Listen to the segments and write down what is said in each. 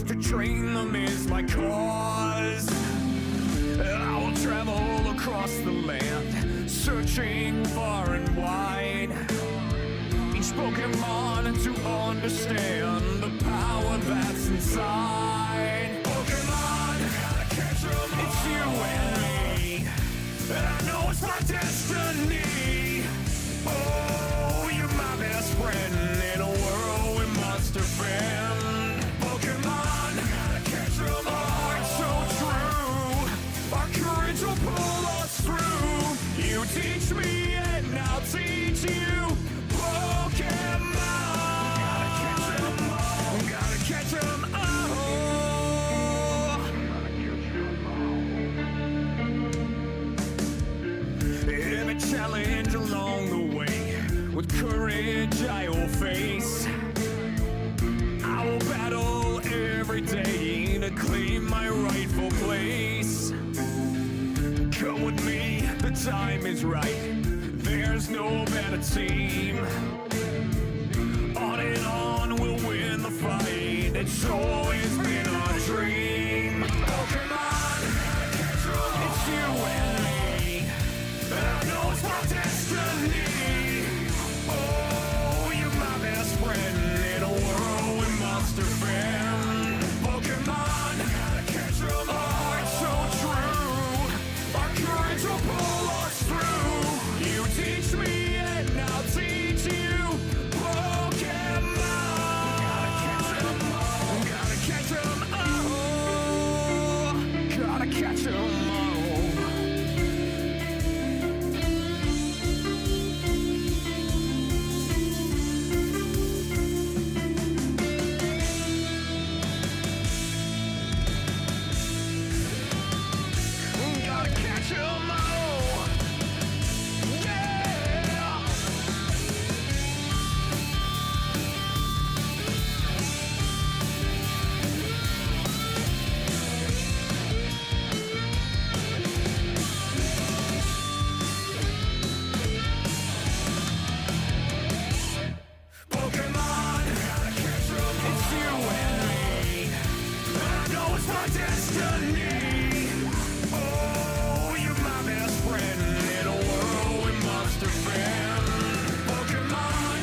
To train them is my cause. I will travel across the land, searching far and wide. Each Pokemon to understand the power that's inside. Pokemon, it's you and me. I know it's my destiny. Oh, you're my best friend in a world we must defend. Pokemon, oh, it's so true. Our courage will pull us through. You teach me and I'll teach you. Pokemon, gotta catch 'em all. Every challenge along the way, with courage I will face. I will battle every day to claim my rightful place. Come with me, the time is right. There's no better team. On and on, we'll win the fight. It's always been our dream. Pokemon, it's you and me. I know it's my destiny. Oh, you're my best friend in a world we must defend. Pokemon, oh, it's so true. Our courage will pull us through. You teach me and I'll teach you. Pokemon, gotta catch 'em all. Gotta catch 'em all. Gotta catch 'em all. Yeah. Pokemon, it's you and me. I know it's my destiny. Oh, you're my best friend in a world we must defend. Pokemon,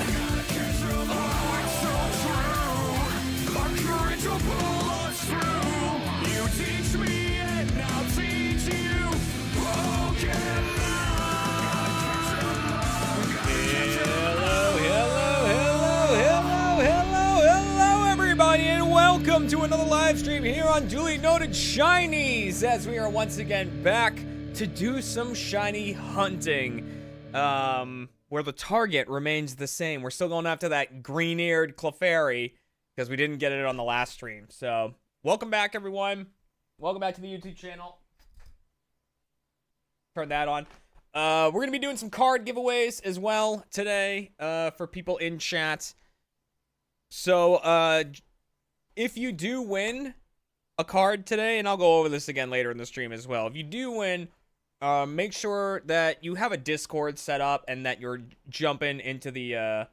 oh, it's so true. Our courage will pull us through. You teach me and I'll teach you. Pokemon, Hello, everybody, and welcome to another live stream here on Dooley Noted Shinies, as we are once again back to do some shiny hunting, where the target remains the same. We're still going after that green-eared Clefairy, because we didn't get it on the last stream. So, welcome back, everyone. Welcome back to the YouTube channel. Turn that on. We're going to be doing some card giveaways as well today, for people in chat. So, if you do win a card today, and I'll go over this again later in the stream as well. If you do win, make sure that you have a Discord set up and that you're jumping into the,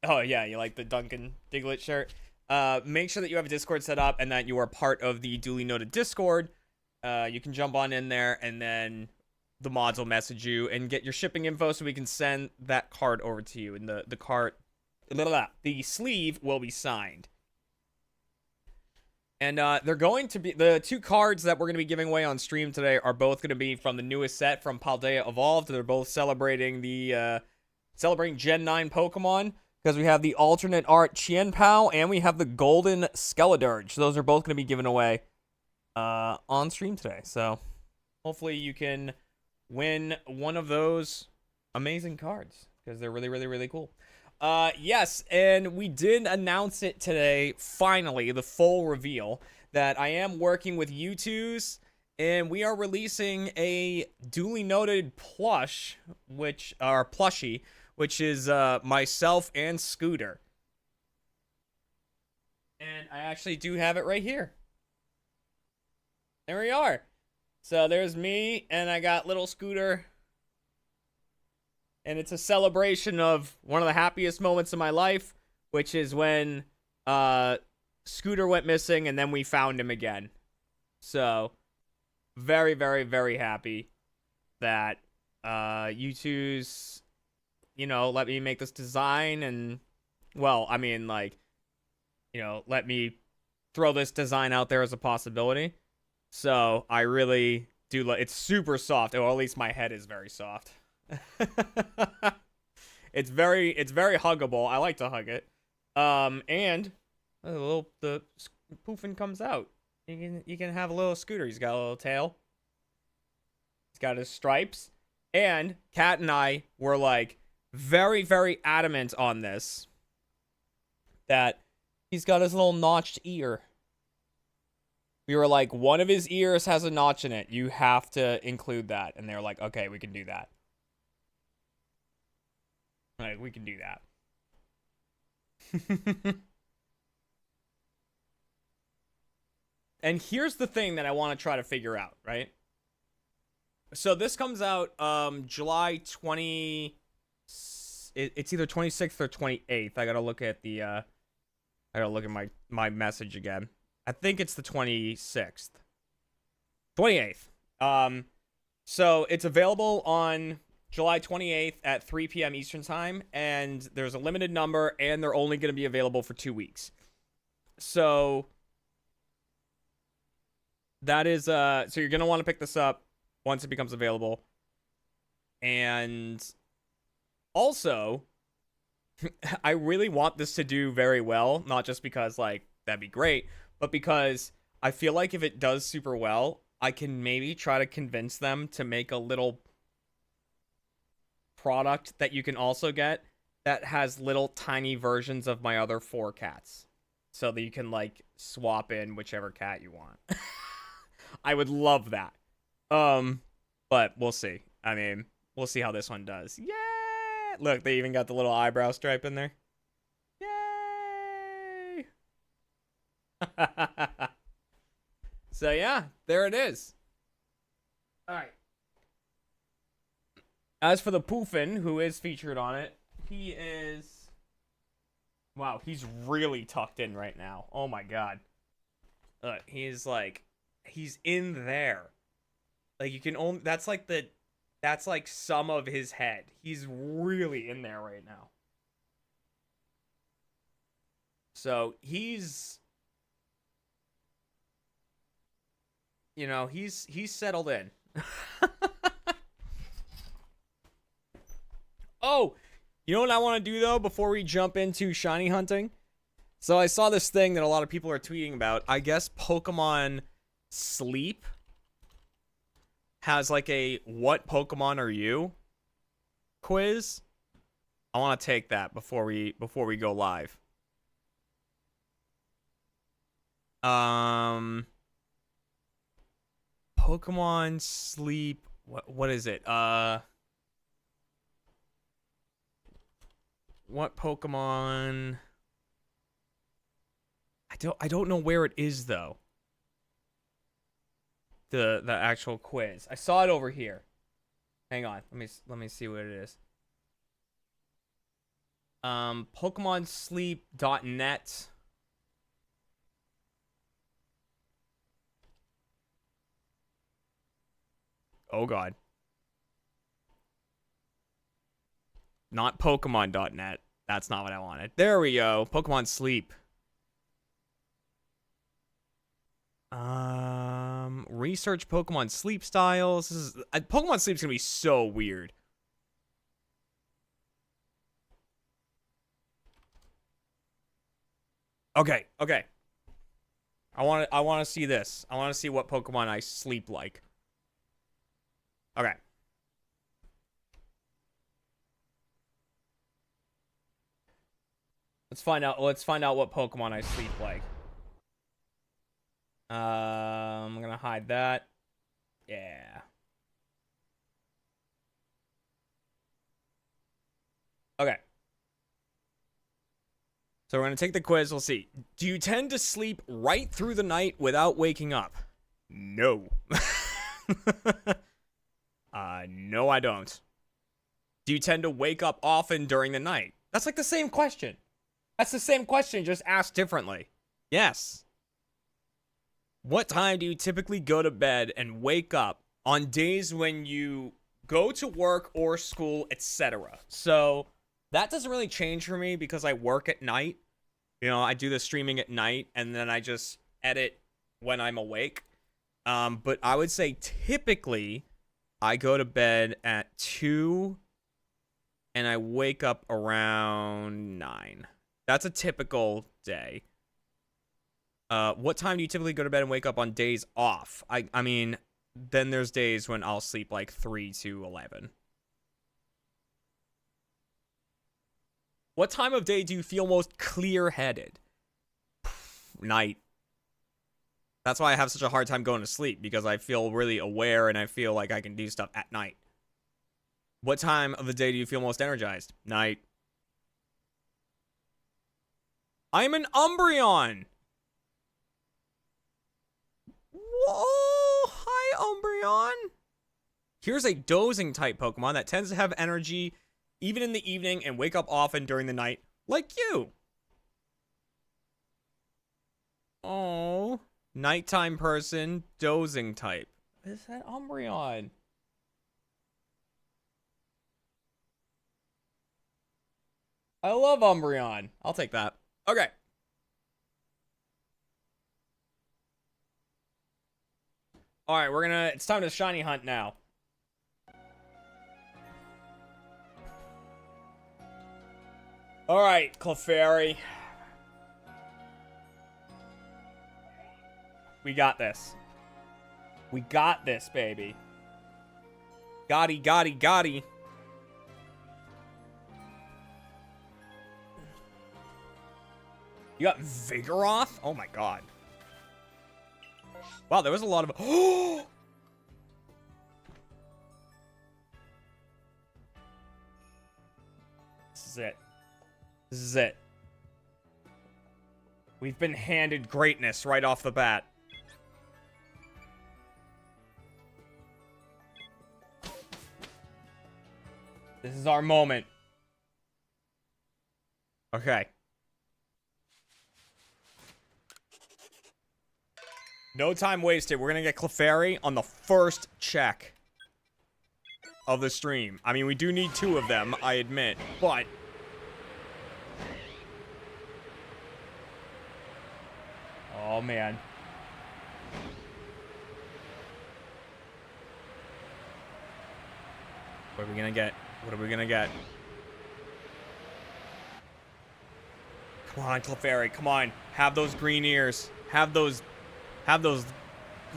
oh yeah, you like the Duncan Diglett shirt? Make sure that you have a Discord set up and that you are part of the Duly Noted Discord. You can jump on in there and then the mods will message you and get your shipping info so we can send that card over to you. And the card, the sleeve will be signed. And they're going to be, the two cards that we're going to be giving away on stream today are both going to be from the newest set from Paldea Evolved. They're both celebrating the, celebrating Gen 9 Pokemon, because we have the alternate art Qianpao and we have the golden Skeledirge. Those are both going to be given away on stream today. So hopefully you can win one of those amazing cards, because they're really, really, really cool. Yes, and we did announce it today, finally, the full reveal, that I am working with U2s, and we are releasing a duly noted plush, plushie, which is, myself and Scooter. And I actually do have it right here. There we are. So there's me, and I got little Scooter. And it's a celebration of one of the happiest moments of my life, which is when Scooter went missing, and then we found him again. So, very, very, very happy that you two's, let me make this design. And, well, I mean, like, let me throw this design out there as a possibility. So, I really do it's super soft, or at least my head is very soft. It's very huggable. I like to hug it. And the poofin comes out. You can have a little Scooter. He's got a little tail. He's got his stripes. And Kat and I were like very, very adamant on this, that he's got his little notched ear. We were like, one of his ears has a notch in it. You have to include that. And they were like, okay, we can do that. Like, we can do that. And here's the thing that I want to try to figure out, right? So this comes out July 20. It's either 26th or 28th. I gotta look at my message again. I think it's the 26th. 28th. So it's available on July 28th at 3 p.m. Eastern Time, and there's a limited number, and they're only going to be available for 2 weeks. So that is, so you're going to want to pick this up once it becomes available. And also, I really want this to do very well, not just because, like, that'd be great, but because I feel like if it does super well, I can maybe try to convince them to make a little product that you can also get that has little tiny versions of my other 4 cats, so that you can, like, swap in whichever cat you want. I would love that. But we'll see. I mean, we'll see how this one does. Yeah! Look, they even got the little eyebrow stripe in there. Yay! So yeah, there it is. Alright. As for the Poofin, who is featured on it, he is... Wow, he's really tucked in right now. Oh my god. Look, he's like... He's in there. Like, you can only... That's like some of his head. He's really in there right now. So, he's... he's settled in. Oh, you know what I want to do, though, before we jump into shiny hunting? So I saw this thing that a lot of people are tweeting about. I guess Pokemon Sleep has, like, a "What Pokemon are you?" quiz. I want to take that before we go live. Pokemon Sleep. What is it? What Pokemon? I don't know where it is, though. The actual quiz. I saw it over here. Hang on. Let me see what it is. PokemonSleep.net. Oh god. Not Pokemon.net. That's not what I wanted. There we go. Pokemon Sleep. Research Pokemon Sleep styles. This is, Pokemon Sleep's gonna be so weird. Okay. I want to see this. I want to see what Pokemon I sleep like. Okay. Let's find out what Pokemon I sleep like. I'm gonna hide that. Yeah. Okay. So we're gonna take the quiz. We'll see. Do you tend to sleep right through the night without waking up? No. No, I don't. Do you tend to wake up often during the night? That's like the same question. That's the same question, just asked differently. Yes. What time do you typically go to bed and wake up on days when you go to work or school, etc.? So that doesn't really change for me because I work at night. You know, I do the streaming at night and then I just edit when I'm awake. But I would say typically I go to bed at 2 and I wake up around 9. That's a typical day. What time do you typically go to bed and wake up on days off? I mean, then there's days when I'll sleep like 3 to 11. What time of day do you feel most clear-headed? Night. That's why I have such a hard time going to sleep, because I feel really aware and I feel like I can do stuff at night. What time of the day do you feel most energized? Night. I'm an Umbreon! Whoa! Hi, Umbreon! Here's a dozing type Pokemon that tends to have energy even in the evening and wake up often during the night, like you. Oh, nighttime person, dozing type. Is that Umbreon? I love Umbreon. I'll take that. Okay. Alright, it's time to shiny hunt now. Alright, Clefairy. We got this. We got this, baby. Gotti, gotti, gotti. You got Vigoroth? Oh my god. Wow, there was a lot of... Oh! This is it. This is it. We've been handed greatness right off the bat. This is our moment. Okay. No time wasted. We're gonna get Clefairy on the first check of the stream. I mean, we do need 2 of them, I admit, but... Oh, man. What are we gonna get? What are we gonna get? Come on, Clefairy, come on. Have those green ears. Have those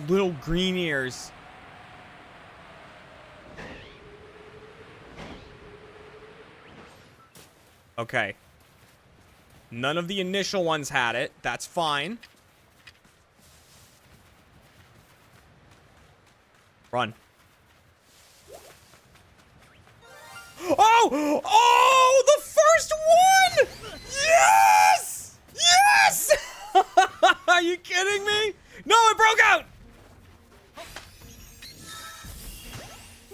little green ears. Okay. None of the initial ones had it. That's fine. Run. Oh! Oh! The first one! Yes! Yes! Are you kidding me? No, it broke out!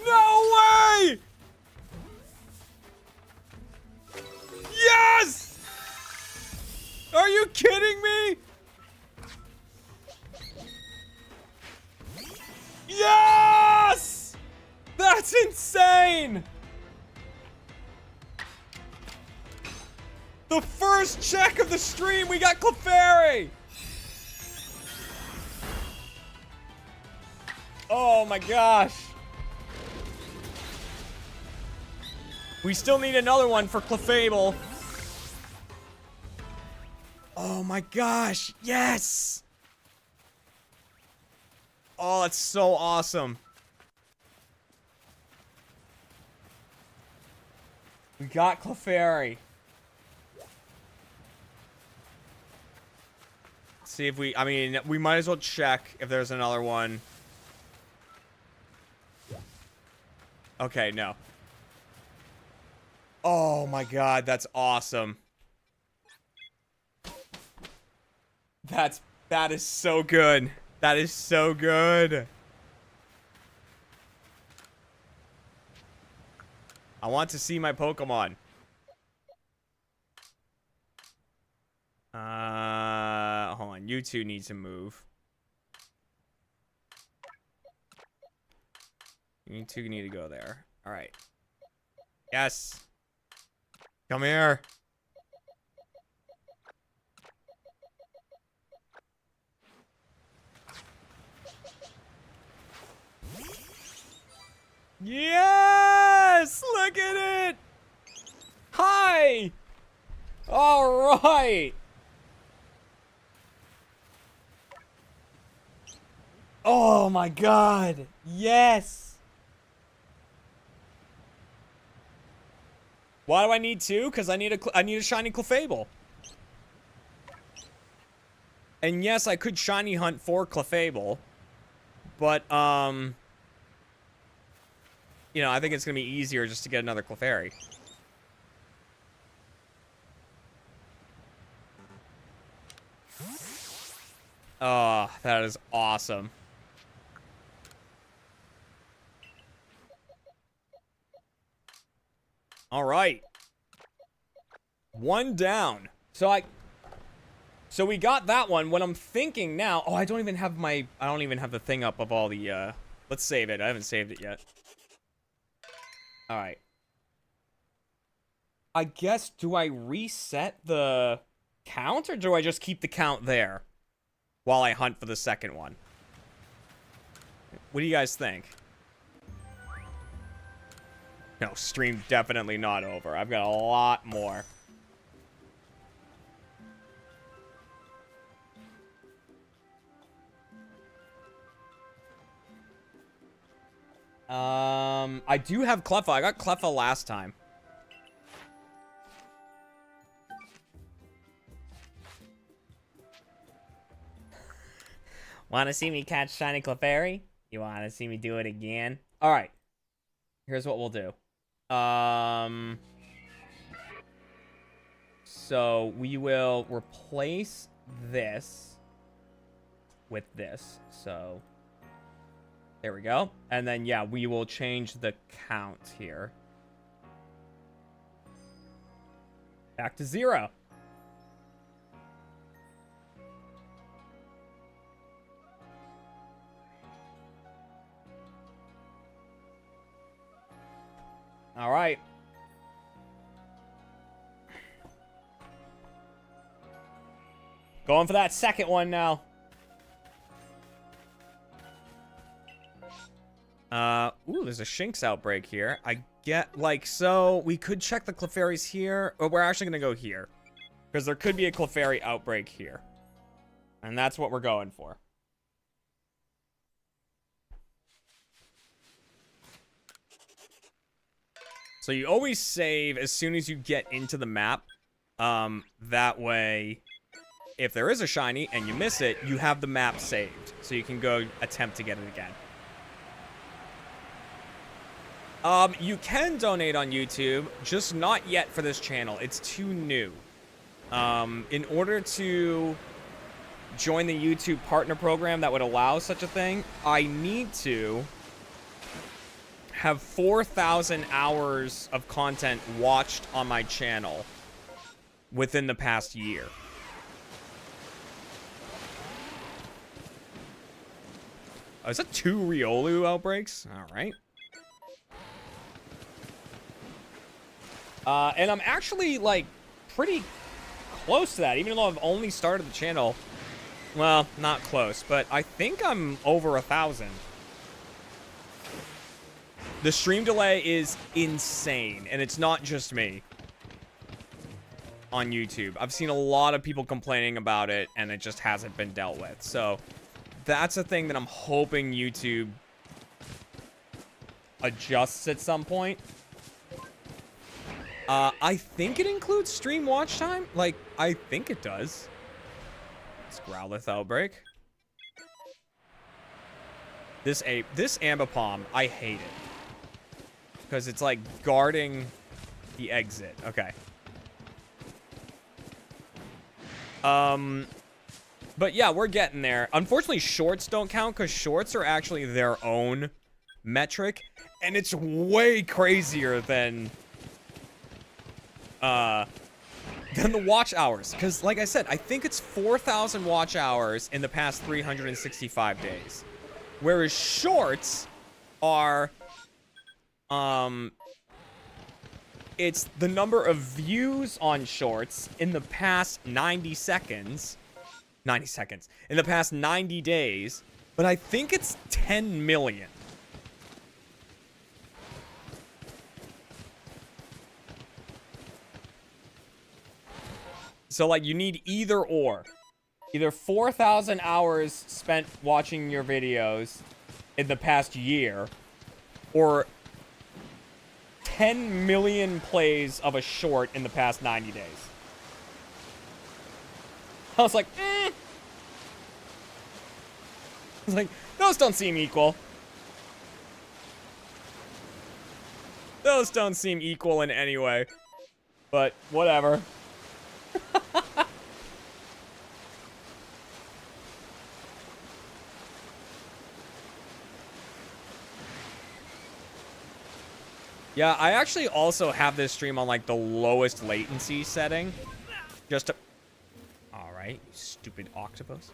No way! Yes! Are you kidding me? Yes! That's insane! The first check of the stream, we got Clefairy! Oh my gosh. We still need another one for Clefable. Oh my gosh, yes! Oh, that's so awesome. We got Clefairy. See if we, I mean, we might as well check if there's another one. Okay, no. Oh my god, that's awesome. That is so good. That is so good. I want to see my Pokemon. Hold on. on. You two need to move. You two need to go there. All right. Yes. Come here. Yes! Look at it! Hi! All right! Oh my god! Yes! Why do I need two? Because I need a shiny Clefable. And yes, I could shiny hunt for Clefable. But, you know, I think it's going to be easier just to get another Clefairy. Oh, that is awesome. All right. One down. So we got that one. What I'm thinking now... Oh, I don't even have the thing up of all the, Let's save it. I haven't saved it yet. All right. I guess, do I reset the count, or do I just keep the count there while I hunt for the second one? What do you guys think? No, stream definitely not over. I've got a lot more. I do have Cleffa. I got Cleffa last time. Want to see me catch shiny Clefairy? You want to see me do it again? All right. Here's what we'll do. So we will replace this with this. So there we go. And then, yeah, we will change the count here. Back to 0. All right. Going for that second one now. Ooh, there's a Shinx outbreak here. I get, like, so we could check the Clefairies here, or we're actually gonna go here. Because there could be a Clefairy outbreak here. And that's what we're going for. So you always save as soon as you get into the map. That way, if there is a shiny and you miss it, you have the map saved. So you can go attempt to get it again. You can donate on YouTube, just not yet for this channel. It's too new. In order to join the YouTube partner program that would allow such a thing, I need to have 4,000 hours of content watched on my channel within the past year. Oh, is that 2 Riolu outbreaks? All right. And I'm actually, like, pretty close to that, even though I've only started the channel. Well, not close, but I think I'm over 1,000. The stream delay is insane, and it's not just me on YouTube. I've seen a lot of people complaining about it, and it just hasn't been dealt with. So that's a thing that I'm hoping YouTube adjusts at some point. I think it includes stream watch time. Like, I think it does. It's Growlithe outbreak. This Ambipom, I hate it. Because it's like guarding the exit. Okay. But yeah, we're getting there. Unfortunately, shorts don't count because shorts are actually their own metric. And it's way crazier than than the watch hours. Because, like I said, I think it's 4,000 watch hours in the past 365 days. Whereas shorts are, it's the number of views on shorts in the past 90 seconds. 90 seconds. In the past 90 days. But I think it's 10 million. So, like, you need either or. Either 4,000 hours spent watching your videos in the past year, or 10 million plays of a short in the past 90 days. I was like, I was like, those don't seem equal. Those don't seem equal in any way. But, whatever. Yeah, I actually also have this stream on, like, the lowest latency setting. Just to... Alright, you stupid octopus.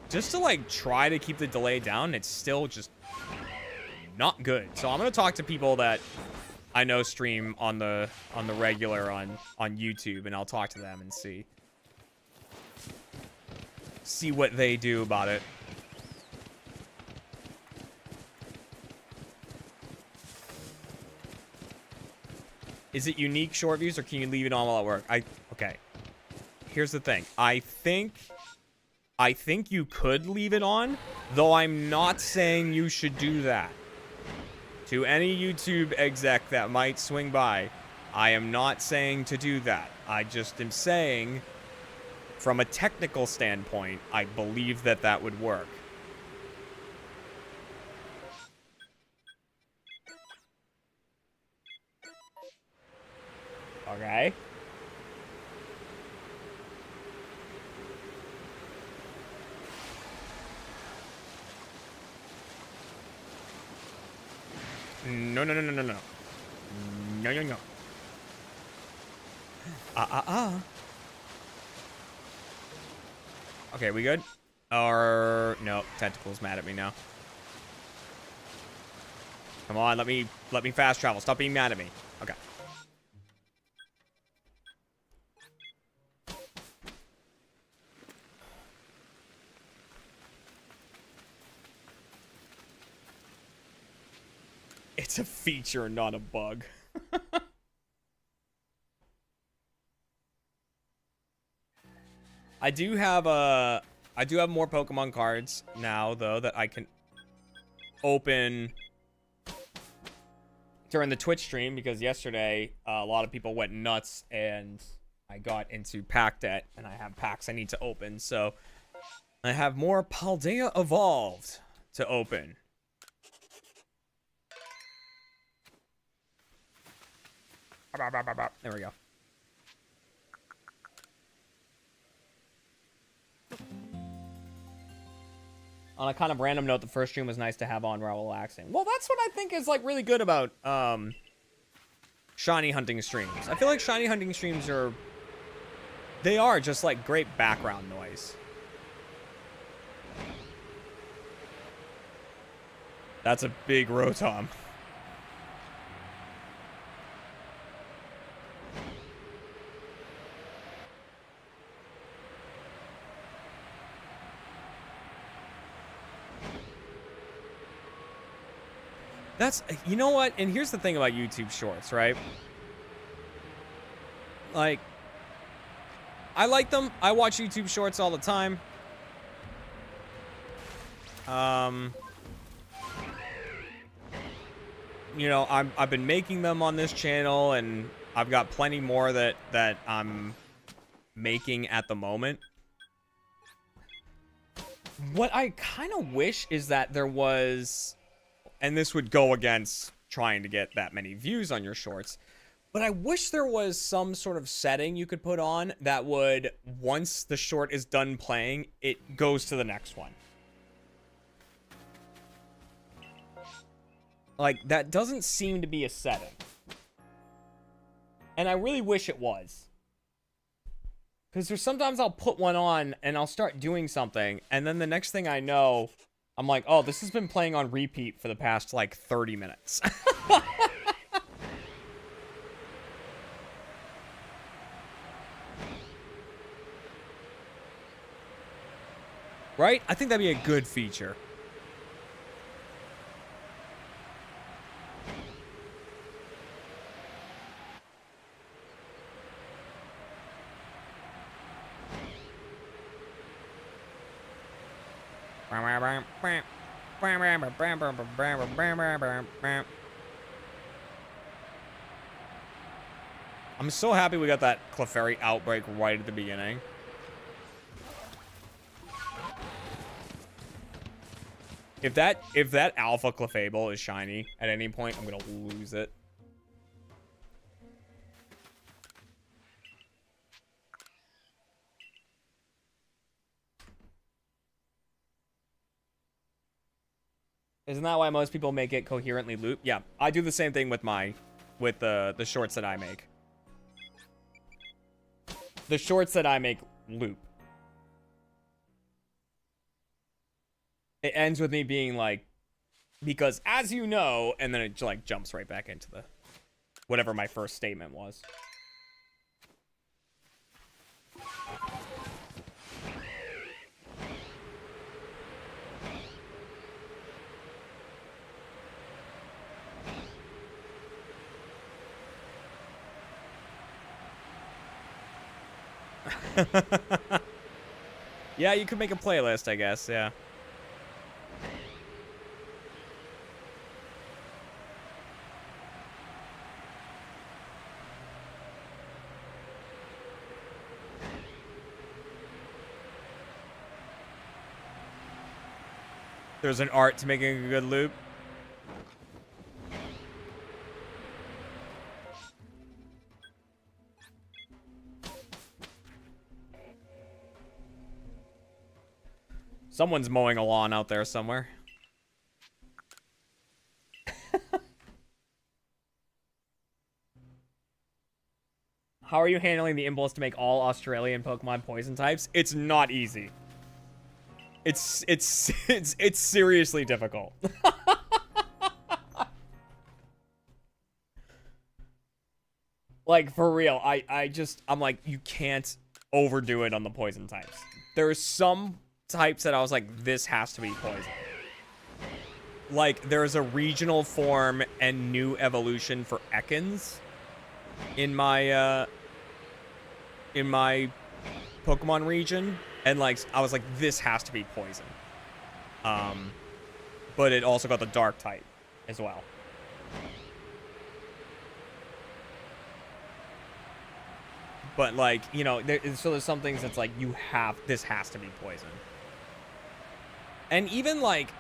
Just to, like, try to keep the delay down, it's still just not good. So I'm gonna talk to people that I know stream on the regular on YouTube, and I'll talk to them and see what they do about it. Is it unique short views, or can you leave it on while at work? Okay. Here's the thing. I think you could leave it on, though I'm not saying you should do that. To any YouTube exec that might swing by, I am not saying to do that. I just am saying, from a technical standpoint, I believe that that would work. Okay. No. No. Okay, we good? Or no, Tentacle's mad at me now. Come on, let me fast travel. Stop being mad at me. Okay. It's a feature, not a bug. I do have more Pokemon cards now, though, that I can open during the Twitch stream, because yesterday a lot of people went nuts and I got into pack debt, and I have packs I need to open, so I have more Paldea Evolved to open. There we go. On a kind of random note, the first stream was nice to have on while relaxing. Well, that's what I think is, like, really good about shiny hunting streams. I feel like shiny hunting streams are... They are just, like, great background noise. That's a big Rotom. That's, you know what? And here's the thing about YouTube Shorts, right? Like, I like them. I watch YouTube Shorts all the time. You know, I've been making them on this channel, and I've got plenty more that I'm making at the moment. What I kind of wish is that there was... And this would go against trying to get that many views on your shorts. But I wish there was some sort of setting you could put on that would, once the short is done playing, it goes to the next one. Like, that doesn't seem to be a setting. And I really wish it was. Because there's sometimes I'll put one on and I'll start doing something. And then the next thing I know, I'm like, oh, this has been playing on repeat for the past, like, 30 minutes. Right? I think that'd be a good feature. I'm so happy we got that Clefairy outbreak right at the beginning. If that alpha Clefable is shiny at any point, I'm gonna lose it. Isn't that why most people make it coherently loop? Yeah, I do the same thing with the shorts that I make. The shorts that I make loop. It ends with me being like, because as you know, and then it like jumps right back into the whatever my first statement was. Yeah, you could make a playlist, I guess, yeah. There's an art to making a good loop. Someone's mowing a lawn out there somewhere. How are you handling the impulse to make all Australian Pokemon poison types? It's not easy. It's seriously difficult. Like, for real, I'm like, you can't overdo it on the poison types. There are some types that I was like, this has to be poison. Like, there's a regional form and new evolution for Ekans in my Pokemon region, and like, I was like, this has to be poison. But it also got the dark type as well. But like, you know, so there's some things that's like, this has to be poison. And even like,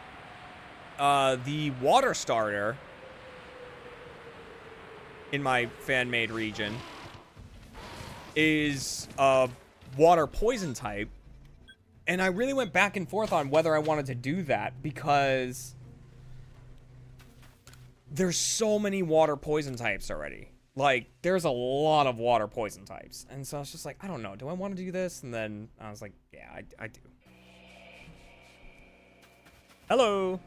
the water starter in my fan-made region is a water poison type. And I really went back and forth on whether I wanted to do that because there's so many water poison types already. Like, there's a lot of water poison types. And so I was just like, I don't know. Do I want to do this? And then I was like, yeah, I do. Hello.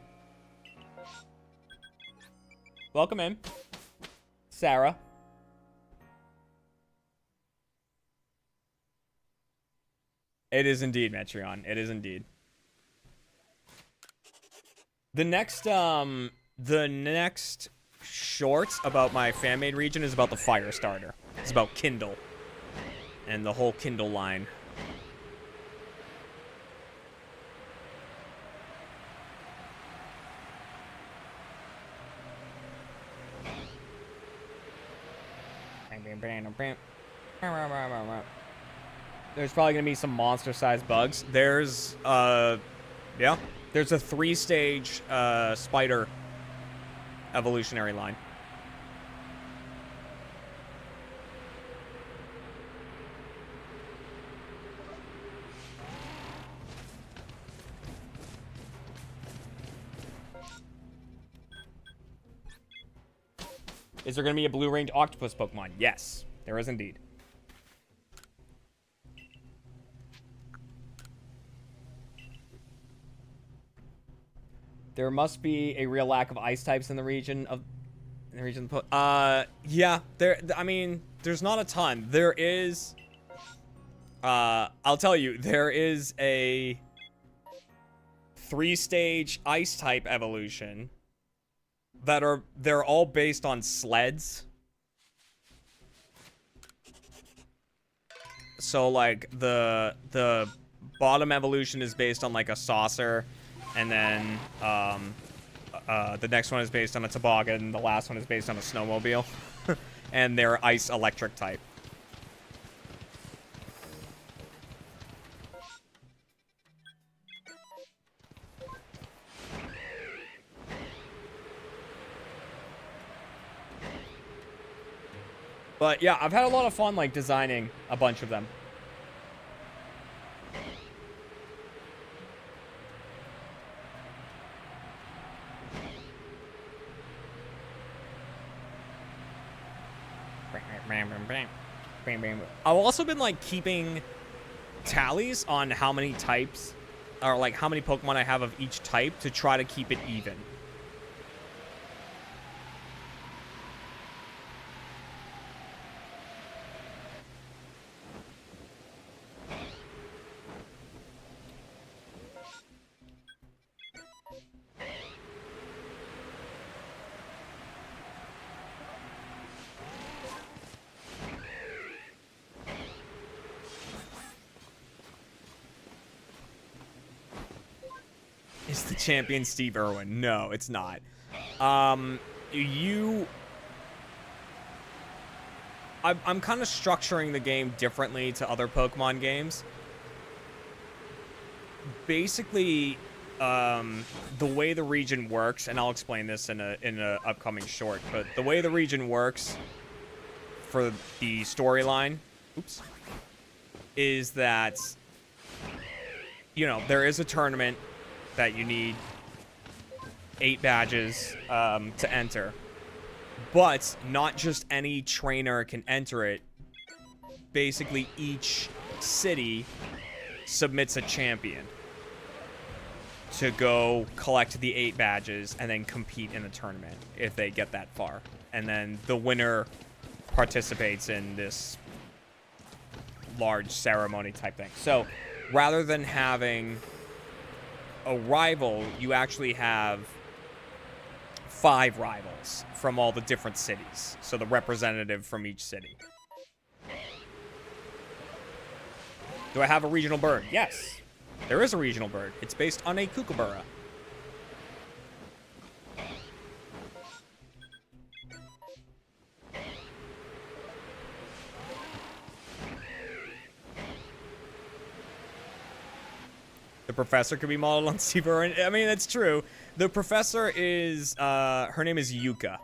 Welcome in. Sarah. It is indeed, Metreon. It is indeed. The next short about my fan-made region is about the fire starter. It's about Kindle. And the whole Kindle line. There's probably gonna be some monster-sized bugs. There's, yeah. There's a 3-stage, spider evolutionary line. Is there gonna be a blue-ringed octopus Pokemon? Yes, There is indeed. There must be a real lack of ice types in the region of... yeah, I mean, there's not a ton. There is... I'll tell you, there is a 3-stage ice type evolution they're all based on sleds. So like the bottom evolution is based on like a saucer, and then the next one is based on a toboggan, and the last one is based on a snowmobile. And they're ice electric type. But yeah, I've had a lot of fun like designing a bunch of them. I've also been like keeping tallies on how many types, or like how many Pokemon I have of each type, to try to keep it even. Is the champion Steve Irwin? No, it's not. I'm kind of structuring the game differently to other Pokemon games. Basically, the way the region works, and I'll explain this in a upcoming short, but the way the region works for the storyline, is that, you know, there is a tournament that you need 8 badges to enter, but not just any trainer can enter it. Basically, each city submits a champion to go collect the 8 badges and then compete in the tournament if they get that far, and then the winner participates in this large ceremony type thing. So rather than having a rival, you actually have 5 rivals from all the different cities. So the representative from each city. Do I have a regional bird? Yes. There is a regional bird. It's based on a kookaburra. The professor could be modeled on Steve Irwin. I mean, that's true. The professor is, her name is Yuka.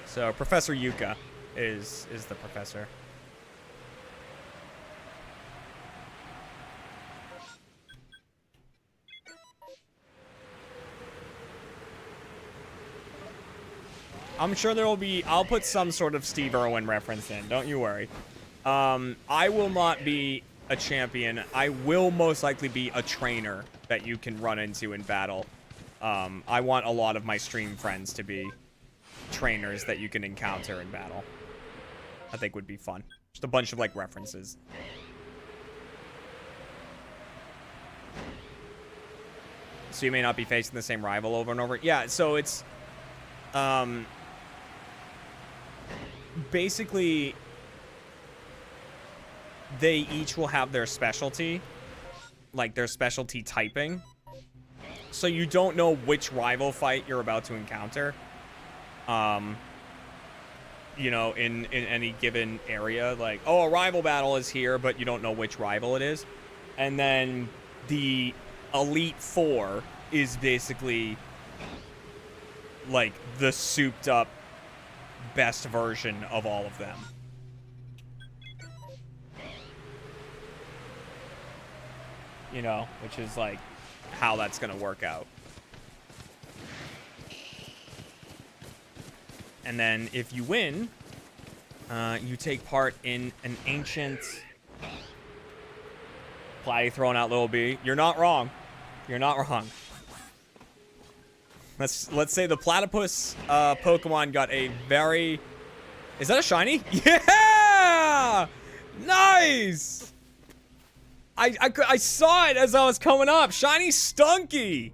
So Professor Yuka is the professor. I'm sure there will be, I'll put some sort of Steve Irwin reference in, don't you worry. I will not be a champion. I will most likely be a trainer that you can run into in battle. I want a lot of my stream friends to be trainers that you can encounter in battle. I think would be fun. Just a bunch of like references. So you may not be facing the same rival over and over. Yeah, so it's basically they each will have their specialty, like their specialty typing. So you don't know which rival fight you're about to encounter. You know, in any given area, like, oh, a rival battle is here, but you don't know which rival it is. And then the Elite Four is basically like the souped up best version of all of them. You know, which is like how that's gonna work out. And then if you win, You take part in an ancient... Platy throwing out Lil B. You're not wrong. You're not wrong. Let's say the platypus Pokemon got a very... Is that a shiny? Yeah! Nice! I saw it as I was coming up. Shiny Stunky.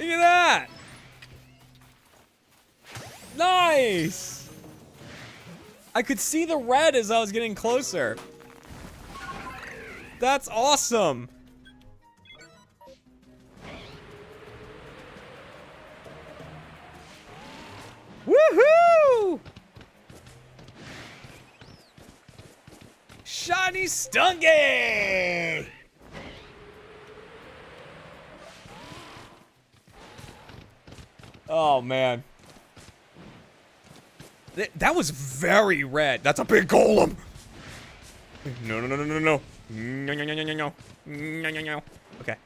Look at that. Nice. I could see the red as I was getting closer. That's awesome. Woohoo! Shiny Stunky! Oh, man. That was very red. That's a big golem. No, no, no, no, no, no. No, no, no, no, no, no. No, no, no. Okay.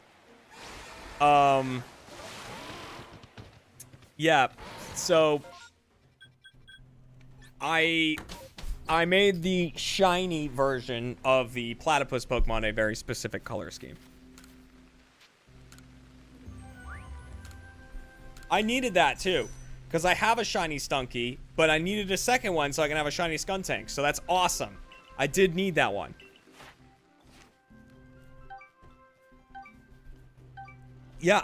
Yeah. So I made the shiny version of the platypus Pokemon a very specific color scheme. I needed that too, because I have a shiny Stunky, but I needed a second one so I can have a shiny Skuntank. So that's awesome. I did need that one. Yeah,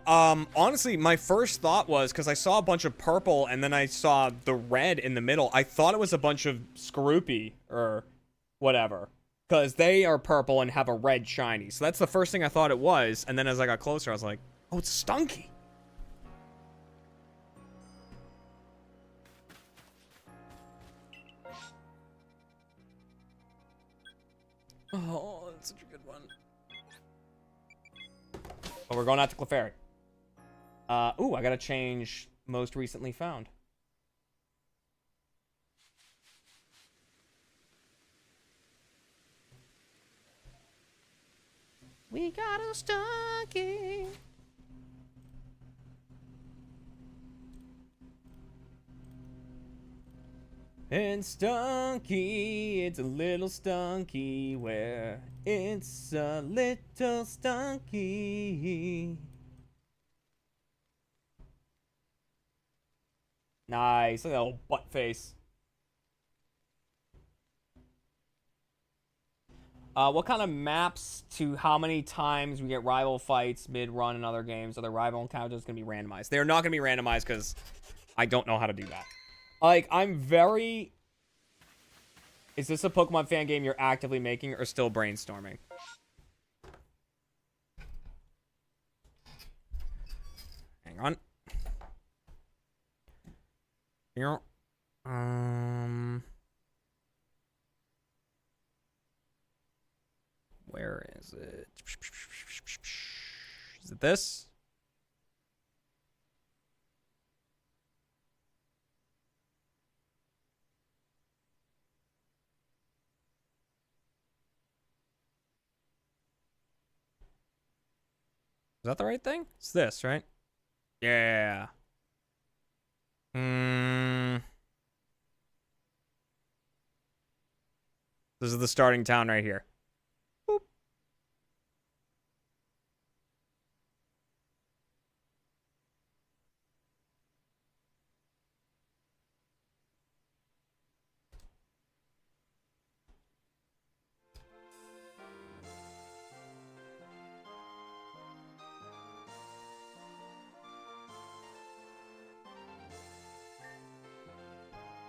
honestly, my first thought was, because I saw a bunch of purple and then I saw the red in the middle, I thought it was a bunch of Skorupi or whatever, because they are purple and have a red shiny. So that's the first thing I thought it was, and then as I got closer, I was like, oh, it's Stunky. Oh, that's such a good one. Oh, we're going out to Clefairy. Ooh, I gotta change most recently found. We got a Stunky. And Stunky, it's a little Stunky where it's a little Stunky. Nice, look at that little butt face. What kind of maps to how many times we get rival fights mid-run in other games? Are the rival encounters going to be randomized? They're not going to be randomized because I don't know how to do that. Like, I'm very... Is this a Pokemon fan game you're actively making or still brainstorming? Hang on. Here. Where is it? Is it this? Is that the right thing? It's this, right? Yeah. This is the starting town right here. Boop.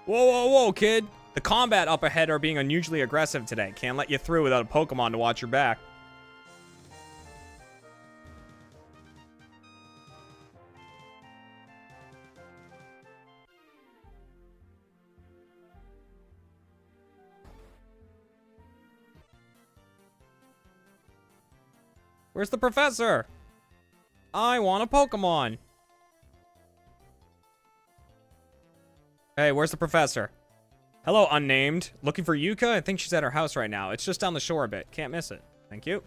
Whoa, whoa, whoa, kid. The combat up ahead are being unusually aggressive today. Can't let you through without a Pokemon to watch your back. Where's the professor? I want a Pokemon. Hey, where's the professor? Hello, unnamed. Looking for Yuka? I think she's at her house right now. It's just down the shore a bit. Can't miss it. Thank you.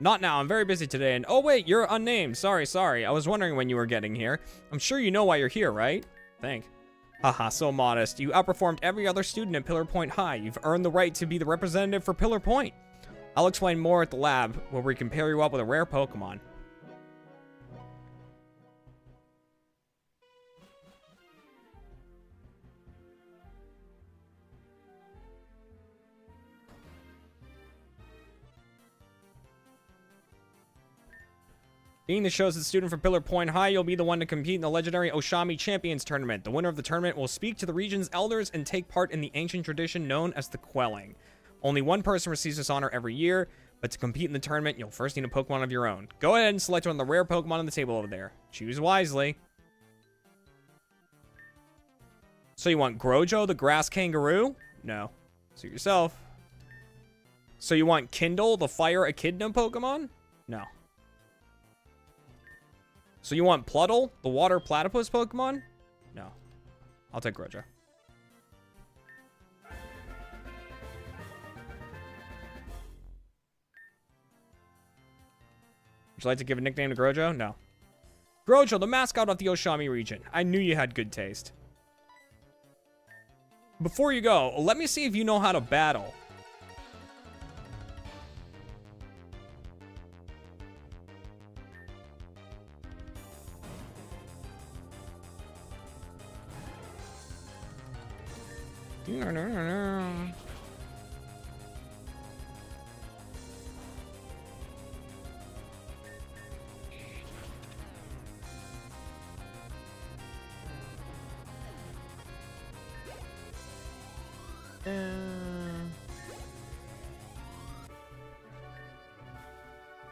Not now. I'm very busy today. And oh, wait, you're unnamed. Sorry. I was wondering when you were getting here. I'm sure you know why you're here, right? Think. Haha, so modest. You outperformed every other student at Pillar Point High. You've earned the right to be the representative for Pillar Point. I'll explain more at the lab, where we can pair you up with a rare Pokemon. Being the chosen student for Pillar Point High, you'll be the one to compete in the legendary Oshami Champions Tournament. The winner of the tournament will speak to the region's elders and take part in the ancient tradition known as the Quelling. Only one person receives this honor every year, but to compete in the tournament, you'll first need a Pokemon of your own. Go ahead and select one of the rare Pokemon on the table over there. Choose wisely. So you want Grojo, the grass kangaroo? No. Suit yourself. So you want Kindle, the fire echidna Pokemon? No. So you want Pluddle, the water platypus Pokemon? No. I'll take Grojo. Would you like to give a nickname to Grojo? No. Grojo, the mascot of the Oshami region. I knew you had good taste. Before you go, let me see if you know how to battle.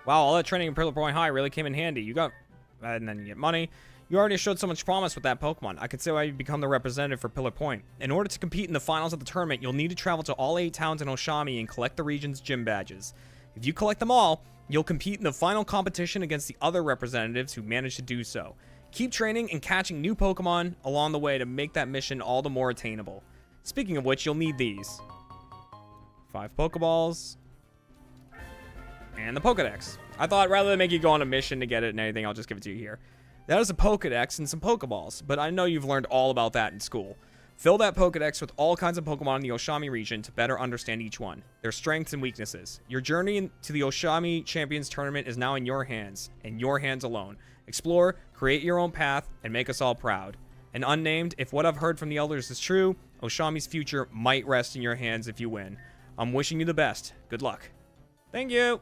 Wow, all that training in Pillar Point High really came in handy. You got, and then you get money. You already showed so much promise with that Pokemon. I could say why you've become the representative for Pillar Point. In order to compete in the finals of the tournament, you'll need to travel to all 8 towns in Oshami and collect the region's gym badges. If you collect them all, you'll compete in the final competition against the other representatives who manage to do so. Keep training and catching new Pokemon along the way to make that mission all the more attainable. Speaking of which, you'll need these. 5 Pokeballs. And the Pokedex. I thought rather than make you go on a mission to get it and anything, I'll just give it to you here. That is a Pokedex and some Pokeballs, but I know you've learned all about that in school. Fill that Pokedex with all kinds of Pokemon in the Oshami region to better understand each one, their strengths and weaknesses. Your journey to the Oshami Champions Tournament is now in your hands, and your hands alone. Explore, create your own path, and make us all proud. And unnamed, if what I've heard from the elders is true, Oshami's future might rest in your hands if you win. I'm wishing you the best. Good luck. Thank you.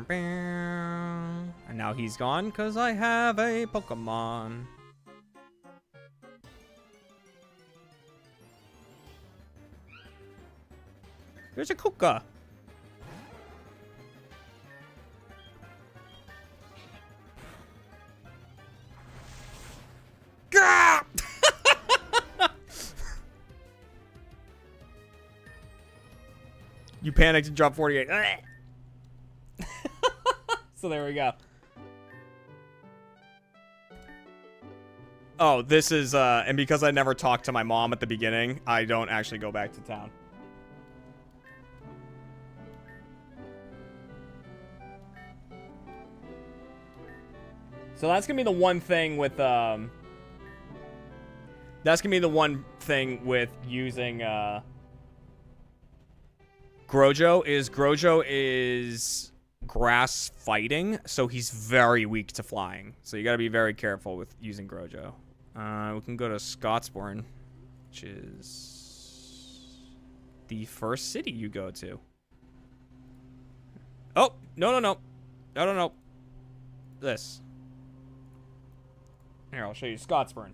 And now he's gone because I have a Pokemon. There's a Kuka. Gah! You panicked and dropped 48. So there we go. Oh, this is, and because I never talked to my mom at the beginning, I don't actually go back to town. So that's gonna be the one thing with, that's gonna be the one thing with using, Grojo is grass fighting, so he's very weak to flying. So you gotta be very careful with using Grojo. We can go to Scottsborn, which is the first city you go to. Oh, no. This. Here, I'll show you Scottsborn.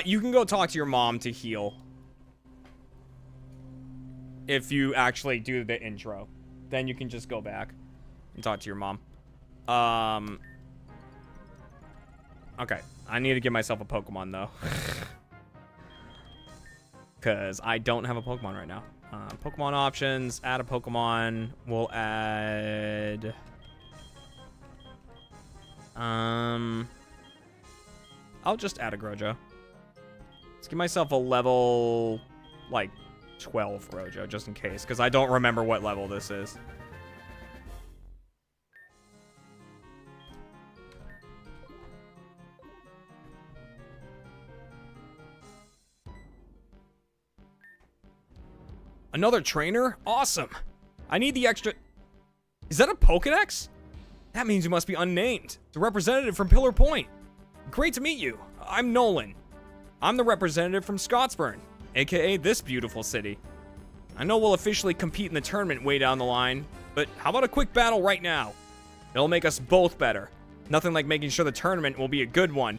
You can go talk to your mom to heal. If you actually do the intro. Then you can just go back and talk to your mom. Okay. I need to give myself a Pokemon, though. Because I don't have a Pokemon right now. Pokemon options. Add a Pokemon. We'll add... I'll just add a Grojo. Let's give myself a level, like, 12 Grojo, just in case, because I don't remember what level this is. Another trainer? Awesome. I need the extra... Is that a Pokedex? That means you must be unnamed. The representative from Pillar Point. Great to meet you. I'm Nolan. I'm the representative from Scottsburn, aka this beautiful city. I know we'll officially compete in the tournament way down the line, but how about a quick battle right now? It'll make us both better. Nothing like making sure the tournament will be a good one.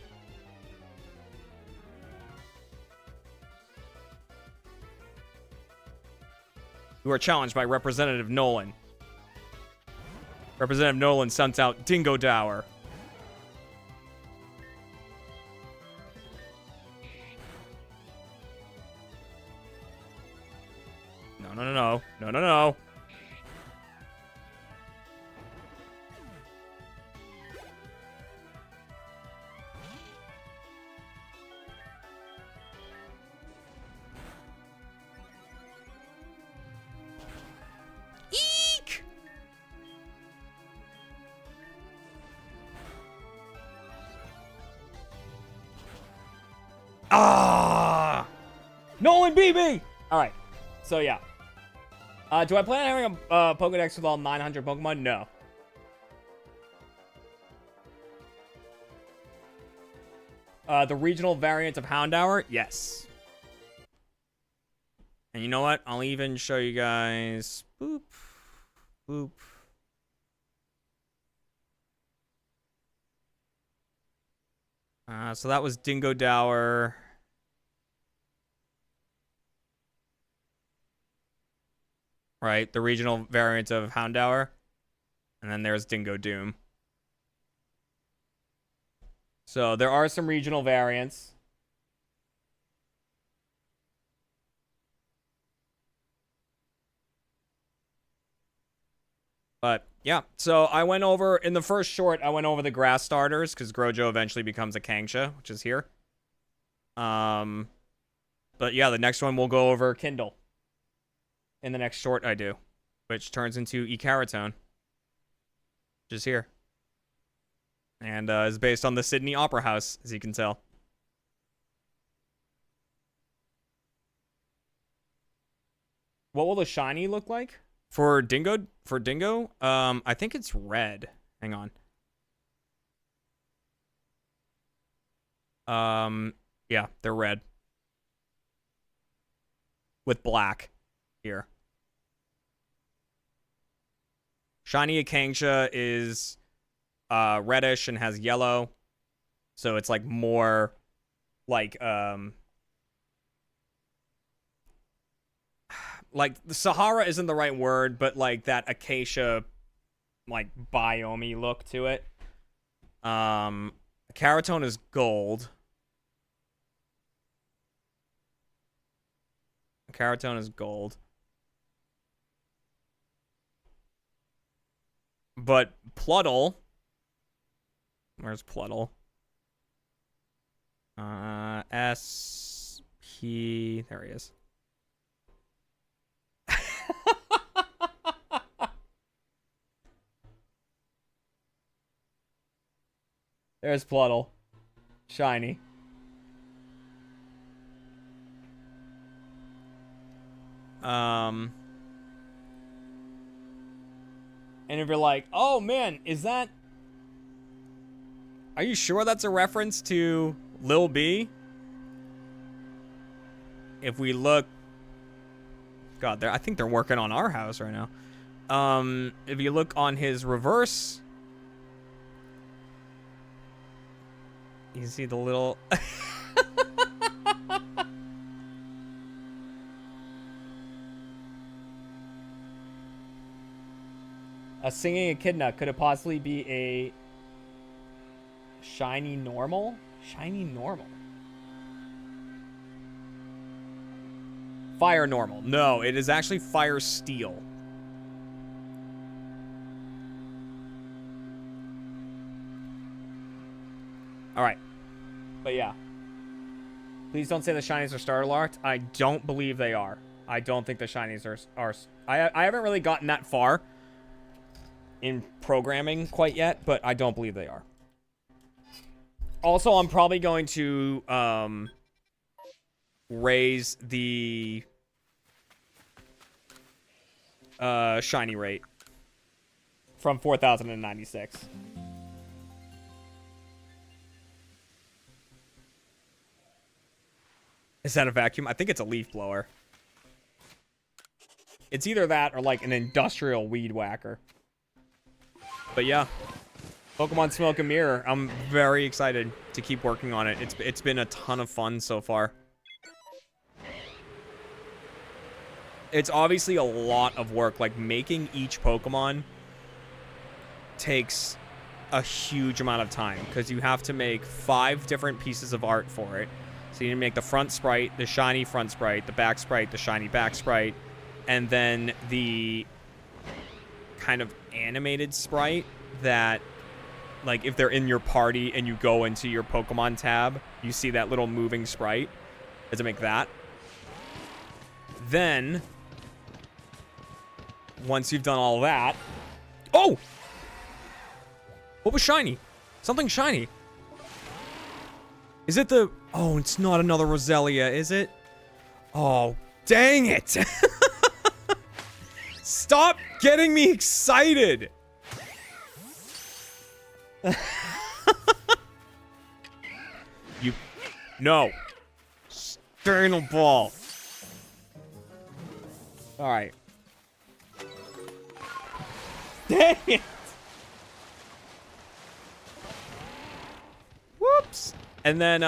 You are challenged by Representative Nolan. Representative Nolan sends out Dingo Dower. No. Eek! Ah! Nolan beat me! Alright, so yeah. Do I plan on having a Pokedex with all 900 Pokemon? No. The regional variant of Houndour? Yes. And you know what? I'll even show you guys. Boop. Boop. So that was Dingo Dower. Right, the regional variant of Houndour. And then there's Dingo Doom. So there are some regional variants. But yeah, so I went over, in the first short, I went over the grass starters, because Grojo eventually becomes a Kangsha, which is here. But yeah, the next one we'll go over Kindle. In the next short I do, which turns into Ikaratone, which is here. And is based on the Sydney Opera House, as you can tell. What will the shiny look like? For Dingo, I think it's red. Hang on. Yeah, they're red. With black here. Shiny Akangsha is reddish and has yellow. So it's like more like the Sahara isn't the right word, but like that acacia like biome look to it. Karatone is gold. Karatone is gold. But Pluddle, where's Pluddle? SP, there he is. There's Pluddle. Shiny. And if you're like, oh man, is that... Are you sure that's a reference to Lil B? If we look... God, I think they're working on our house right now. If you look on his reverse... You see the little... A singing echidna. Could it possibly be a shiny normal? Shiny normal. Fire normal. No, it is actually fire steel. Alright. But yeah. Please don't say the shinies are starter locked. I don't believe they are. I don't think the shinies are I haven't really gotten that far in programming quite yet, but I don't believe they are. Also, I'm probably going to raise the shiny rate from 4,096. Is that a vacuum? I think it's a leaf blower. It's either that or like an industrial weed whacker. But yeah, Pokemon Smoke and Mirror. I'm very excited to keep working on it. It's been a ton of fun so far. It's obviously a lot of work. Like, making each Pokemon takes a huge amount of time because you have to make 5 different pieces of art for it. So you need to make the front sprite, the shiny front sprite, the back sprite, the shiny back sprite, and then the kind of animated sprite that, like, if they're in your party and you go into your Pokemon tab, you see that little moving sprite. You have to make that. Then, once you've done all that... Oh! What was shiny? Something shiny. Is it the... Oh, it's not another Roselia, is it? Oh, dang it! Stop getting me excited! You... No. Stay in the ball. Alright. Dang it! Whoops! And then,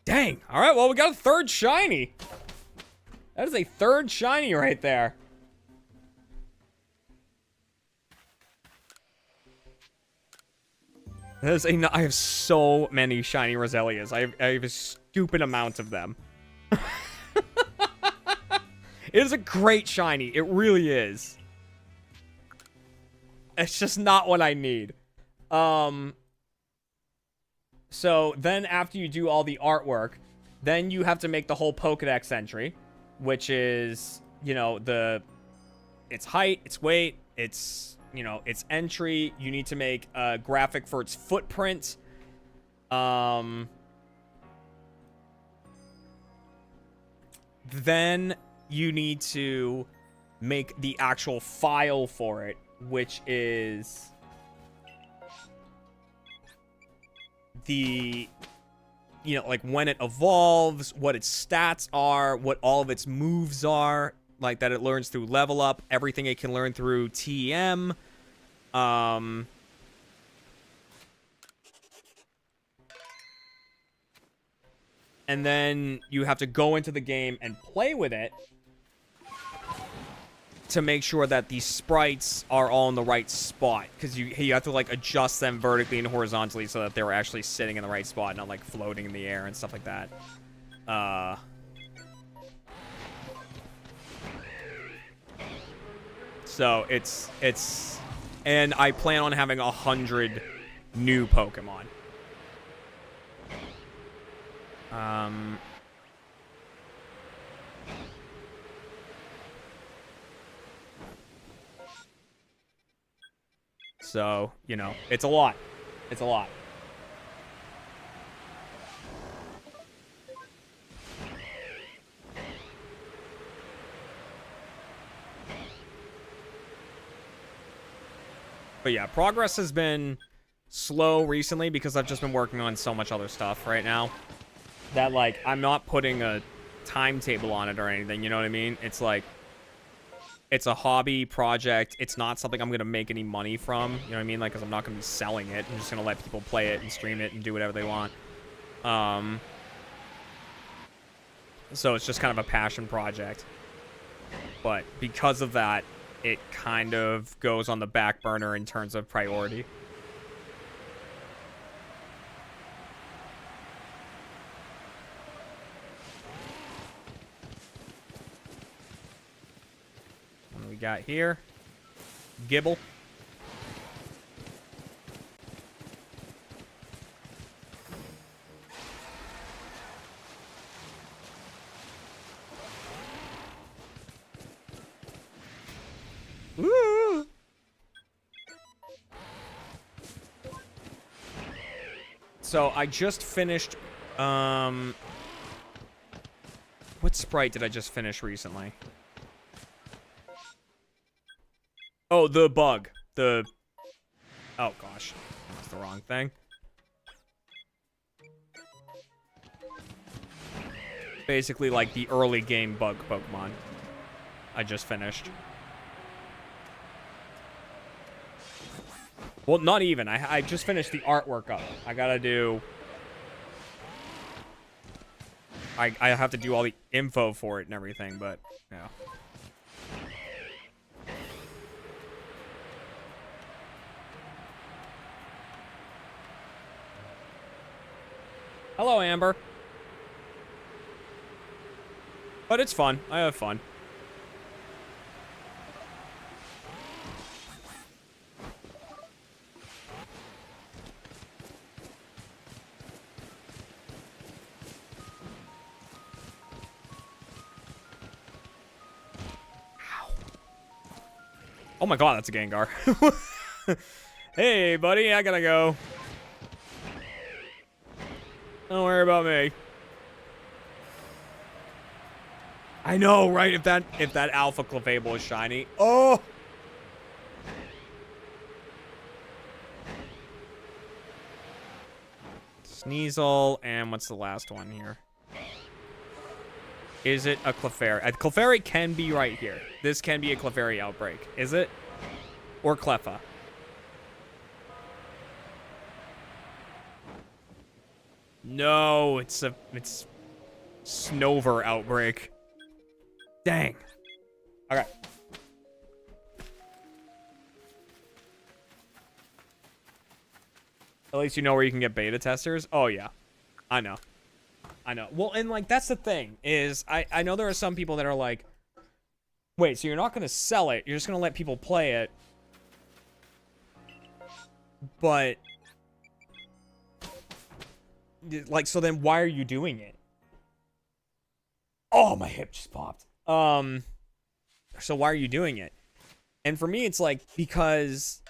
Dang! Alright, well, we got a third shiny! That is a third shiny right there. That is I have so many shiny Roselias. I have a stupid amount of them. It is a great shiny. It really is. It's just not what I need. So then after you do all the artwork, then you have to make the whole Pokedex entry, which is, you know, its height, its weight, its, you know, its entry. You need to make a graphic for its footprint. Then you need to make the actual file for it, which is the, you know, like when it evolves, what its stats are, what all of its moves are, like that it learns through level up, everything it can learn through TM. And then you have to go into the game and play with it to make sure that these sprites are all in the right spot, because you have to like adjust them vertically and horizontally so that they're actually sitting in the right spot, not like floating in the air and stuff like that. So it's and I plan on having 100 new Pokemon. So, you know, it's a lot. It's a lot. But yeah, progress has been slow recently because I've just been working on so much other stuff right now that, like, I'm not putting a timetable on it or anything, you know what I mean? It's like, it's a hobby project. It's not something I'm going to make any money from. You know what I mean? Like, because I'm not going to be selling it. I'm just going to let people play it and stream it and do whatever they want. So it's just kind of a passion project. But because of that, it kind of goes on the back burner in terms of priority. got here? Gibble. Woo! So I just finished, what sprite did I just finish recently? Oh, the bug. Oh gosh, that's the wrong thing. Basically like the early game bug Pokemon. I just finished. Well, not even. I just finished the artwork up. I gotta do... I have to do all the info for it and everything, but, yeah. Hello, Amber. But it's fun. I have fun. Oh my god, that's a Gengar. Hey, buddy, I gotta go. Don't worry about me. I know, right? If that Alpha Clefable is shiny. Oh! Sneasel, and what's the last one here? Is it a Clefairy? A Clefairy can be right here. This can be a Clefairy outbreak. Is it? Or Cleffa? No, it's Snover outbreak. Dang. Okay. At least you know where you can get beta testers. Oh yeah. I know. I know. Well, and like that's the thing is I know there are some people that are like, wait, so you're not going to sell it, you're just going to let people play it. But like, so then why are you doing it? Oh, my hip just popped. So why are you doing it? And for me, it's like, because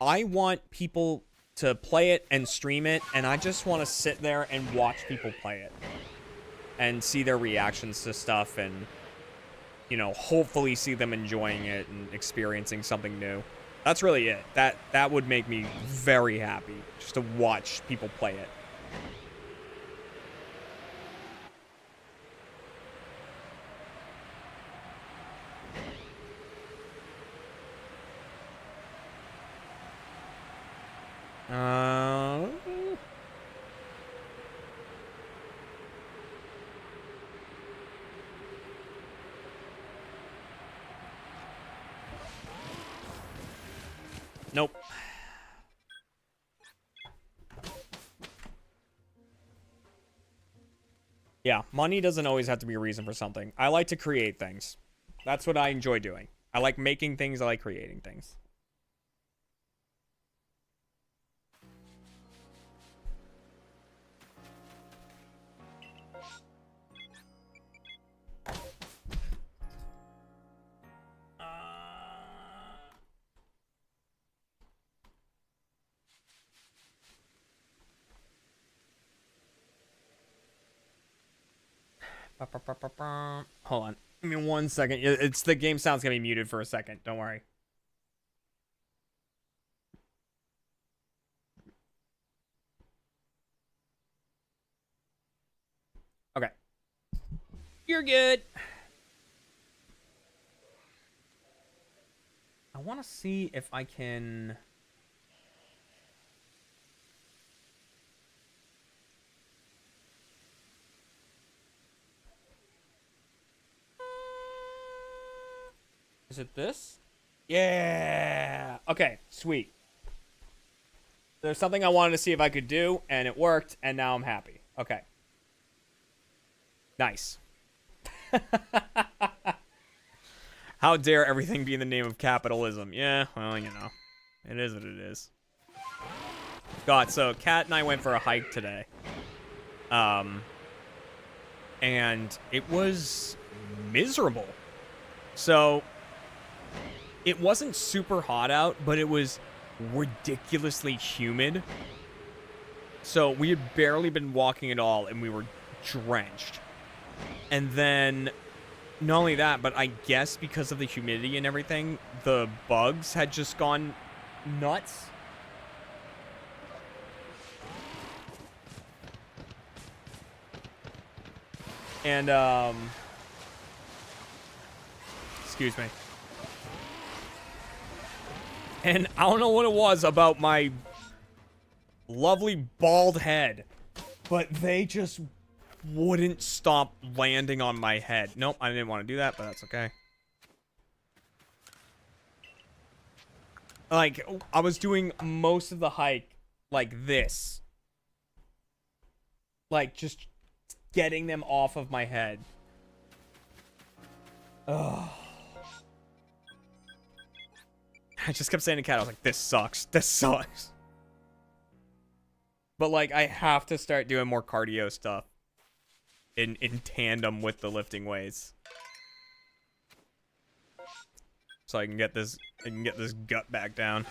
I want people to play it and stream it, and I just want to sit there and watch people play it and see their reactions to stuff, and you know, hopefully see them enjoying it and experiencing something new. That's really it. That would make me very happy, just to watch people play it. Nope. Yeah, money doesn't always have to be a reason for something. I like to create things. That's what I enjoy doing. I like making things, I like creating things. Hold on. Give me 1 second. It's the game sound's gonna be muted for a second. Don't worry. Okay. You're good. I want to see if I can... Is it this? Yeah. Okay, sweet. There's something I wanted to see if I could do, and it worked, and now I'm happy. Okay. Nice. How dare everything be in the name of capitalism? Yeah, well, you know. It is what it is. God, so Kat and I went for a hike today. And it was miserable. So, it wasn't super hot out, but it was ridiculously humid. So, we had barely been walking at all, and we were drenched. And then, not only that, but I guess because of the humidity and everything, the bugs had just gone nuts. And, excuse me. And I don't know what it was about my lovely bald head, but they just wouldn't stop landing on my head. Nope, I didn't want to do that, but that's okay. Like, I was doing most of the hike like this. Like, just getting them off of my head. Ugh. I just kept saying to Kat, I was like, this sucks. This sucks. But, like, I have to start doing more cardio stuff in tandem with the lifting weights. So I can get this gut back down.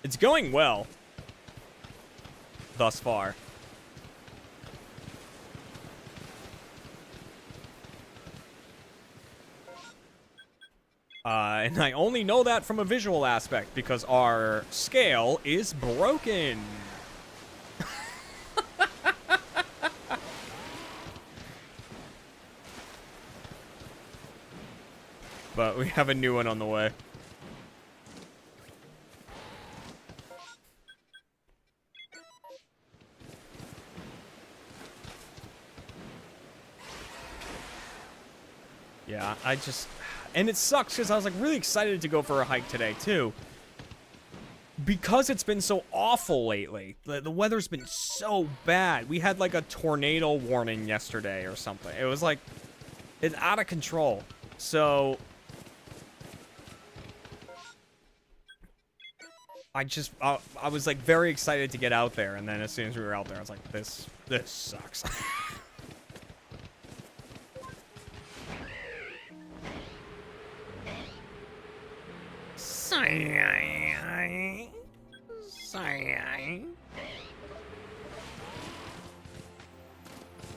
It's going well thus far. And I only know that from a visual aspect because our scale is broken. But we have a new one on the way. Yeah, and it sucks because I was like really excited to go for a hike today too. Because it's been so awful lately. The weather's been so bad. We had like a tornado warning yesterday or something. It was like, it's out of control. So, I was like very excited to get out there. And then as soon as we were out there, I was like, this sucks.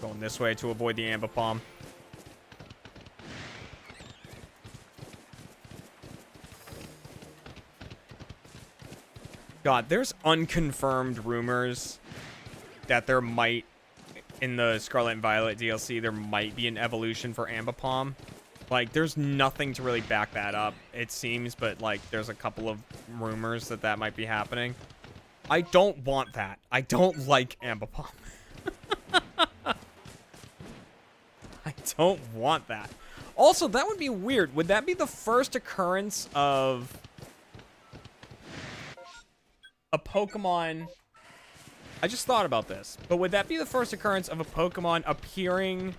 Going this way to avoid the Amber Palm. God, there's unconfirmed rumors that there might, in the Scarlet and Violet DLC, there might be an evolution for Ambipom. Like, there's nothing to really back that up, it seems, but, like, there's a couple of rumors that that might be happening. I don't want that. I don't like Ambipom. I don't want that. Also, that would be weird. Would that be the first occurrence of a Pokemon? I just thought about this. But would that be the first occurrence of a Pokemon appearing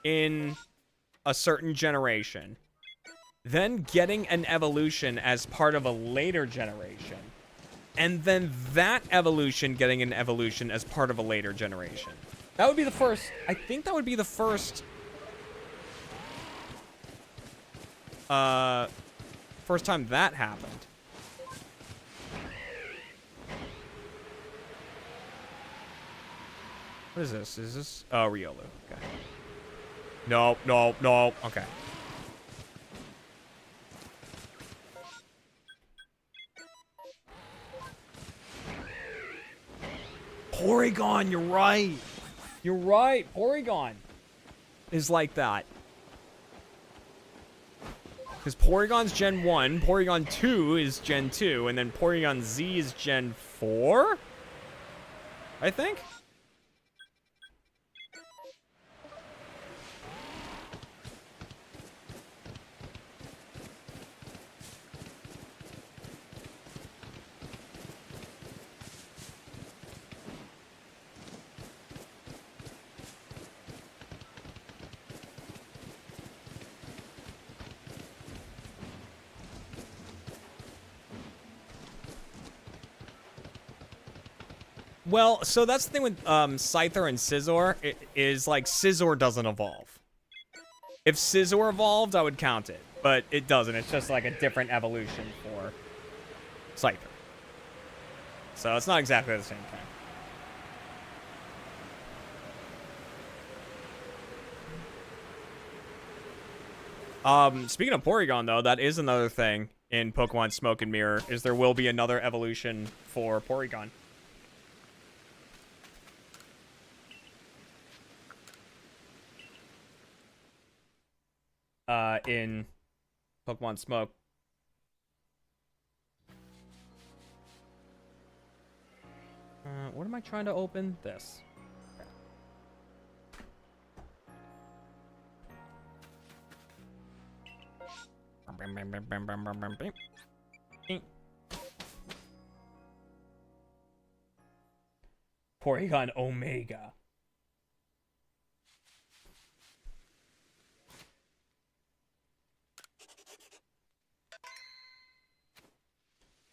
in a certain generation, then getting an evolution as part of a later generation, and then that evolution getting an evolution as part of a later generation? That would be the first. I think that would be the first. First time that happened. What is this? Is this? Oh, Riolu. Okay. No, no, no. Okay. Porygon, you're right. You're right. Porygon is like that. Because Porygon's Gen 1, Porygon 2 is Gen 2, and then Porygon Z is Gen 4? I think? Well, so that's the thing with Scyther and Scizor, is like Scizor doesn't evolve. If Scizor evolved, I would count it, but it doesn't. It's just like a different evolution for Scyther. So it's not exactly the same thing. Speaking of Porygon, though, that is another thing in Pokemon Smoke and Mirror, is there will be another evolution for Porygon. In Pokemon Smoke. What am I trying to open? This. Porygon Omega.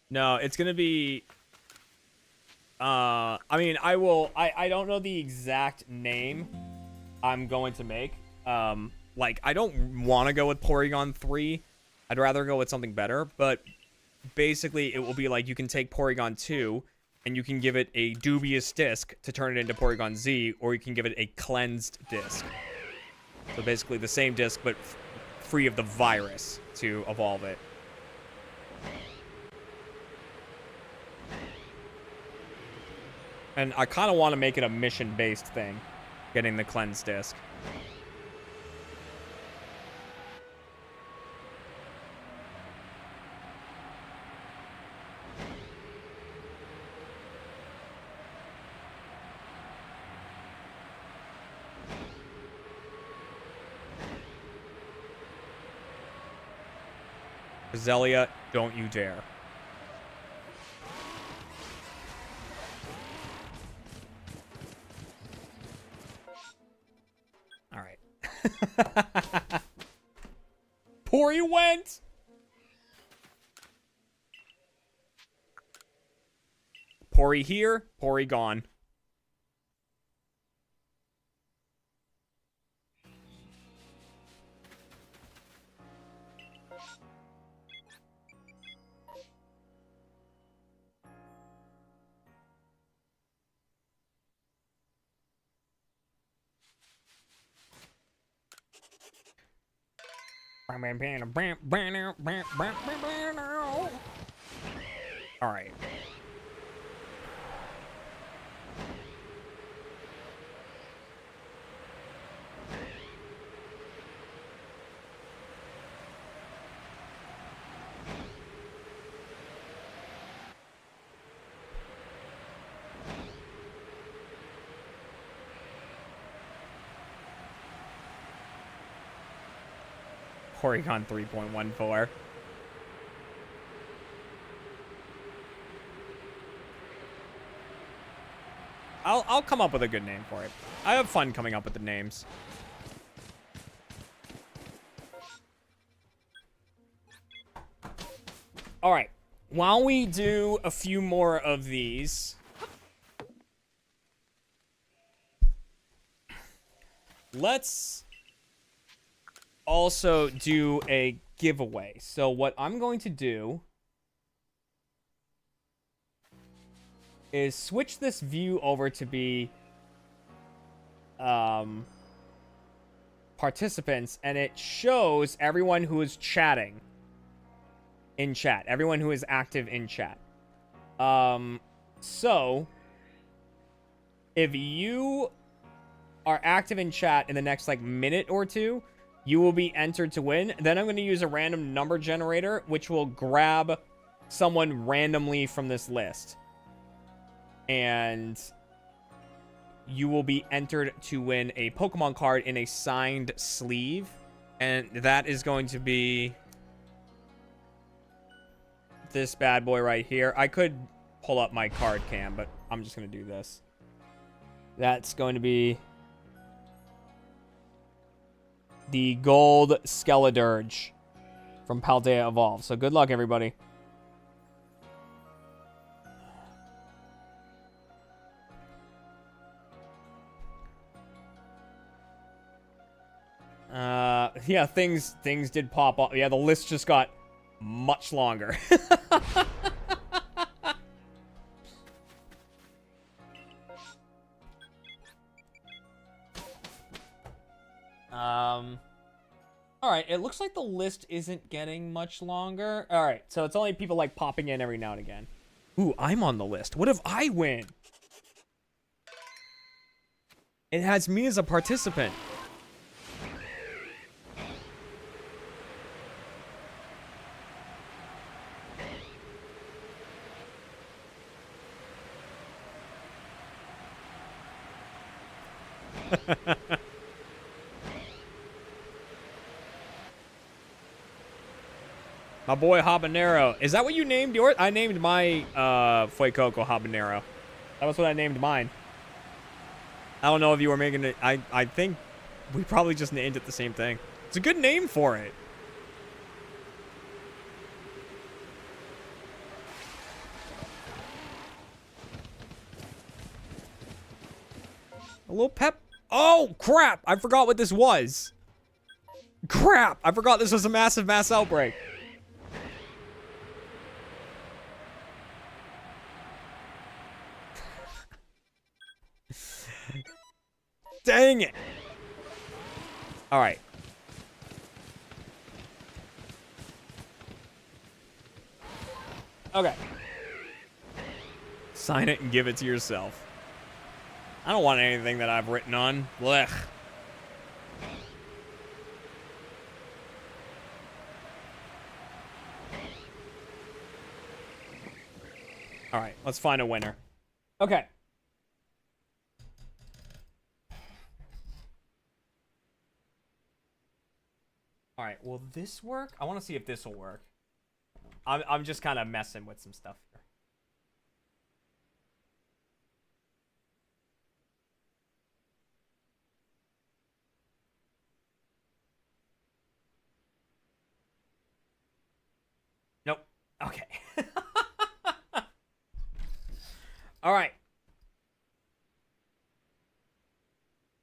No, it's gonna be I mean, I don't know the exact name I'm going to make. Like, I don't want to go with Porygon 3. I'd rather go with something better, but basically it will be like you can take Porygon 2 and you can give it a dubious disc to turn it into Porygon Z, or you can give it a cleansed disc. So basically the same disc, but free of the virus to evolve it. And I kind of want to make it a mission-based thing, getting the cleanse disc. Zelia, don't you dare. All right. Pori went. Pori here, Pori gone. All right. Porygon 3.14. I'll come up with a good name for it. I have fun coming up with the names. All right. While we do a few more of these, let's also do a giveaway. So what I'm going to do is switch this view over to be participants, and it shows everyone who is chatting in chat, everyone who is active in chat. So if you are active in chat in the next like minute or two, you will be entered to win. Then I'm going to use a random number generator, which will grab someone randomly from this list. And you will be entered to win a Pokemon card in a signed sleeve. And that is going to be this bad boy right here. I could pull up my card cam, but I'm just going to do this. That's going to be the gold Skeledirge from Paldea Evolve. So good luck, everybody. Yeah, things did pop up. Yeah, the list just got much longer. All right, it looks like the list isn't getting much longer. All right, so it's only people like popping in every now and again. Ooh, I'm on the list. What if I win? It has me as a participant. My boy Habanero. Is that what you named yours? I named my Fuecoco Habanero. That was what I named mine. I don't know if you were making it. I think we probably just named it the same thing. It's a good name for it. A little pep. Oh, crap. I forgot what this was. Crap. I forgot this was a mass outbreak. Dang it. All right. Okay. Sign it and give it to yourself. I don't want anything that I've written on. Blech. All right, let's find a winner. Okay. All right, will this work? I want to see if this will work. I'm just kind of messing with some stuff here. Nope. Okay. All right.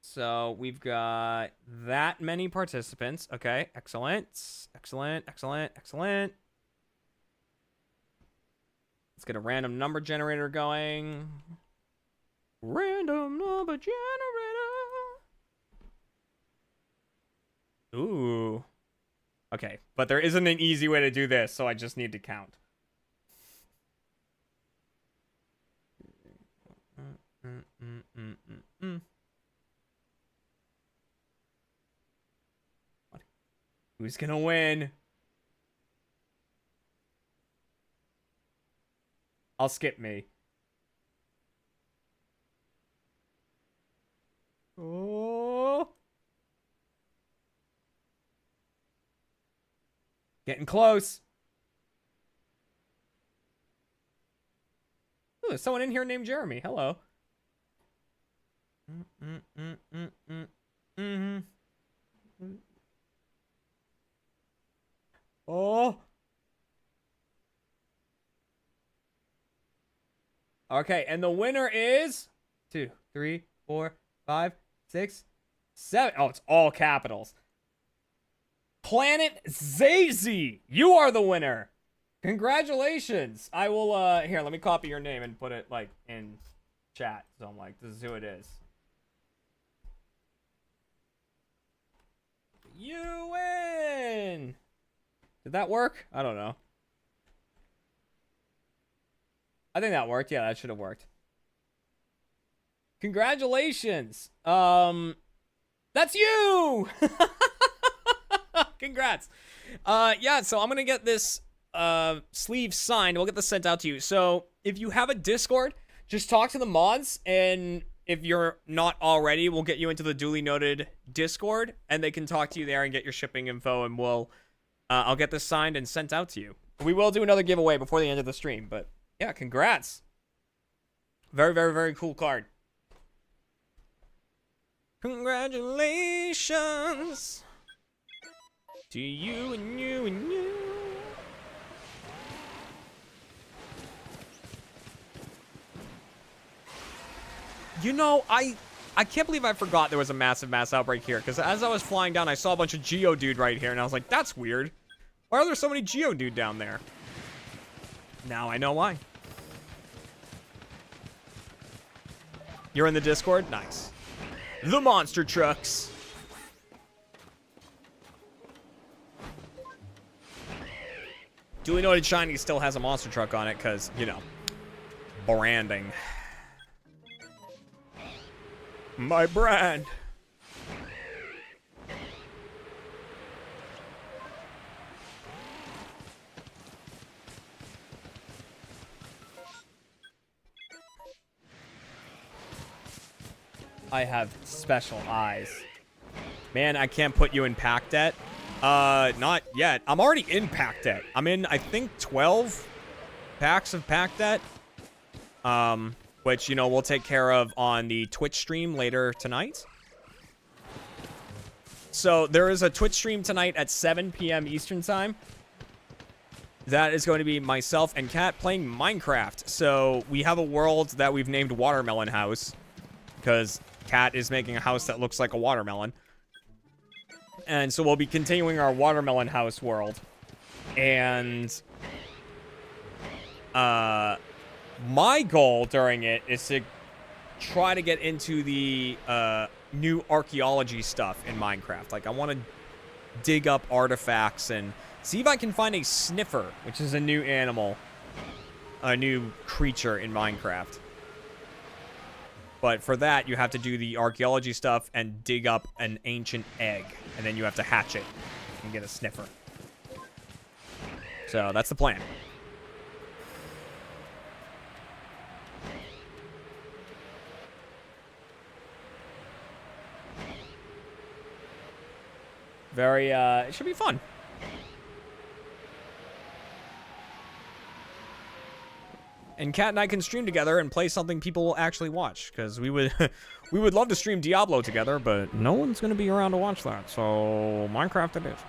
So we've got that many participants. Okay, excellent. Excellent, excellent, excellent. Let's get a random number generator going. Random number generator. Ooh. Okay, but there isn't an easy way to do this, so I just need to count. Who's gonna win? I'll skip me. Oh. Getting close. Ooh, there's someone in here named Jeremy. Hello. Oh. Okay, and the winner is 2, 3, 4, 5, 6, 7. Oh, it's all capitals. Planet Zazy, you are the winner. Congratulations. I will here, let me copy your name and put it like in chat. So I'm like, this is who it is. You win. Did that work? I don't know. I think that worked. Yeah, that should have worked. Congratulations. That's you. Congrats. Yeah, so I'm going to get this sleeve signed. We'll get this sent out to you. So if you have a Discord, just talk to the mods, and if you're not already, we'll get you into the duly noted Discord, and they can talk to you there and get your shipping info, and we'll I'll get this signed and sent out to you. We will do another giveaway before the end of the stream, but yeah, congrats. Very, very, very cool card. Congratulations to you and you and you. You know, I can't believe I forgot there was a massive mass outbreak here, because as I was flying down, I saw a bunch of Geodude right here, and I was like, that's weird. Why are there so many Geodude down there? Now I know why. You're in the Discord? Nice. The monster trucks. Duly noted Shiny still has a monster truck on it, because, you know, branding. My brand. I have special eyes. Man, I can't put you in pack debt. Not yet. I'm already in pack debt. I'm in, I think, 12 packs of pack debt. Which, you know, we'll take care of on the Twitch stream later tonight. So there is a Twitch stream tonight at 7 p.m. Eastern time. That is going to be myself and Kat playing Minecraft. So we have a world that we've named Watermelon House, because Kat is making a house that looks like a watermelon. And so we'll be continuing our Watermelon House world. And my goal during it is to try to get into the new archaeology stuff in Minecraft. Like, I want to dig up artifacts and see if I can find a sniffer, which is a new animal, a new creature in Minecraft. But for that, you have to do the archaeology stuff and dig up an ancient egg, and then you have to hatch it and get a sniffer. So that's the plan. Very, it should be fun. And Kat and I can stream together and play something people will actually watch, because we would, we would love to stream Diablo together, but no one's going to be around to watch that, so Minecraft it is.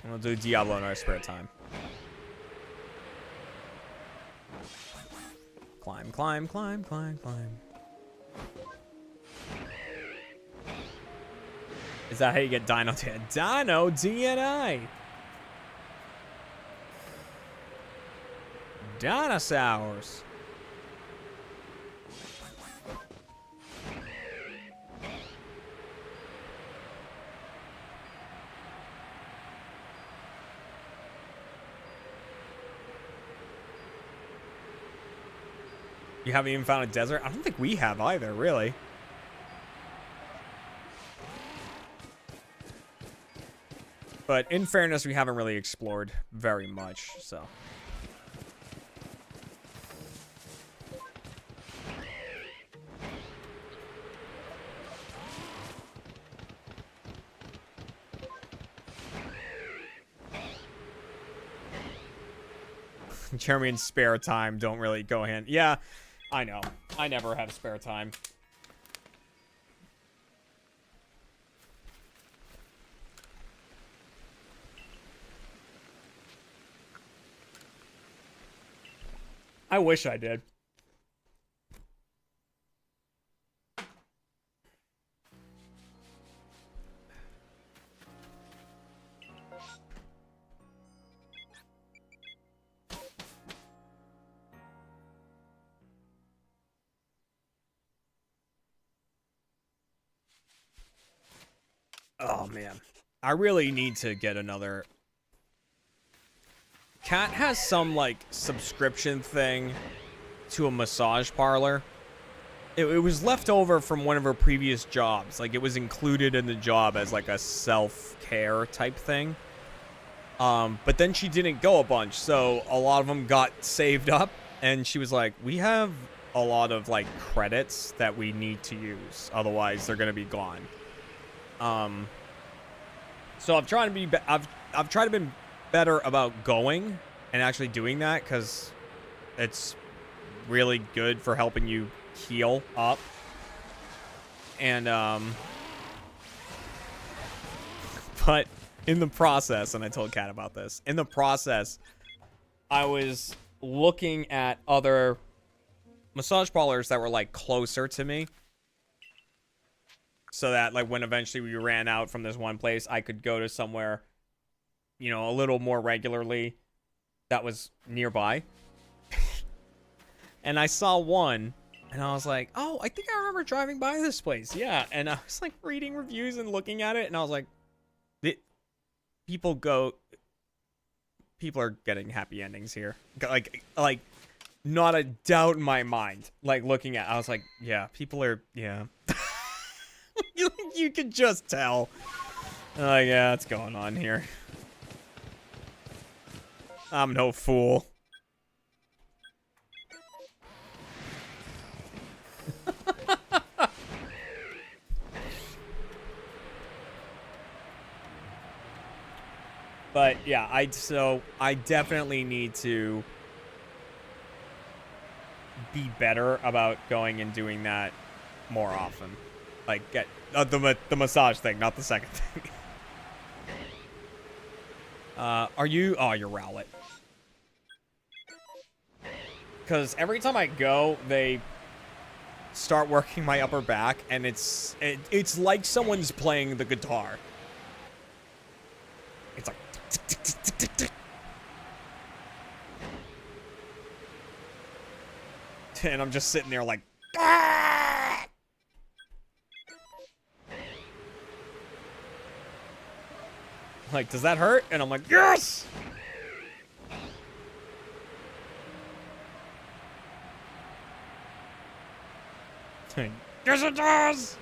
We'll do Diablo in our spare time. Climb, climb, climb, climb, climb. Is that how you get Dino Dino DNI? Dinosaurs. You haven't even found a desert? I don't think we have either, really. But in fairness, we haven't really explored very much, so. Jeremy and spare time don't really go hand. Yeah, I know. I never have spare time. I wish I did. Oh, man. I really need to get another... Kat has some, like, subscription thing to a massage parlor. It was left over from one of her previous jobs. Like, it was included in the job as, like, a self-care type thing. But then she didn't go a bunch, so a lot of them got saved up. And she was like, we have a lot of, like, credits that we need to use. Otherwise, they're going to be gone. So I've tried to be, I've tried to be better about going and actually doing that, because it's really good for helping you heal up. And, but in the process, and I told Kat about this, in the process, I was looking at other massage parlors that were like closer to me, so that like when eventually we ran out from this one place, I could go to somewhere, you know, a little more regularly that was nearby. And I saw one, and I was like, oh, I think I remember driving by this place. Yeah, and I was like reading reviews and looking at it, and I was like, people are getting happy endings here. Like, not a doubt in my mind. Like, looking at, I was like, yeah, people are, yeah. You could just tell. Like, yeah, what's going on here? I'm no fool. But yeah, I definitely need to be better about going and doing that more often. Like, get the massage thing, not the second thing. Are you? Oh, you're Rowlet. Because every time I go, they start working my upper back, and it's like someone's playing the guitar. It's like. And I'm just sitting there like, ah! Like, does that hurt? And I'm like, yes! Yes, it does!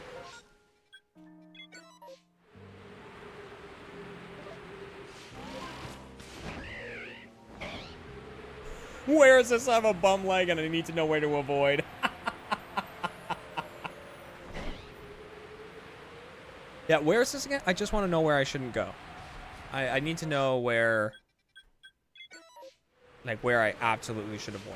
Where does this have a bum leg and I need to know where to avoid? Yeah, where is this again? I just want to know where I shouldn't go. I need to know where... Like, where I absolutely should avoid.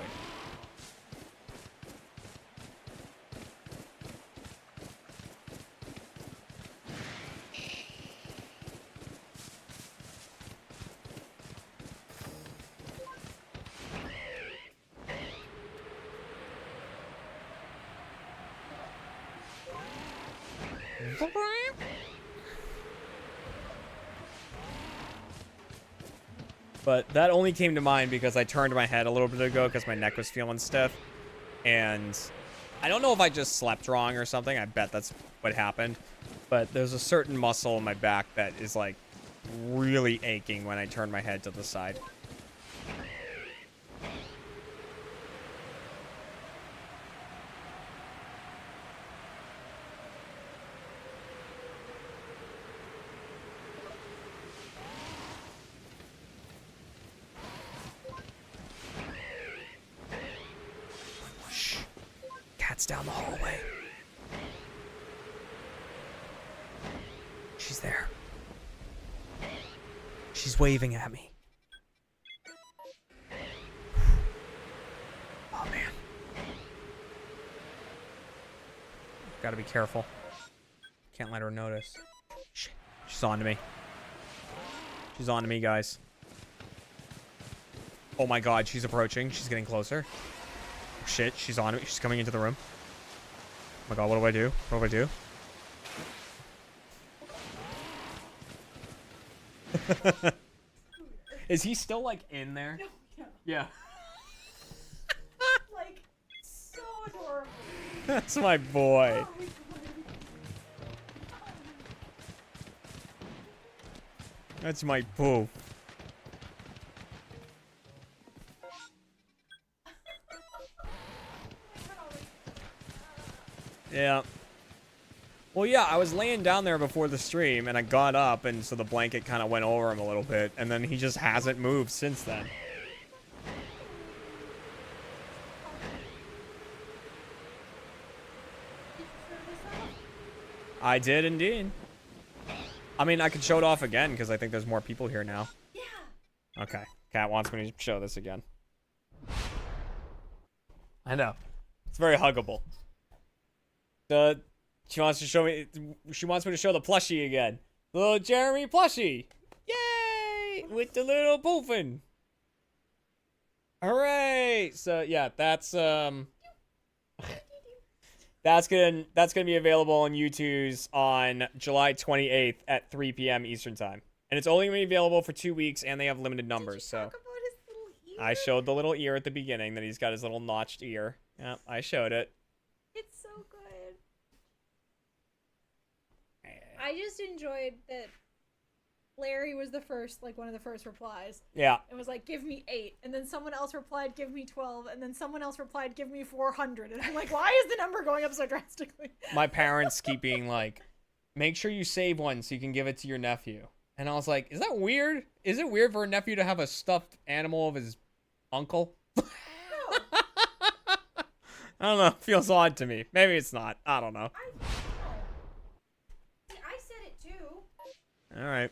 But that only came to mind because I turned my head a little bit ago because my neck was feeling stiff. And I don't know if I just slept wrong or something. I bet that's what happened. But there's a certain muscle in my back that is like really aching when I turn my head to the side. Down the hallway. She's there. She's waving at me. Oh man. Gotta be careful. Can't let her notice. Shit. She's on to me. She's on to me, guys. Oh my god, she's approaching. She's getting closer. Shit, she's on me. She's coming into the room. Oh my god, what do I do? What do I do? Is he still, like, in there? No, yeah. Like, so adorable. That's my boy. Oh my God. That's my poo. Yeah. Well, yeah, I was laying down there before the stream, and I got up, and so the blanket kind of went over him a little bit, and then he just hasn't moved since then. I did indeed. I mean, I could show it off again, because I think there's more people here now. Yeah. Okay. Kat wants me to show this again. I know. It's very huggable. She wants to show me. She wants me to show the plushie again. Little Jeremy plushie. Yay! With the little poofin. Hooray! So yeah, that's That's gonna be available on YouTube's on July 28th at 3 p.m. Eastern time, and it's only gonna be available for 2 weeks, and they have limited numbers. So Talk about his little ear. I showed the little ear at the beginning that he's got his little notched ear. Yeah, I showed it. It's so good. I just enjoyed that Larry was the first, like one of the first replies. Yeah. It was like, give me 8. And then someone else replied, give me 12. And then someone else replied, give me 400. And I'm like, why is the number going up so drastically? My parents keep being like, make sure you save one so you can give it to your nephew. And I was like, is that weird? Is it weird for a nephew to have a stuffed animal of his uncle? No. I don't know. It feels odd to me. Maybe it's not. I don't know. I said it too. All right.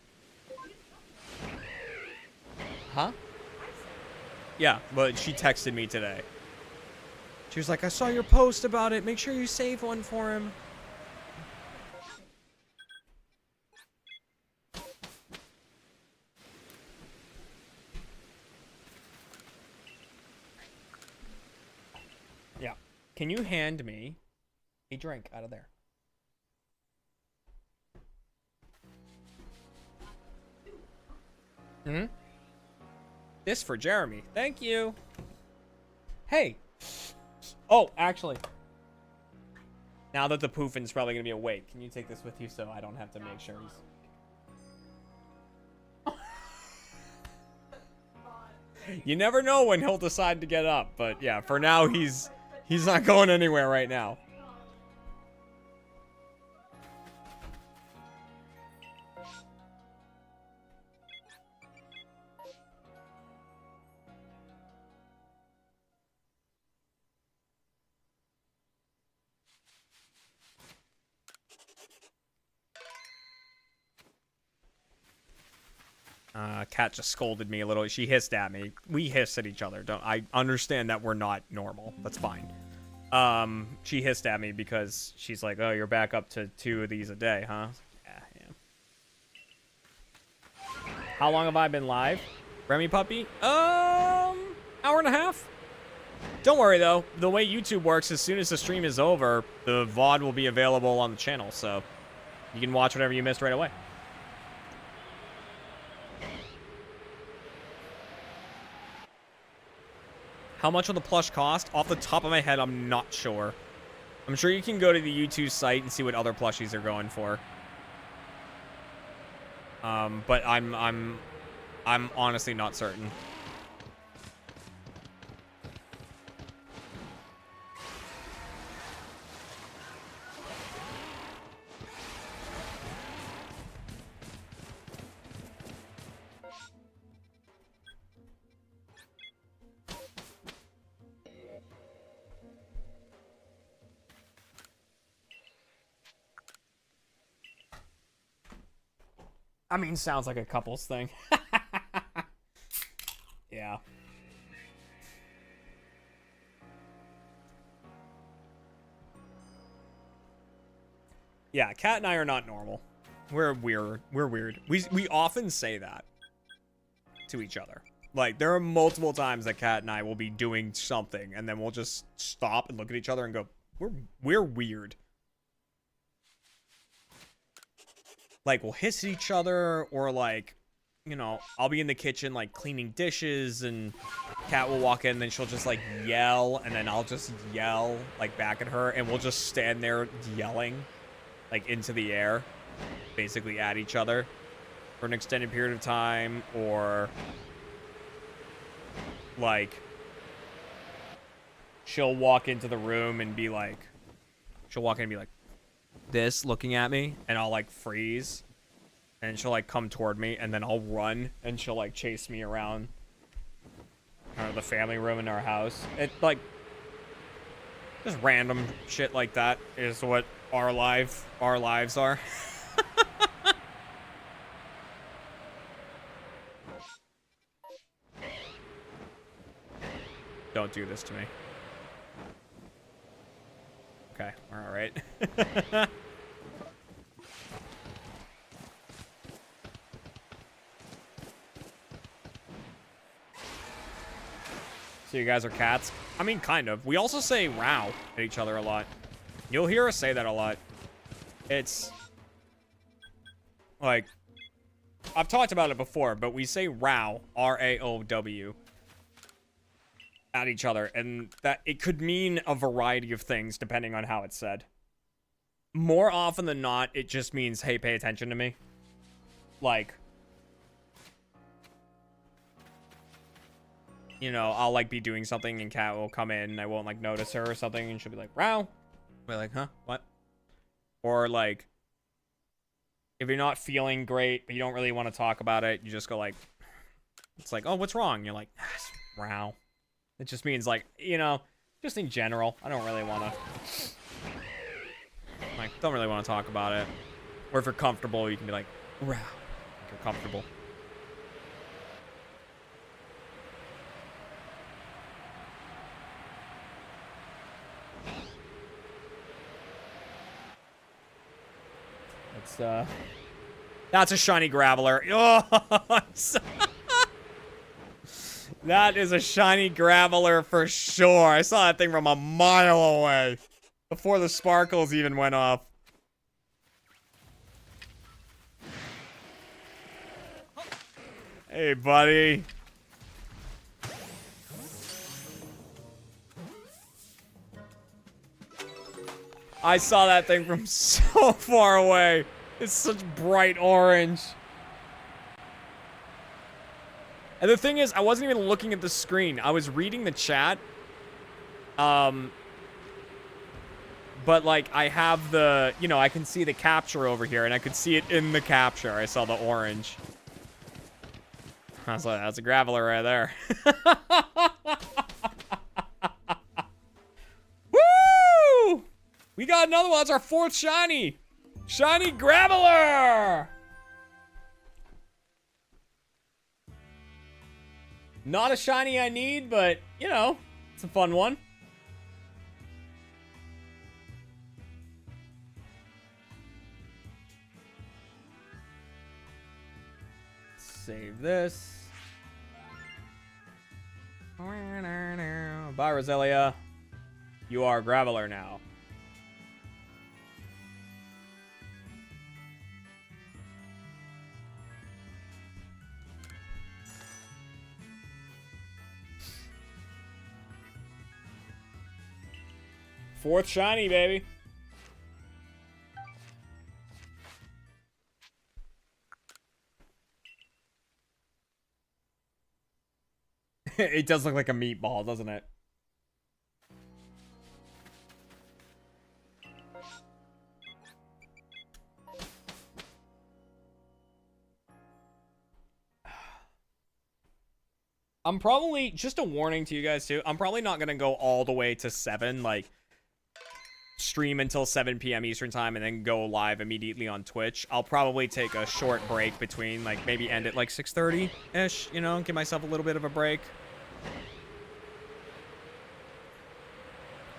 Huh? Yeah, but she texted me today. She was like, I saw your post about it. Make sure you save one for him. Yeah. Can you hand me a drink out of there? Hmm? This for Jeremy. Thank you. Hey. Oh, actually. Now that the Poofin's probably going to be awake, can you take this with you so I don't have to make sure he's... You never know when he'll decide to get up, but yeah, for now he's not going anywhere right now. Kat just scolded me a little. She hissed at me. We hiss at each other. I understand that we're not normal. That's fine. She hissed at me because she's like, "Oh, you're back up to 2 of these a day, huh?" Yeah. How long have I been live? Remy Puppy? Hour and a half. Don't worry though. The way YouTube works, as soon as the stream is over, the VOD will be available on the channel, so you can watch whatever you missed right away. How much will the plush cost? Off the top of my head, I'm not sure. I'm sure you can go to the YouTube site and see what other plushies are going for. But I'm honestly not certain. I mean, sounds like a couples thing. Yeah. Yeah, Kat and I are not normal. We're weird. We're weird. We often say that to each other. Like, there are multiple times that Kat and I will be doing something, and then we'll just stop and look at each other and go, we're weird. Like, we'll hiss at each other, or like, you know, I'll be in the kitchen, like, cleaning dishes, and Kat will walk in, and then she'll just, like, yell, and then I'll just yell, like, back at her, and we'll just stand there yelling, like, into the air, basically at each other for an extended period of time, or, like, she'll walk into the room and be like, this, looking at me, and I'll like freeze, and she'll like come toward me, and then I'll run, and she'll like chase me around the family room in our house. It like just random shit like that is what our lives are. Don't do this to me. Okay, we're all right. So you guys are cats? I mean, kind of. We also say "row" at each other a lot. You'll hear us say that a lot. It's like, I've talked about it before, but we say "row," R-A-O-W, at each other, and that it could mean a variety of things depending on how it's said. More often than not, it just means, hey, pay attention to me. Like, you know, I'll, like, be doing something and Kat will come in and I won't, like, notice her or something and she'll be like, "Row." I'll be like, huh? What? Or, like, if you're not feeling great, but you don't really want to talk about it, you just go, like, it's like, "Oh, what's wrong?" You're like, "Row." It just means, like, you know, just in general. I don't really want to, like, don't really want to talk about it. Or if you're comfortable, you can be like, "Row." If you're comfortable. That's a shiny Graveler. Oh, that is a shiny Graveler for sure. I saw that thing from a mile away before the sparkles even went off. Hey, buddy. I saw that thing from so far away. It's such bright orange. And the thing is, I wasn't even looking at the screen. I was reading the chat. But, like, I have the, you know, I can see the capture over here, and I could see it in the capture. I saw the orange. I was like, that's a Graveler right there. Woo! We got another one. That's our 4th shiny. Shiny Graveler! Not a shiny I need, but, you know, it's a fun one. Save this. Bye, Roselia. You are Graveler now. Fourth shiny, baby. It does look like a meatball, doesn't it? I'm probably, just a warning to you guys too, I'm probably not going to go all the way to 7, like, stream until 7 p.m. Eastern time and then go live immediately on Twitch. I'll probably take a short break between, like, maybe end at, like, 6:30-ish, you know, give myself a little bit of a break.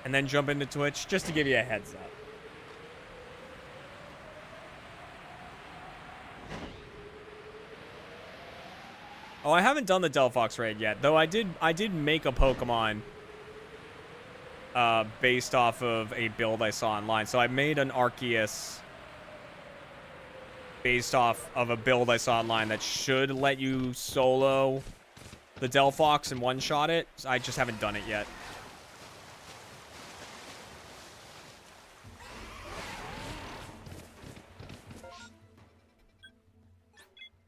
And then jump into Twitch, just to give you a heads up. Oh, I haven't done the Delphox raid yet, though I did make a Pokemon based off of a build I saw online. So I made an Arceus based off of a build I saw online that should let you solo the Delphox and one-shot it. I just haven't done it yet.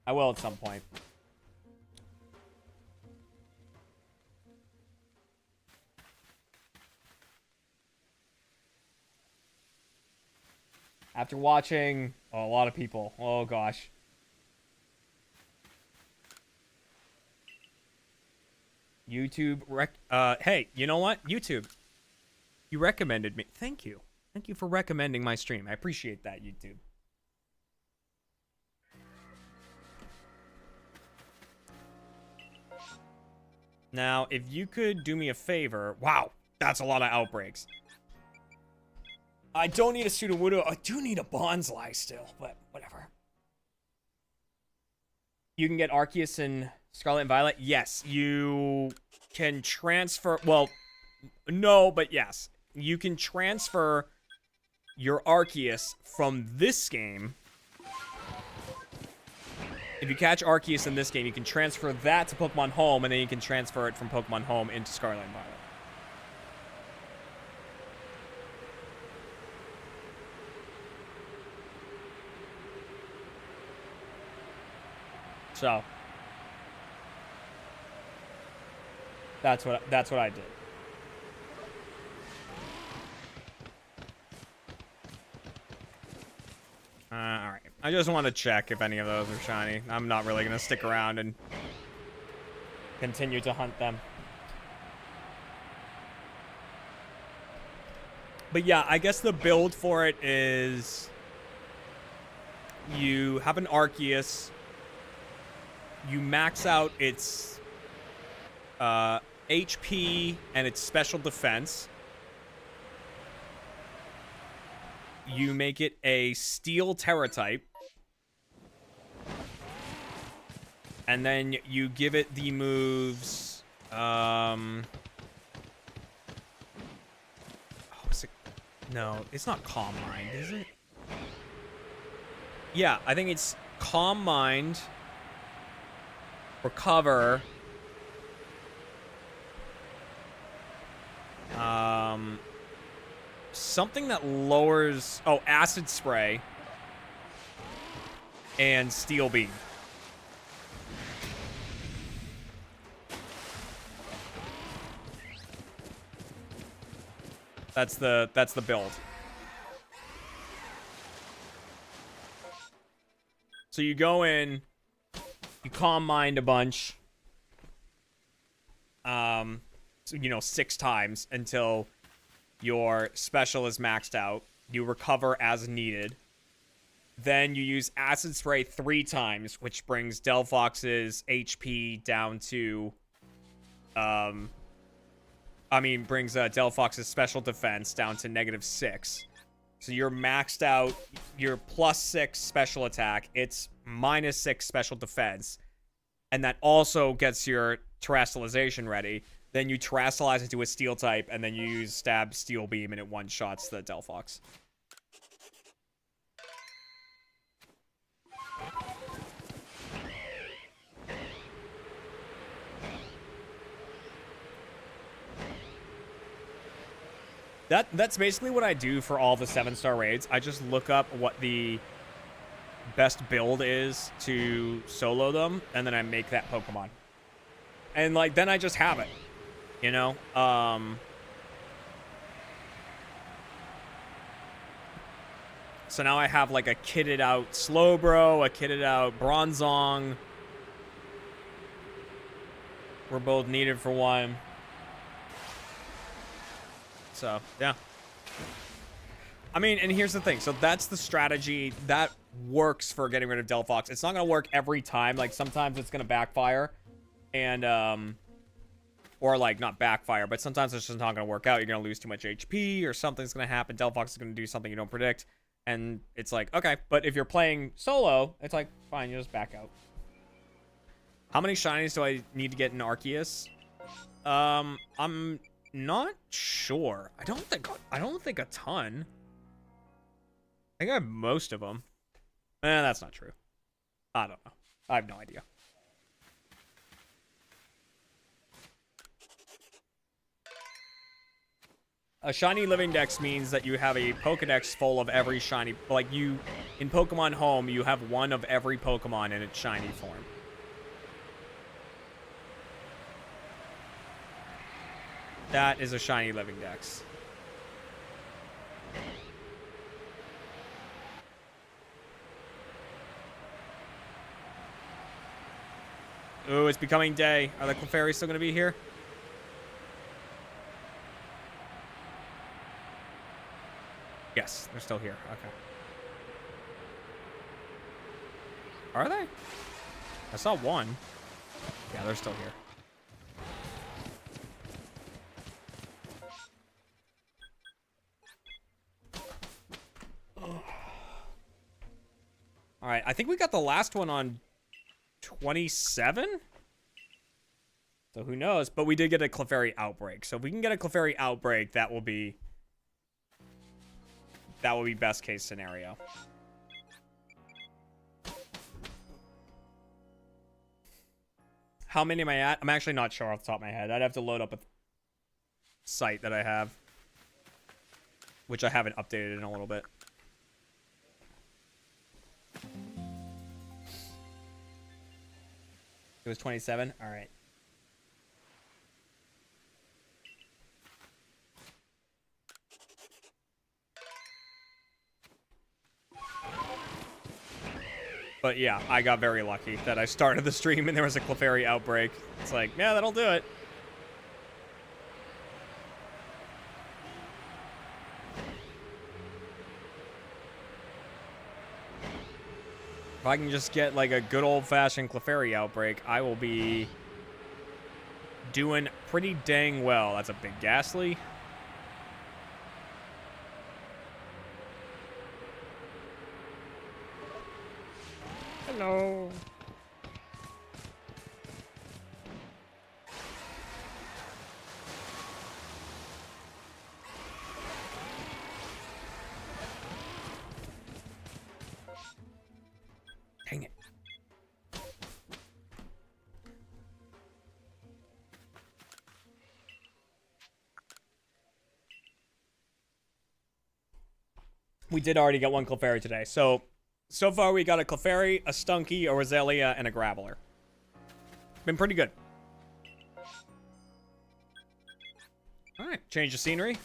I will at some point. After watching a lot of people. Oh, gosh. YouTube hey, you know what? YouTube. You recommended me. Thank you. Thank you for recommending my stream. I appreciate that, YouTube. Now, if you could do me a favor. Wow, that's a lot of outbreaks. I don't need a Sudowoodo. I do need a Bonsly still, but whatever. You can get Arceus and Scarlet and Violet? Yes, you can transfer... Well, no, but yes. You can transfer your Arceus from this game. If you catch Arceus in this game, you can transfer that to Pokemon Home, and then you can transfer it from Pokemon Home into Scarlet and Violet. So that's what I did. All right. I just want to check if any of those are shiny. I'm not really gonna stick around and continue to hunt them. But yeah, I guess the build for it is you have an Arceus. You max out its HP and its special defense. You make it a Steel Terra type. And then you give it the moves... Oh, is it... No, it's not Calm Mind, is it? Yeah, I think it's Calm Mind... Recover. Something that lowers... Oh, Acid Spray. And Steel Beam. That's the build. So you go in... You Calm Mind a bunch. So, you know, 6 times until your special is maxed out. You recover as needed. Then you use Acid Spray 3 times, which brings Delphox's HP down to... brings Delphox's special defense down to -6. So you're maxed out, you're +6 special attack, it's -6 special defense, and that also gets your terrestrialization ready. Then you terrestrialize into a steel type, and then you use Stab Steel Beam, and it one-shots the Delphox. That's basically what I do for all the 7-star raids. I just look up what the best build is to solo them, and then I make that Pokemon. And, like, then I just have it, you know? So now I have, like, a kitted out Slowbro, a kitted out Bronzong. We're both needed for one. So, yeah. I mean, and here's the thing. So that's the strategy that works for getting rid of Delphox. It's not going to work every time. Like, sometimes it's going to backfire. And, or, like, not backfire, but sometimes it's just not going to work out. You're going to lose too much HP, or something's going to happen. Delphox is going to do something you don't predict. And it's like, okay. But if you're playing solo, it's like, fine, you just back out. How many shinies do I need to get in Arceus? I'm not sure. I don't think a ton. I think I have most of them. That's not true. I don't know. I have no idea. A shiny living dex means that you have a Pokedex full of every shiny. Like, you, in Pokemon Home, you have one of every Pokemon in its shiny form. That is a shiny living dex. Ooh, it's becoming day. Are the Clefairy still going to be here? Yes, they're still here. Okay. Are they? I saw one. Yeah, they're still here. All right, I think we got the last one on 27? So who knows? But we did get a Clefairy outbreak. So if we can get a Clefairy outbreak, that will be best case scenario. How many am I at? I'm actually not sure off the top of my head. I'd have to load up a site that I have, which I haven't updated in a little bit. It was 27? All right. But yeah, I got very lucky that I started the stream and there was a Clefairy outbreak. It's like, yeah, that'll do it. If I can just get like a good old-fashioned Clefairy outbreak, I will be doing pretty dang well. That's a big Ghastly. Hello. Dang it. We did already get one Clefairy today, so far we got a Clefairy, a Stunky, a Roselia, and a Graveler. Been pretty good. Alright, change the scenery.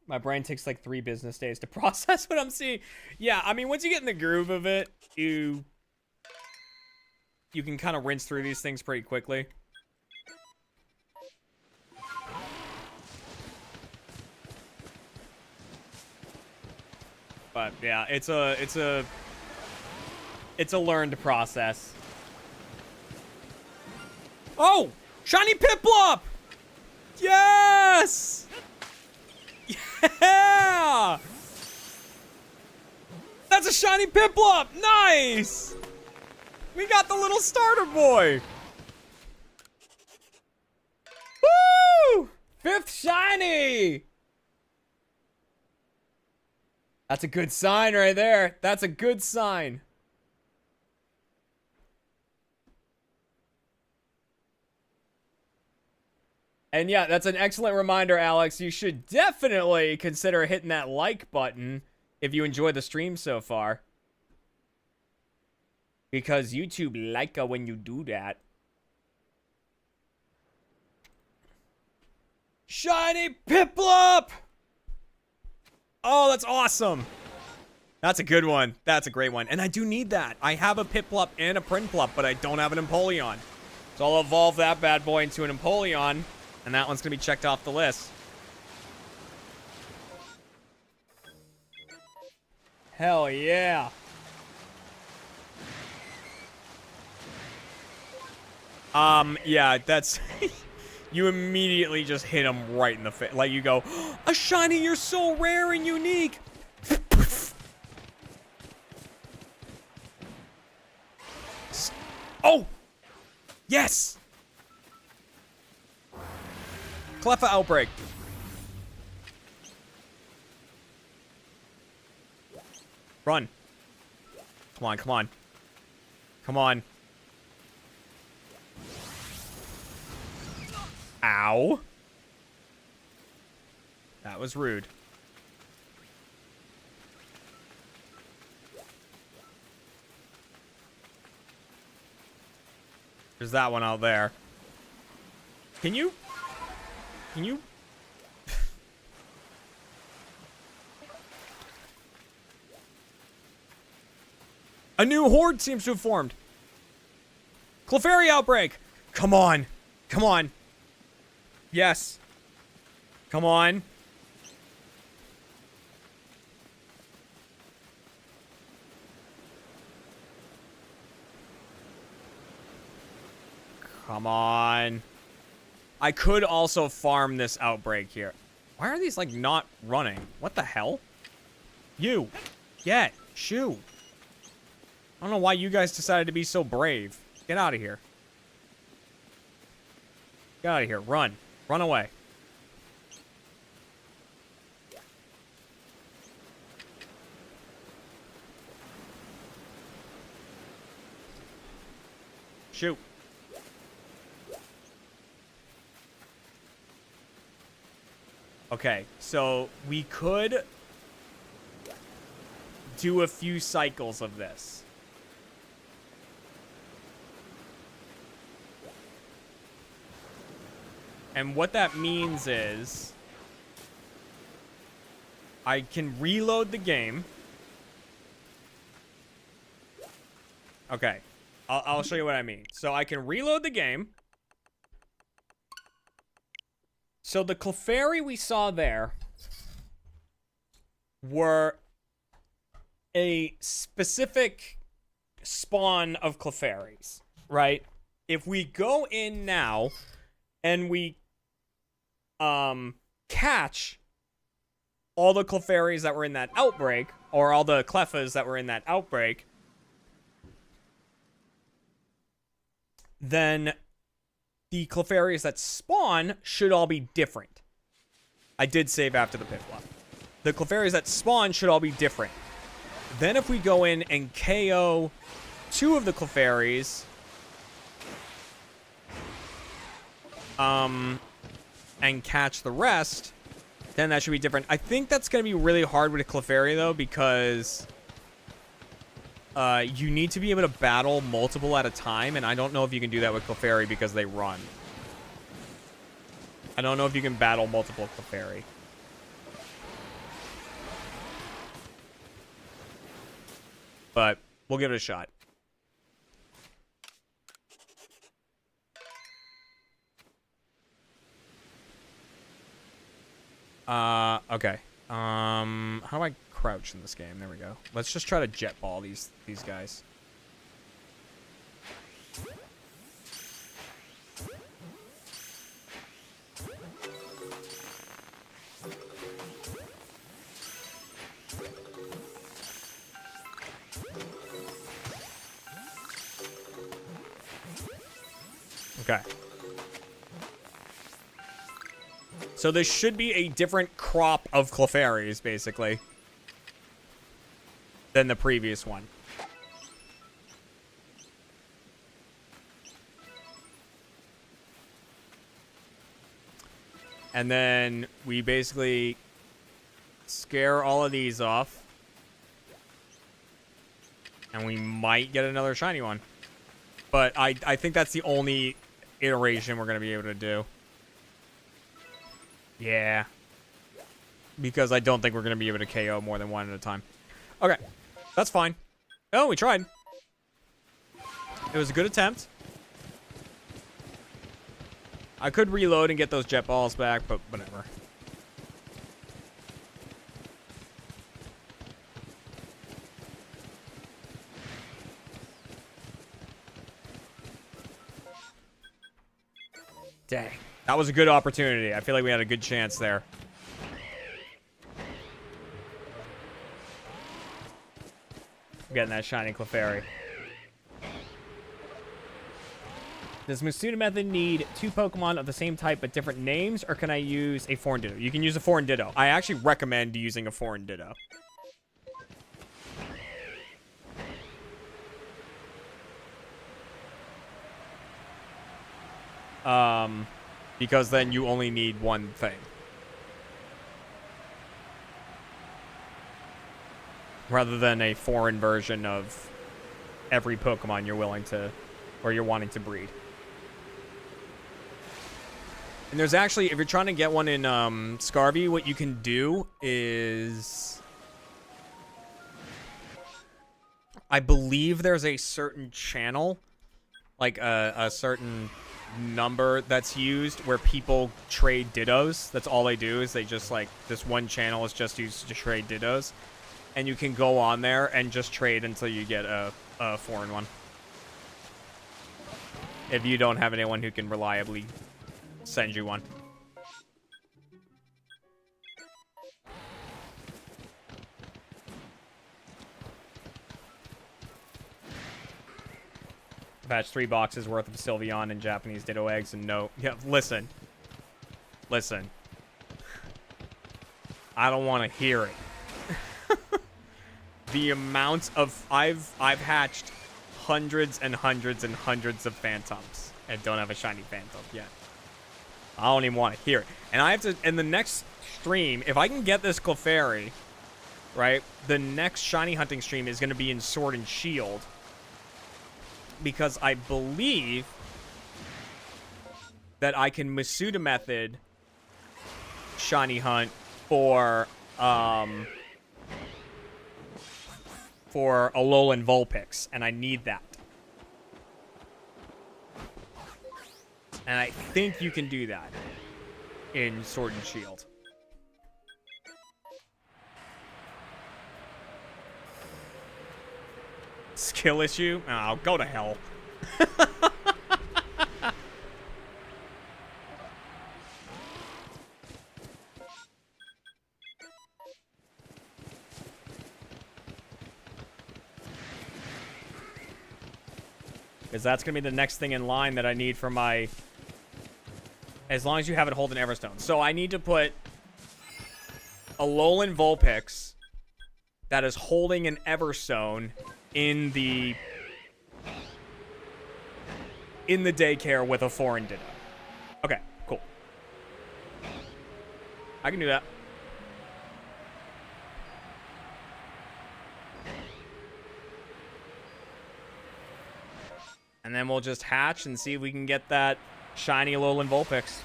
My brain takes like 3 business days to process what I'm seeing. Yeah, I mean, once you get in the groove of it, you can kind of rinse through these things pretty quickly. But yeah, it's a learned process. Oh, shiny Piplup! Yes! Yeah! That's a shiny Piplup! Nice! We got the little starter boy! Woo! 5th shiny! That's a good sign right there. That's a good sign. And yeah, that's an excellent reminder, Alex. You should definitely consider hitting that like button if you enjoy the stream so far. Because YouTube like when you do that. Shiny Piplup! Oh, that's awesome. That's a good one. That's a great one. And I do need that. I have a Piplup and a Prinplup, but I don't have an Empoleon. So I'll evolve that bad boy into an Empoleon, and that one's going to be checked off the list. Hell yeah. Yeah, that's... You immediately just hit him right in the face. Like, you go, a shiny, you're so rare and unique. Oh! Yes! Clefairy outbreak. Run. Come on, come on. Come on. Ow. That was rude. There's that one out there. Can you? A new horde seems to have formed. Clefairy outbreak. Come on. Come on. Yes. Come on. Come on. I could also farm this outbreak here. Why are these, like, not running? What the hell? You. Get. Shoo. I don't know why you guys decided to be so brave. Get out of here. Get out of here. Run. Run away. Shoot. Okay, so we could do a few cycles of this. And what that means is I can reload the game. Okay. I'll show you what I mean. So I can reload the game. So the Clefairy we saw there were a specific spawn of Clefairies, right? If we go in now and we catch all the Clefairies that were in that outbreak, or all the Clefas that were in that outbreak, then the Clefairies that spawn should all be different. I did save after the Piplup. The Clefairies that spawn should all be different. Then if we go in and KO 2 of the Clefairies, and catch the rest, then that should be different. I think that's going to be really hard with a Clefairy, though, because you need to be able to battle multiple at a time, and I don't know if you can do that with Clefairy because they run. I don't know if you can battle multiple Clefairy. But we'll give it a shot. Okay. How do I crouch in this game? There we go. Let's just try to jet ball these guys. Okay. So this should be a different crop of Clefairies, basically, than the previous one. And then we basically scare all of these off. And we might get another shiny one. But I think that's the only iteration we're going to be able to do. Yeah. Because I don't think we're going to be able to KO more than one at a time. Okay. That's fine. Oh, we tried. It was a good attempt. I could reload and get those jet balls back, but whatever. Dang. That was a good opportunity. I feel like we had a good chance there. Getting that shiny Clefairy. Does Musuda method need 2 Pokemon of the same type but different names, or can I use a foreign Ditto? You can use a foreign Ditto. I actually recommend using a foreign Ditto. Because then you only need one thing. Rather than a foreign version of every Pokemon you're willing to, or you're wanting to breed. And there's actually, if you're trying to get one in Scarvy, what you can do is, I believe there's a certain channel, like a certain number that's used where people trade Dittos. That's all they do, is they just, like, this one channel is just used to trade Dittos. And you can go on there and just trade until you get a foreign one. If you don't have anyone who can reliably send you one. Fetch 3 boxes worth of Sylveon and Japanese Ditto eggs and no... Yeah, listen. Listen. I don't want to hear it. The amount of... I've hatched hundreds and hundreds and hundreds of Phantoms and don't have a shiny Phantom yet. I don't even want to hear it. And I have to... In the next stream, if I can get this Clefairy, right? The next shiny hunting stream is going to be in Sword and Shield. Because I believe that I can Masuda method shiny hunt for Alolan Vulpix, and I need that. And I think you can do that in Sword and Shield. Skill issue? Oh, go to hell. Because that's going to be the next thing in line that I need for my... As long as you have it hold an Everstone. So I need to put Alolan Vulpix that is holding an Everstone in the daycare with a foreign Ditto. Okay, cool. I can do that. And then we'll just hatch and see if we can get that shiny Alolan Vulpix.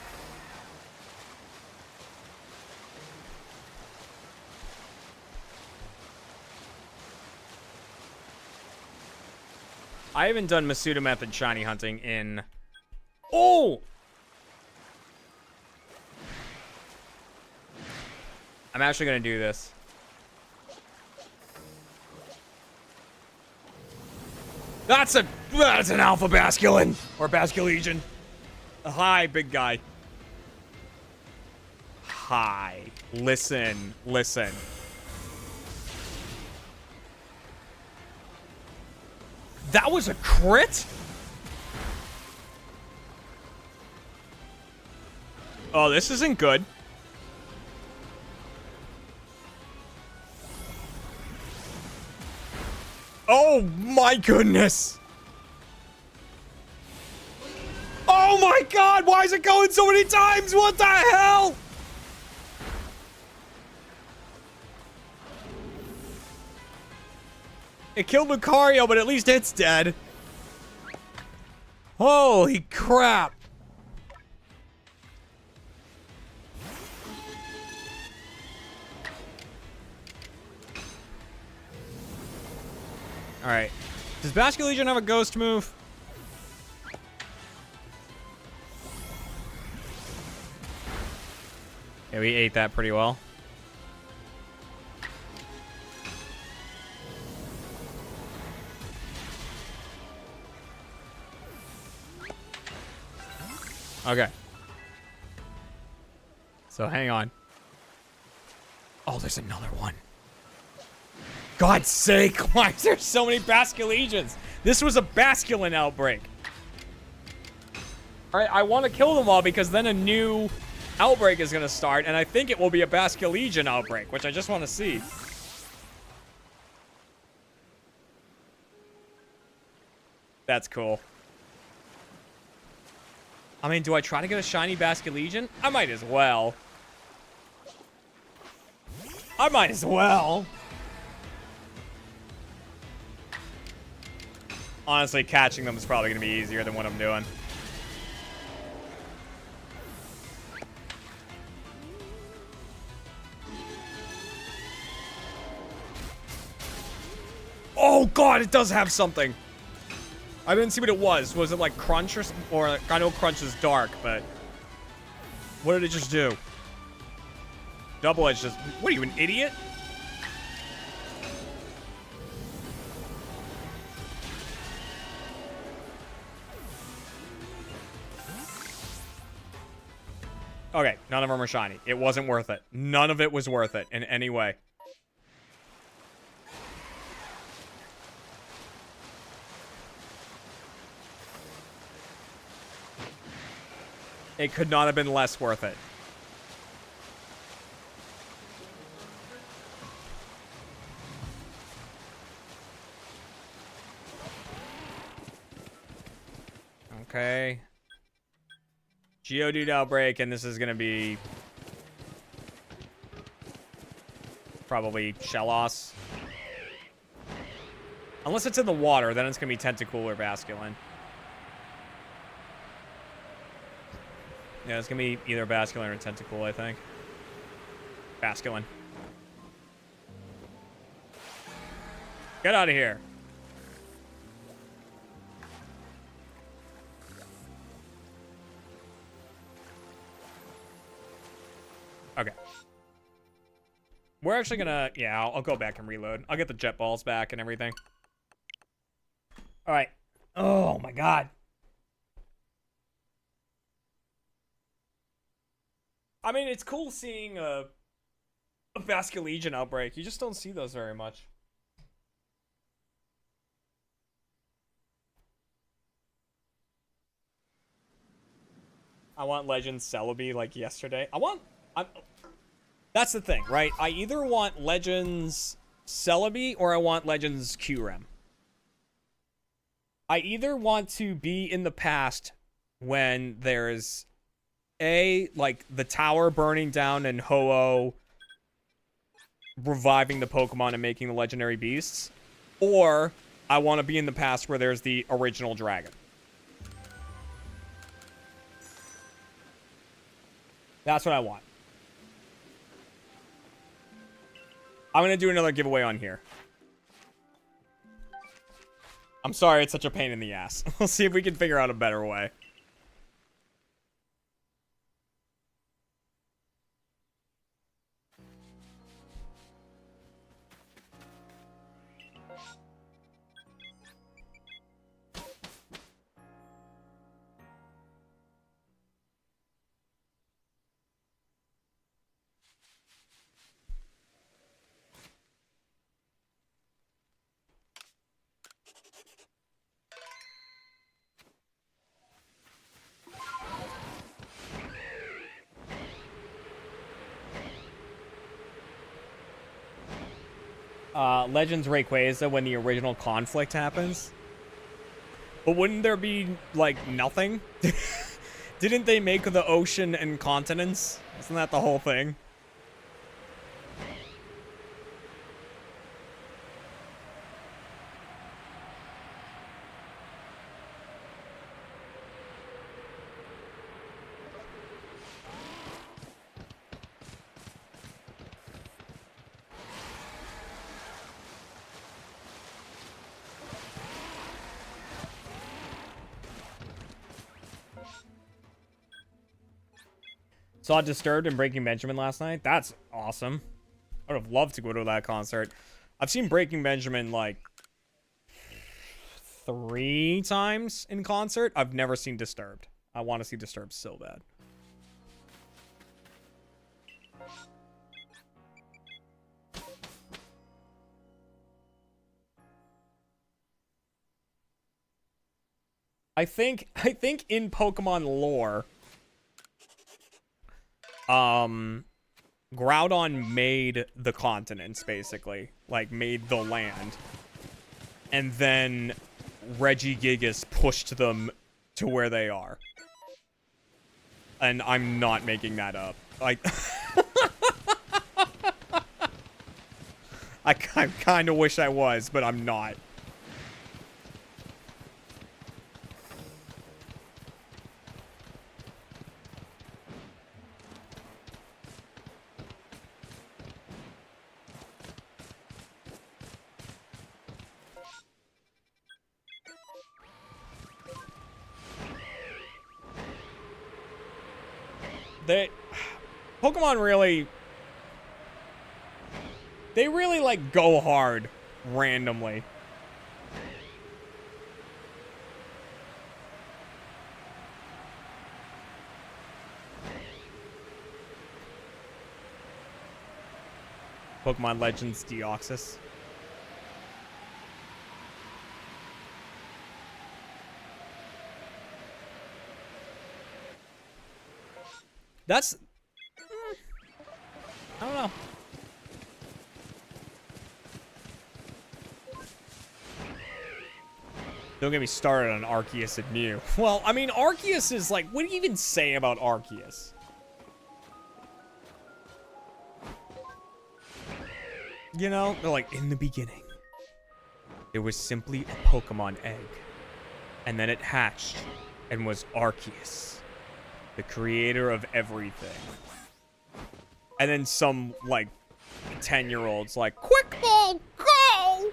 I haven't done Masuda method shiny hunting in... Oh! I'm actually going to do this. That's an Alpha Basculin! Or Basculegion. Hi, big guy. Hi. Listen. Listen. That was a crit? Oh, this isn't good. Oh my goodness. Oh my god, why is it going so many times? What the hell? It killed Lucario, but at least it's dead. Holy crap. Alright. Does Basculegion have a ghost move? Yeah, we ate that pretty well. Okay. So hang on. Oh, there's another one. God's sake, why is there so many Basculegions? This was a Basculin outbreak. Alright, I want to kill them all because then a new outbreak is going to start, and I think it will be a Basculegion outbreak, which I just want to see. That's cool. I mean, do I try to get a shiny Basculegion? I might as well. I might as well. Honestly, catching them is probably going to be easier than what I'm doing. Oh god, it does have something. I didn't see what it was. Was it like Crunch or I know Crunch is dark, but what did it just do? Double Edge just... What are you, an idiot? Okay, none of them are shiny. It wasn't worth it. None of it was worth it in any way. It could not have been less worth it. Okay. Geodude outbreak, and this is gonna be probably Shellos. Unless it's in the water, then it's gonna be Tentacool or Basculin. Yeah, it's gonna be either Basculin or Tentacool, I think. Basculin. Get out of here. Okay. We're actually gonna... Yeah, I'll go back and reload. I'll get the jet balls back and everything. Alright. Oh my god. I mean, it's cool seeing a Basculegion outbreak. You just don't see those very much. I want Legends Celebi like yesterday. That's the thing, right? I either want Legends Celebi or I want Legends QREM. I either want to be in the past when there's like the tower burning down and Ho-Oh reviving the Pokemon and making the legendary beasts, or I want to be in the past where there's the original dragon. That's what I want. I'm going to do another giveaway on here. I'm sorry it's such a pain in the ass. We'll see if we can figure out a better way. Legends Rayquaza when the original conflict happens. But wouldn't there be, like, nothing? Didn't they make the ocean and continents? Isn't that the whole thing? Saw Disturbed and Breaking Benjamin last night. That's awesome. I would have loved to go to that concert. I've seen Breaking Benjamin like 3 times in concert. I've never seen Disturbed. I want to see Disturbed so bad. I think in Pokemon lore, Groudon made the continents, basically. Like, made the land. And then Regigigas pushed them to where they are. And I'm not making that up. Like, I kind of wish I was, but I'm not. Pokemon really... They really, like, go hard randomly. Pokemon Legends Deoxys. That's... I don't know. Don't get me started on Arceus and Mew. Well, I mean, Arceus is like... What do you even say about Arceus? You know, they're like, in the beginning, it was simply a Pokemon egg. And then it hatched and was Arceus, the creator of everything. And then some, like, 10-year-old's like, Quick Ball, go!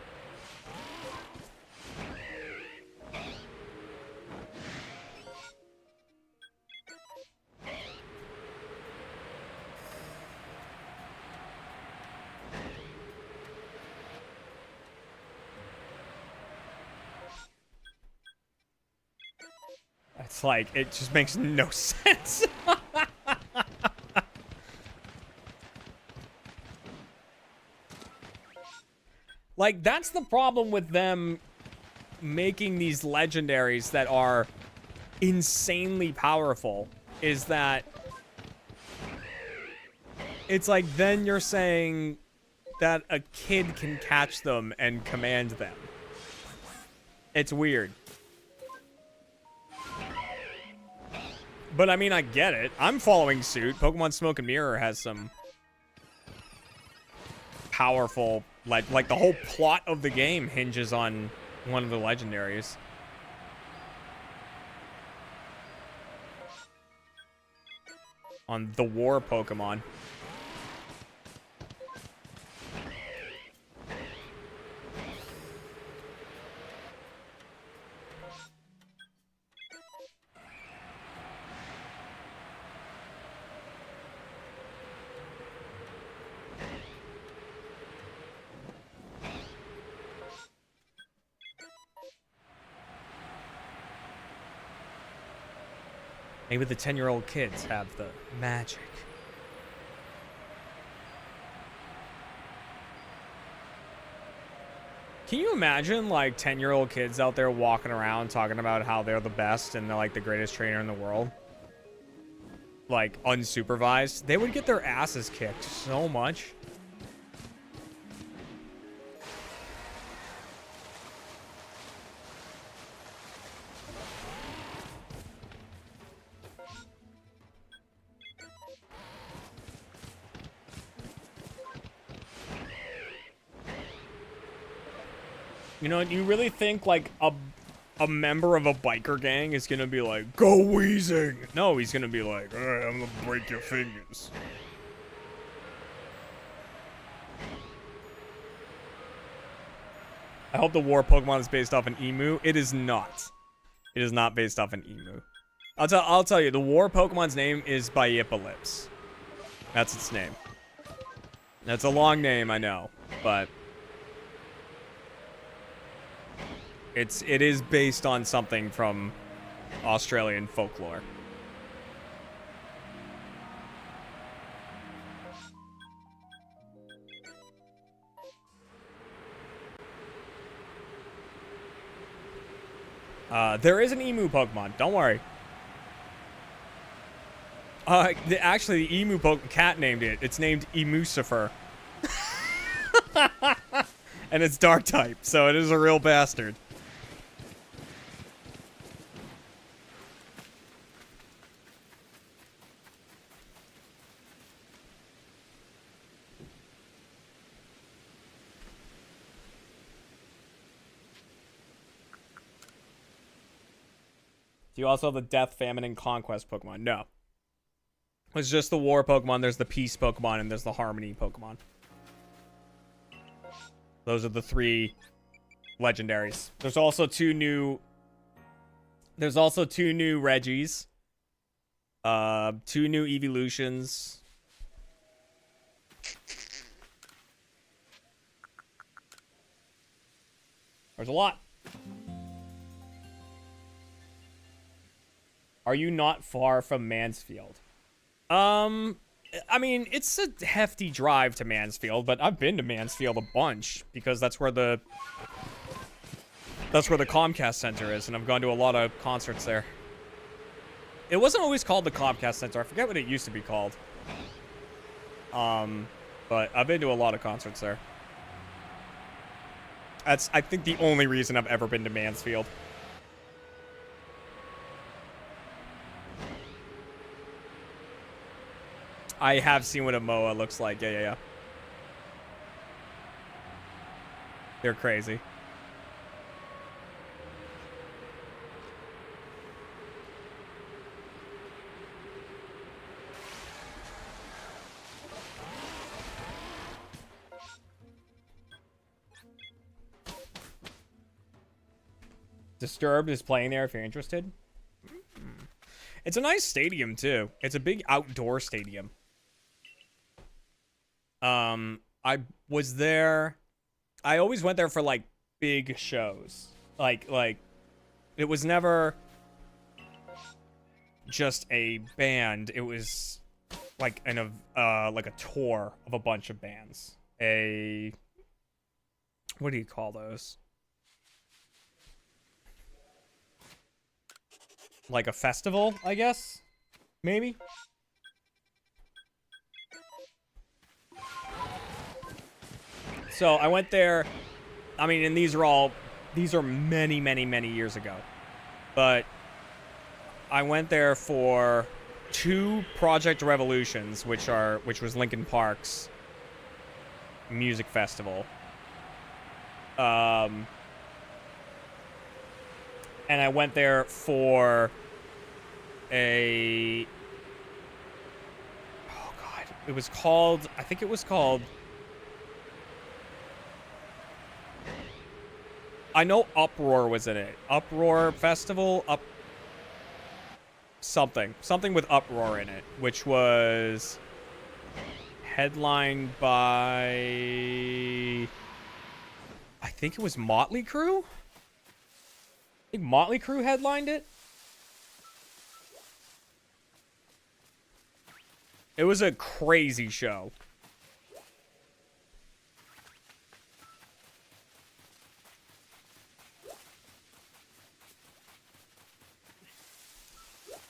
It's like, it just makes no sense. Like, that's the problem with them making these legendaries that are insanely powerful, is that it's like, then you're saying that a kid can catch them and command them. It's weird. But I mean, I get it. I'm following suit. Pokemon Smoke and Mirror has some powerful, like the whole plot of the game hinges on one of the legendaries. On the war Pokemon. Maybe the 10-year-old kids have the magic. Can you imagine, like, 10-year-old kids out there walking around talking about how they're the best and they're, like, the greatest trainer in the world? Like, unsupervised? They would get their asses kicked so much. You know, you really think, like, a member of a biker gang is gonna be like, go wheezing? No, he's gonna be like, all right, I'm gonna break your fingers. I hope the war Pokemon is based off an emu. It is not. It is not based off an emu. I'll tell you, the war Pokemon's name is Piplup. That's its name. That's a long name, I know, but it is based on something from Australian folklore. There is an emu Pokemon. Don't worry. Actually, the emu cat named it. It's named Emucifer. And it's dark type, so it is a real bastard. Do you also have the Death, Famine, and Conquest Pokemon? No. It's just the War Pokemon, there's the Peace Pokemon, and there's the Harmony Pokemon. Those are the three legendaries. There's also two new Reggies. 2 new Evolutions. There's a lot. Are you not far from Mansfield? I mean, it's a hefty drive to Mansfield, but I've been to Mansfield a bunch because that's where the Comcast Center is, and I've gone to a lot of concerts there. It wasn't always called the Comcast Center. I forget what it used to be called. But I've been to a lot of concerts there. That's, I think, the only reason I've ever been to Mansfield. I have seen what a MOA looks like. Yeah. They're crazy. Disturbed is playing there if you're interested. It's a nice stadium too. It's a big outdoor stadium. I was there. I always went there for like big shows. Like it was never just a band. It was like like a tour of a bunch of bands. What do you call those? Like a festival, I guess? Maybe? So I went there. I mean, and these are many, many, many years ago. But I went there for 2 Project Revolutions, which was Linkin Park's music festival. And I went there for I think it was called, I know Uproar was in it. Uproar Festival, something with Uproar in it, which was headlined by, I think it was Motley Crue? I think Motley Crue headlined it. It was a crazy show.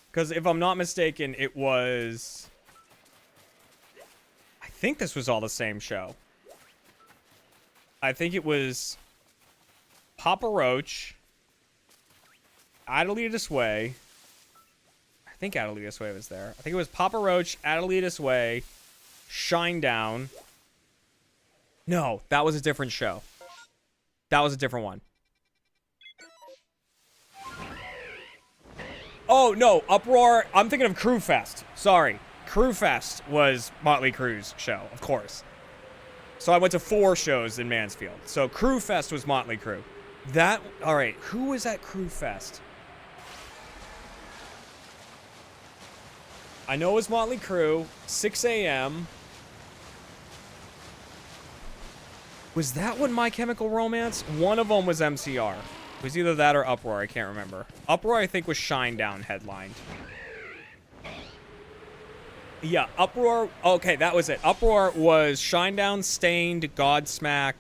Because if I'm not mistaken, it was... I think this was all the same show. I think it was Papa Roach, Adelitas Way. I think Adelitas Way was there. I think it was Papa Roach, Adelitas Way, Shinedown. No, that was a different show. That was a different one. Oh, no, Uproar. I'm thinking of Crew Fest. Sorry. Crew Fest was Motley Crue's show, of course. So I went to 4 shows in Mansfield. So Crew Fest was Motley Crue. All right, who was at Crew Fest? I know it was Motley Crue, 6 a.m. Was that one My Chemical Romance? One of them was MCR. It was either that or Uproar, I can't remember. Uproar, I think, was Shinedown headlined. Yeah, Uproar, okay, that was it. Uproar was Shinedown, Stained, Godsmack.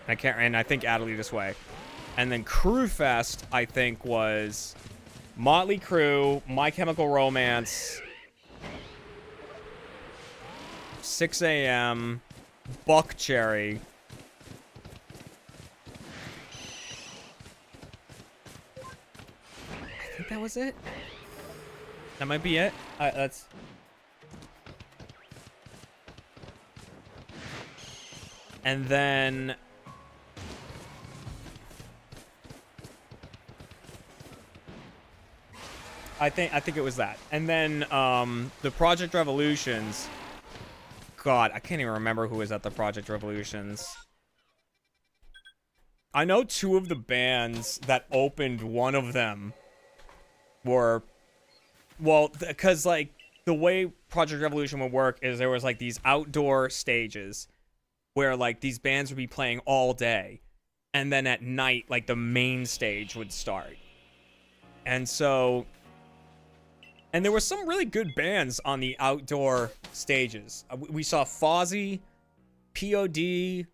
And I think Adelitas Way. And then Crew Fest, I think, was Motley Crue, My Chemical Romance, 6 a.m., Buckcherry. I think that was it. That might be it. That's... And then... I think it was that. And then the Project Revolutions. God, I can't even remember who was at the Project Revolutions. I know 2 of the bands that opened one of them were, well, because like the way Project Revolution would work is there was like these outdoor stages where like these bands would be playing all day, and then at night like the main stage would start. And so, and there were some really good bands on the outdoor stages. We saw Fozzy, POD,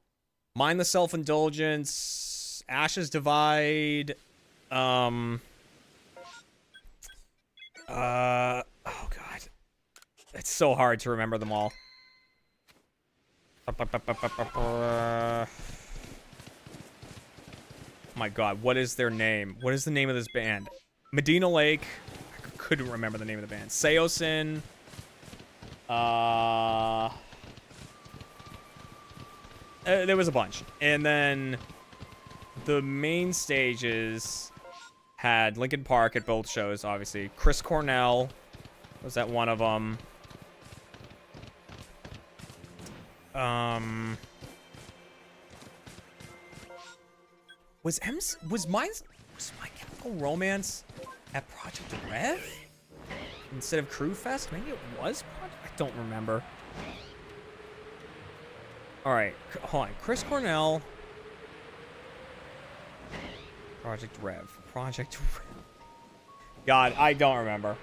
Mind the Self-Indulgence, Ashes Divide, oh god. It's so hard to remember them all. My god, what is their name? What is the name of this band? Medina Lake. I couldn't remember the name of the band. Seosin. There was a bunch. And then the main stages had Linkin Park at both shows, obviously. Chris Cornell was at one of them. Was My Chemical Romance at Project Rev instead of Crew Fest? Maybe it was I don't remember. All right, hold on. Chris Cornell, Project Rev. God, I don't remember.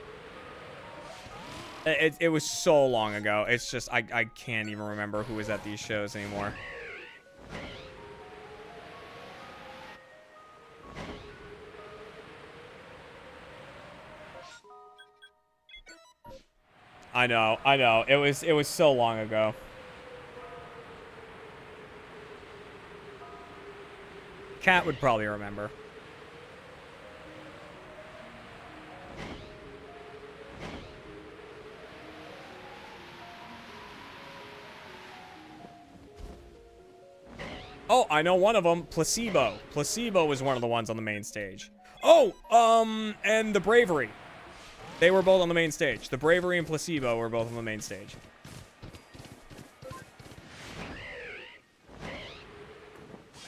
It was so long ago. It's just I can't even remember who was at these shows anymore. I know. It was so long ago. Cat would probably remember. Oh, I know one of them. Placebo. Placebo was one of the ones on the main stage. Oh, and the Bravery. They were both on the main stage. The Bravery and Placebo were both on the main stage.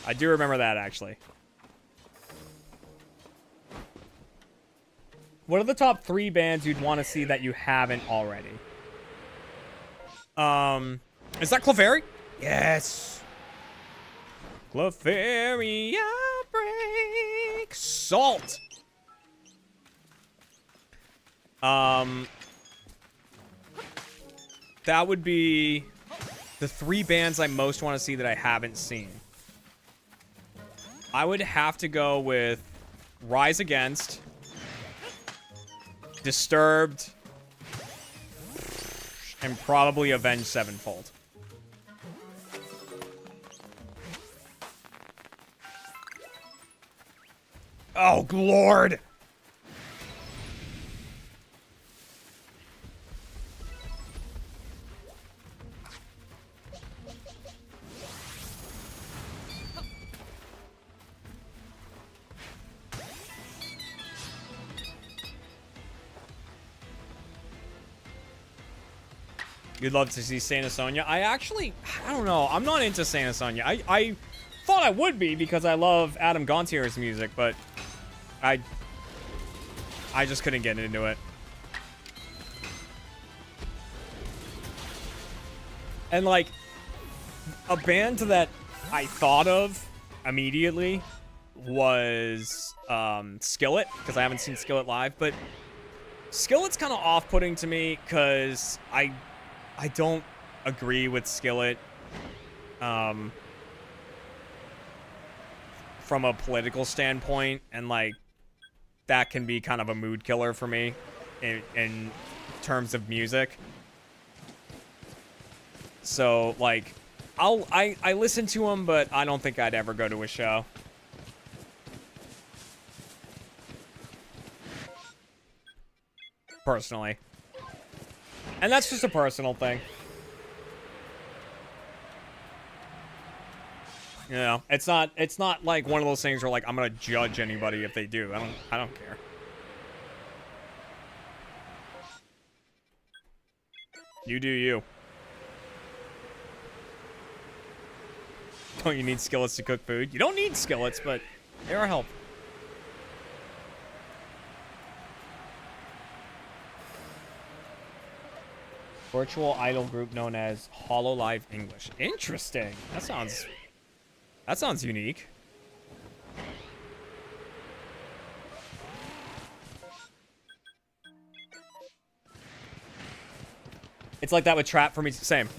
I do remember that, actually. What are the top 3 bands you'd want to see that you haven't already? Is that Clefairy? Yes. Clefairy outbreaks. Salt. That would be the 3 bands I most want to see that I haven't seen. I would have to go with Rise Against, Disturbed, and probably Avenged Sevenfold. Oh, Lord! You'd love to see Saint Sonia. I don't know. I'm not into Saint Sonia. I thought I would be because I love Adam Gontier's music, but I just couldn't get into it. And like a band that I thought of immediately was Skillet, because I haven't seen Skillet live, but Skillet's kind of off-putting to me because I don't agree with Skillet from a political standpoint, and like that can be kind of a mood killer for me in terms of music. So like I listen to him, but I don't think I'd ever go to a show. Personally. And that's just a personal thing. You know, it's not like one of those things where like I'm gonna judge anybody if they do. I don't care. You do you. Don't you need skillets to cook food? You don't need skillets, but they are helpful. Virtual idol group known as HoloLive English. Interesting. That sounds unique. It's like that with trap for me. Same.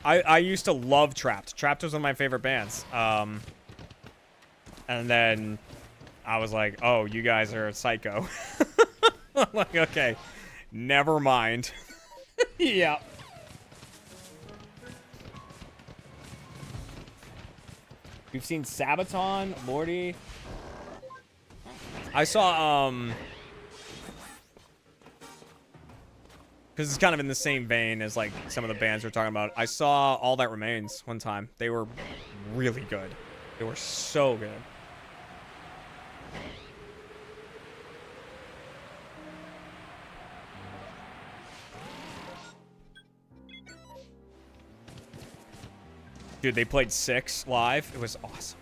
I used to love Trapped. Trapped was one of my favorite bands. And then I was like, oh, you guys are psycho. I'm like, okay, never mind. Yeah. We've seen Sabaton, Morty. I saw, because it's kind of in the same vein as, like, some of the bands we're talking about. I saw All That Remains one time. They were really good. They were so good. Dude, they played 6 live. It was awesome.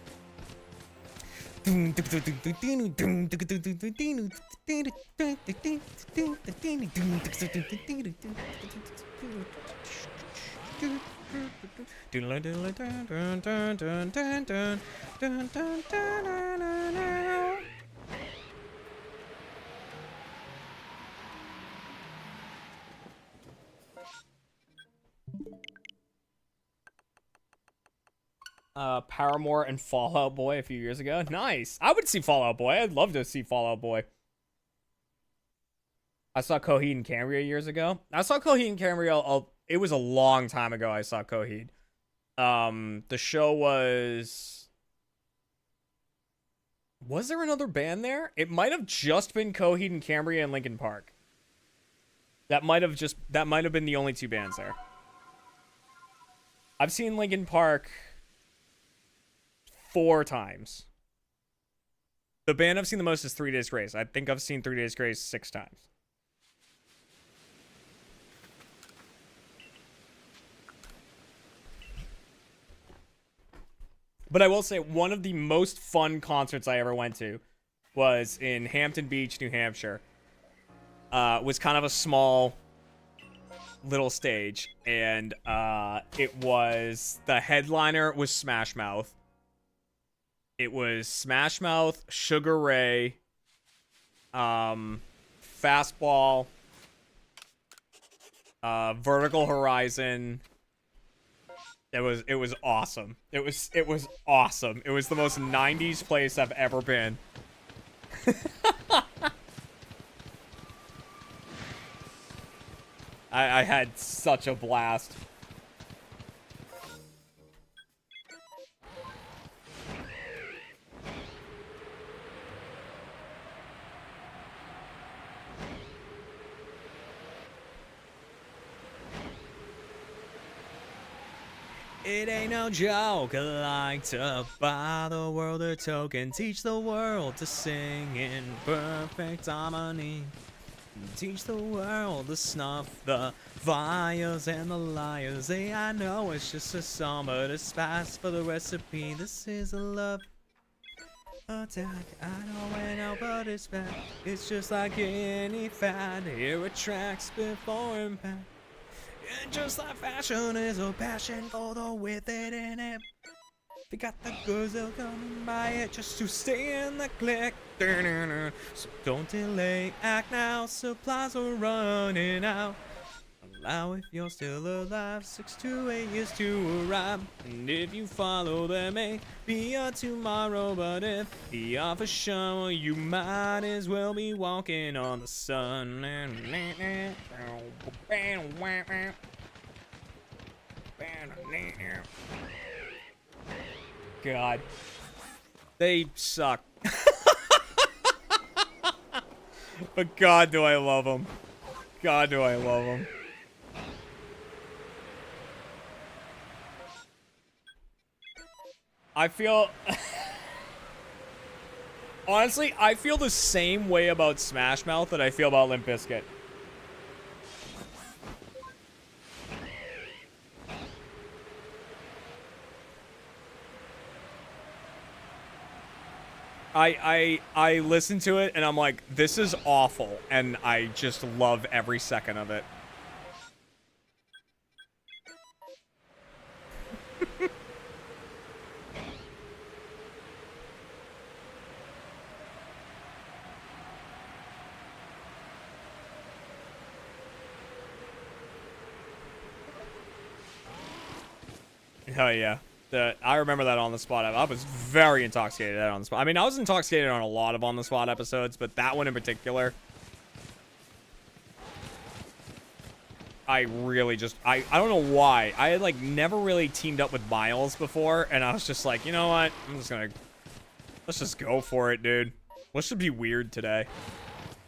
Paramore and Fallout Boy a few years ago. Nice. I would see Fallout Boy. I'd love to see Fallout Boy. I saw Coheed and Cambria years ago. I saw Coheed and Cambria. It was a long time ago I saw Coheed. The show was... Was there another band there? It might have just been Coheed and Cambria and Linkin Park. That might have been the only 2 bands there. I've seen Linkin Park 4 times. The band I've seen the most is 3 Days Grace. I think I've seen 3 Days Grace 6 times. But I will say, one of the most fun concerts I ever went to was in Hampton Beach, New Hampshire. Was kind of a small little stage, and it was, the headliner was Smash Mouth. It was Smash Mouth, Sugar Ray, Fastball, Vertical Horizon. It was awesome. It was awesome. It was the most 90s place I've ever been. I had such a blast. It ain't no joke, I like to buy the world a token, teach the world to sing in perfect harmony, teach the world to snuff the vials and the liars. Hey, I know it's just a song, but it's fast for the recipe. This is a love attack. I know it now, but it's bad. It's just like any fad. Here attracts before impact. And just like fashion is a passion for the with it in it. They got the goods, they'll come and buy it just to stay in the click. So don't delay, act now, supplies are running out. Allow if you're still alive, 6 to 8 years to arrive. And if you follow them, may be a tomorrow. But if you are for sure, you might as well be walking on the sun. God, they suck. But God, do I love them. God, do I love them. I feel... Honestly, I feel the same way about Smash Mouth that I feel about Limp Bizkit. I listen to it and I'm like, this is awful, and I just love every second of it. Oh yeah. I remember that on the spot. I was very intoxicated on the spot. I mean, I was intoxicated on a lot of on the spot episodes, but that one in particular, I really just, I don't know why. I had like never really teamed up with Miles before, and I was just like, you know what? Let's just go for it, dude. Let's just be weird today.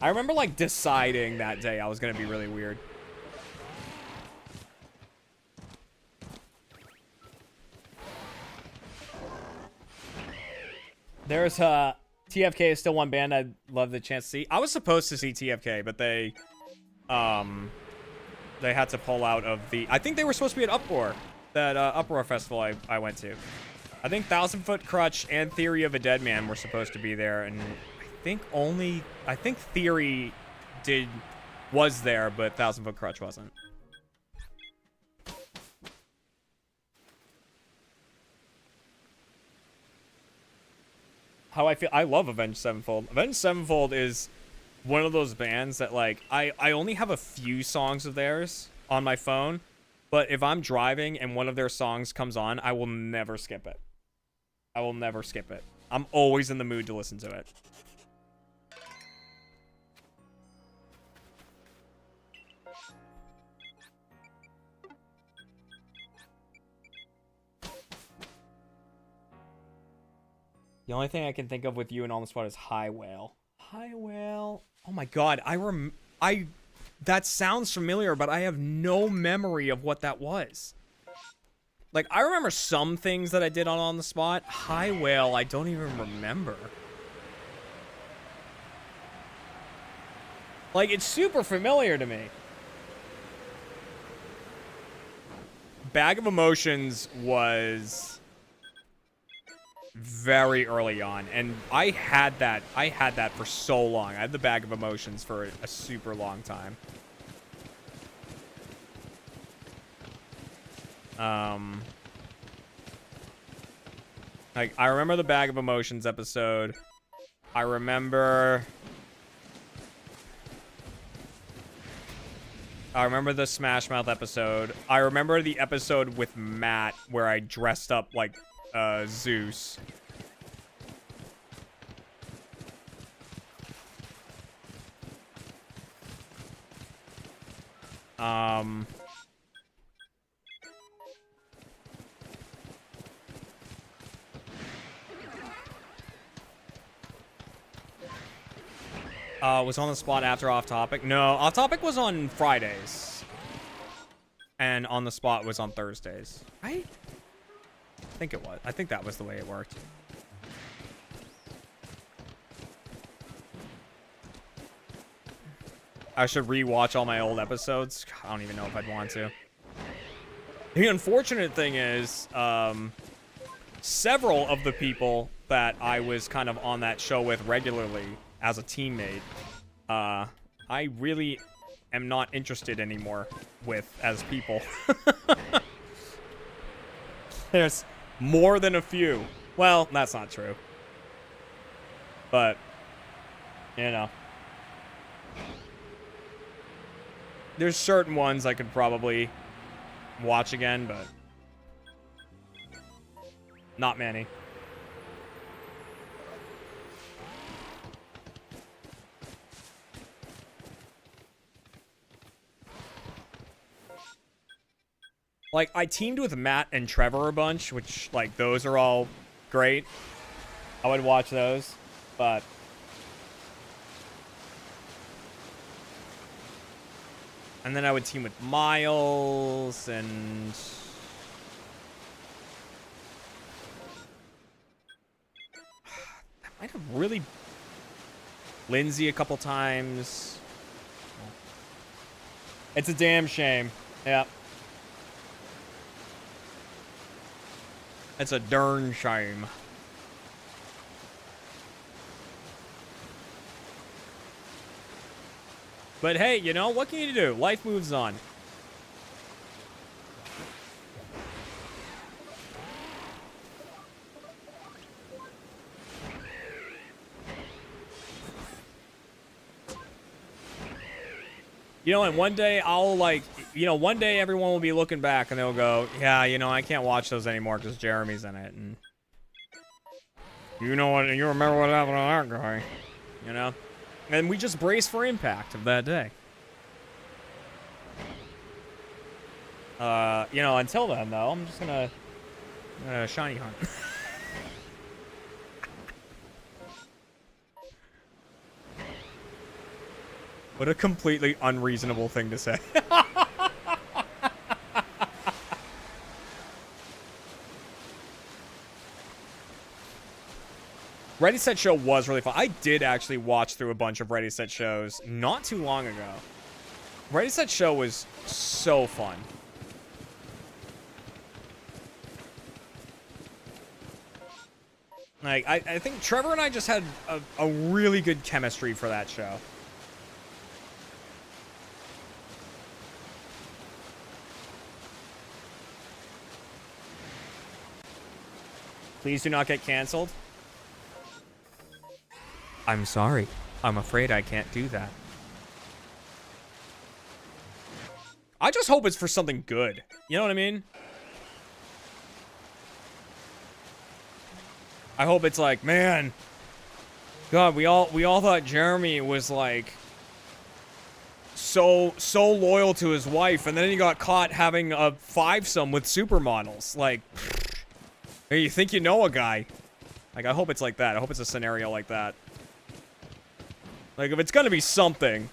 I remember like deciding that day I was gonna be really weird. There's TFK is still one band I'd love the chance to see. I was supposed to see TFK, but they had to pull out of the, I think they were supposed to be at Uproar, that Uproar festival I went to. I think 1,000 Foot Crutch and Theory of a Dead Man were supposed to be there, and I think Theory was there, but 1,000 Foot Crutch wasn't. How I feel, I love Avenged Sevenfold. Avenged Sevenfold is one of those bands that, like, I only have a few songs of theirs on my phone, but if I'm driving and one of their songs comes on, I will never skip it. I will never skip it. I'm always in the mood to listen to it. The only thing I can think of with you and on the spot is High Whale. High Whale. Oh my god, that sounds familiar, but I have no memory of what that was. Like, I remember some things that I did on the spot. High Whale, I don't even remember. Like, it's super familiar to me. Bag of Emotions was very early on, and I had that for so long. I had the Bag of Emotions for a super long time. Like, I remember the Bag of Emotions episode. I remember the Smash Mouth episode. I remember the episode with Matt where I dressed up like Zeus. Was on the spot after Off Topic. No, Off Topic was on Fridays. And on the spot was on Thursdays. Right? I think it was. I think that was the way it worked. I should rewatch all my old episodes. I don't even know if I'd want to. The unfortunate thing is, several of the people that I was kind of on that show with regularly as a teammate, I really am not interested anymore with as people. There's more than a few. Well, that's not true. But, you know. There's certain ones I could probably watch again, but not many. Like, I teamed with Matt and Trevor a bunch, which, like, those are all great. I would watch those, but and then I would team with Miles and I might have really Lindsay a couple times. It's a damn shame. Yeah. It's a darn shame. But hey, you know, what can you do? Life moves on. You know, and one day I'll, like, you know, one day everyone will be looking back and they'll go, yeah, you know, I can't watch those anymore because Jeremy's in it. And you know what? You remember what happened to that guy, you know? And we just brace for impact of that day. You know, until then, though, I'm just gonna shiny hunt. What a completely unreasonable thing to say. Ready Set Show was really fun. I did actually watch through a bunch of Ready Set shows not too long ago. Ready Set Show was so fun. Like, I think Trevor and I just had a really good chemistry for that show. Please do not get canceled. I'm sorry. I'm afraid I can't do that. I just hope it's for something good. You know what I mean? I hope it's like, man, God, we all thought Jeremy was like so loyal to his wife, and then he got caught having a fivesome with supermodels. Like, hey, you think you know a guy? Like, I hope it's like that. I hope it's a scenario like that. Like, if it's gonna be something,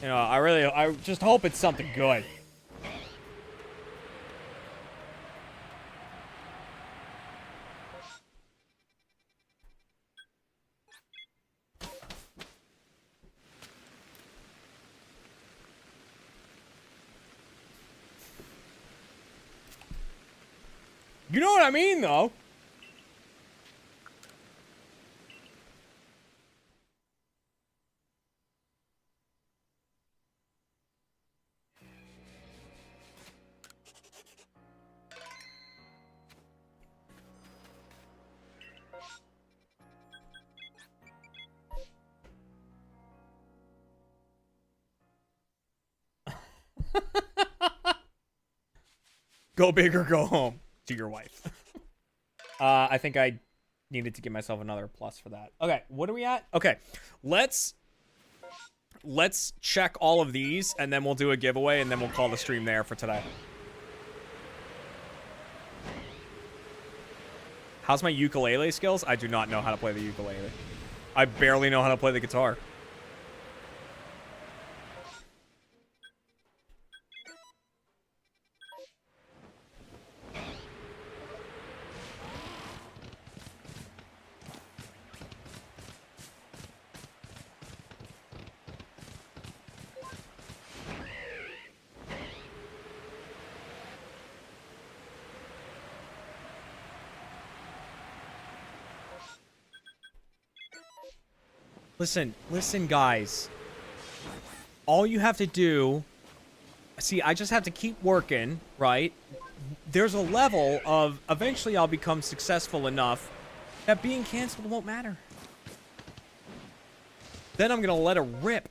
you know, I just hope it's something good. You know what I mean, though? Go big or go home to your wife. I think I needed to give myself another plus for that. Okay, what are we at? Okay, let's check all of these, and then we'll do a giveaway, and then we'll call the stream there for today. How's my ukulele skills? I do not know how to play the ukulele. I barely know how to play the guitar. Listen, guys. All you have to do... See, I just have to keep working, right? There's a level of... Eventually, I'll become successful enough that being canceled won't matter. Then I'm gonna let it rip.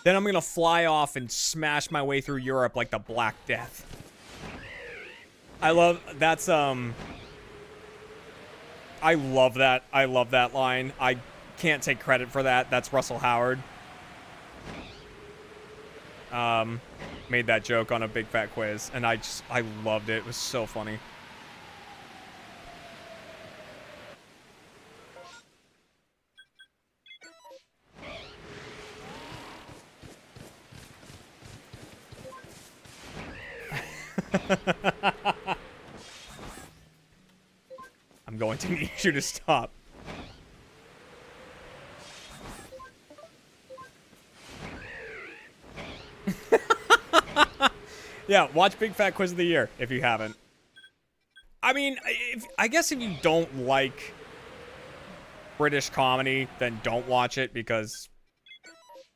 Then I'm gonna fly off and smash my way through Europe like the Black Death. I love that line. I can't take credit for that. That's Russell Howard. Made that joke on a Big Fat Quiz, and I loved it. It was so funny. I'm going to need you to stop. Yeah, watch Big Fat Quiz of the Year if you haven't. I mean, I guess if you don't like British comedy, then don't watch it because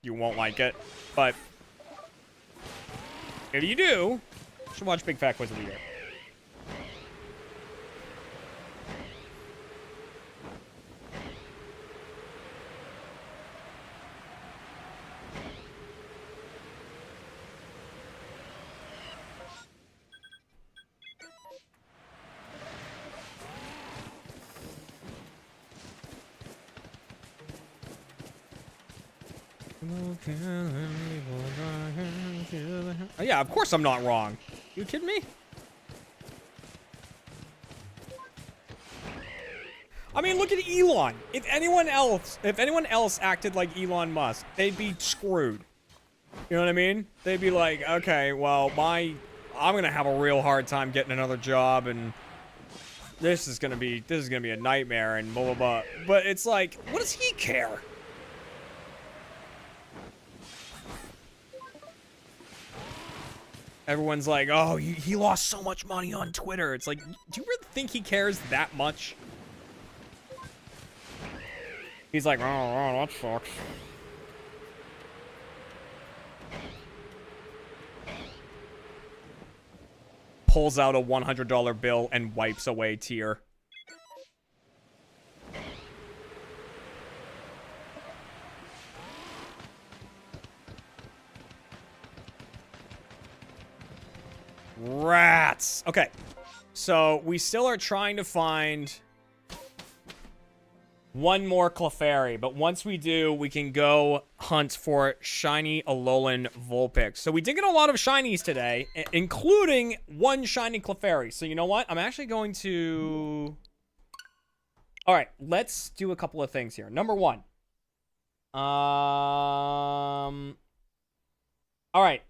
you won't like it. But if you do, you should watch Big Fat Quiz of the Year. Oh, yeah, of course I'm not wrong. You kidding me? I mean, look at Elon. If anyone else acted like Elon Musk, they'd be screwed. You know what I mean? They'd be like, okay, well, I'm gonna have a real hard time getting another job, and this is gonna be a nightmare, and blah blah blah. But it's like, what does he care? Everyone's like, oh, he lost so much money on Twitter. It's like, do you really think he cares that much? He's like, oh, that sucks. Pulls out a $100 bill and wipes away a tear. Rats. Okay. So we still are trying to find one more Clefairy, but once we do, we can go hunt for shiny Alolan Vulpix. So we did get a lot of shinies today, including one shiny Clefairy. So you know what? I'm actually going to... All right, let's do a couple of things here. Number one. All right.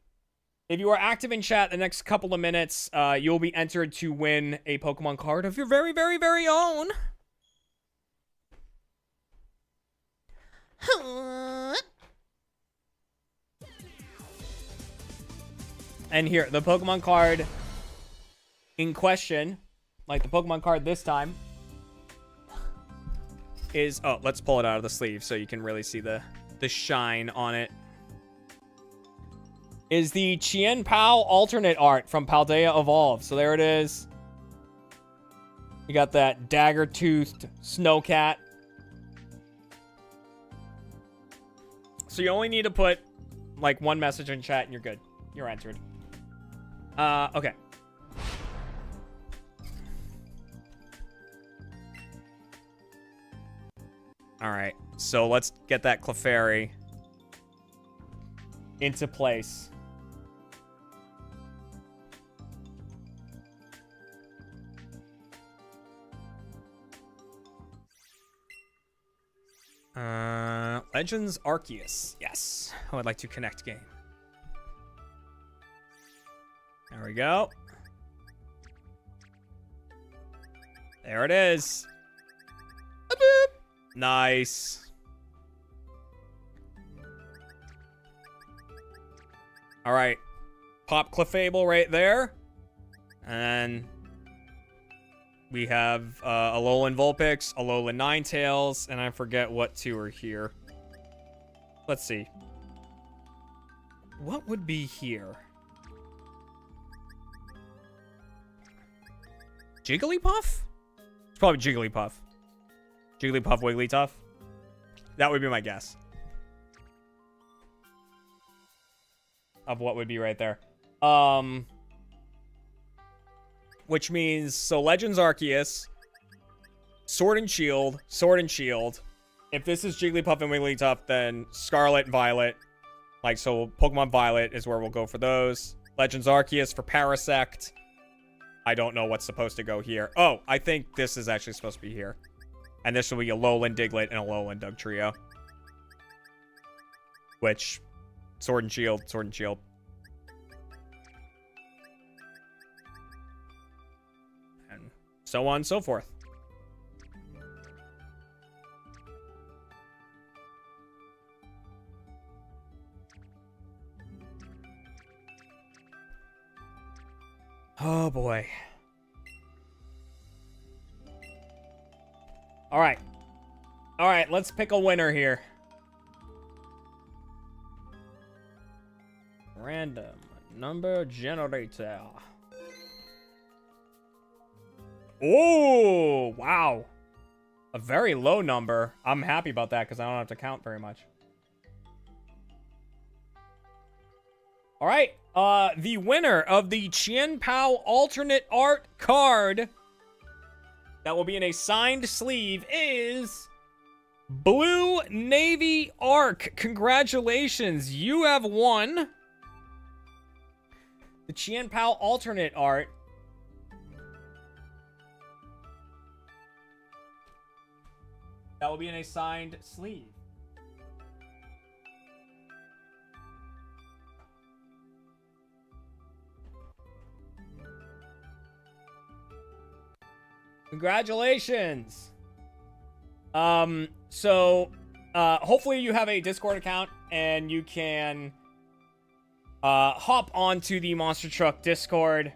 If you are active in chat the next couple of minutes, you'll be entered to win a Pokemon card of your very, very, very own. And here, the Pokemon card in question, like the Pokemon card this time, is... Oh, let's pull it out of the sleeve so you can really see the shine on it. Is the Chien Pao alternate art from Paldea Evolved. So there it is. You got that dagger-toothed Snowcat. So you only need to put, like, one message in chat and you're good. You're entered. Okay. Alright, so let's get that Clefairy into place. Legends Arceus. Yes. I would like to connect game. There we go. There it is. Boop. Nice. All right. Pop Clefable right there. And we have Alolan Vulpix, Alolan Ninetales, and I forget what two are here. Let's see. What would be here? Jigglypuff? It's probably Jigglypuff. Jigglypuff, Wigglytuff. That would be my guess. Of what would be right there. Which means, so Legends Arceus, Sword and Shield, Sword and Shield. If this is Jigglypuff and Wigglytuff, then Scarlet and Violet. Like, so Pokemon Violet is where we'll go for those. Legends Arceus for Parasect. I don't know what's supposed to go here. Oh, I think this is actually supposed to be here. And this will be a Alolan Diglett and a Alolan Dugtrio. Which, Sword and Shield, Sword and Shield. And so on and so forth. Oh boy. All right, let's pick a winner here. Random number generator. Oh, wow. A very low number. I'm happy about that because I don't have to count very much. All right. The winner of the Chien Pao alternate art card that will be in a signed sleeve is Blue Navy Arc. Congratulations. You have won the Chien Pao alternate art. That will be in a signed sleeve. Congratulations. Hopefully you have a Discord account and you can hop onto the Monster Truck Discord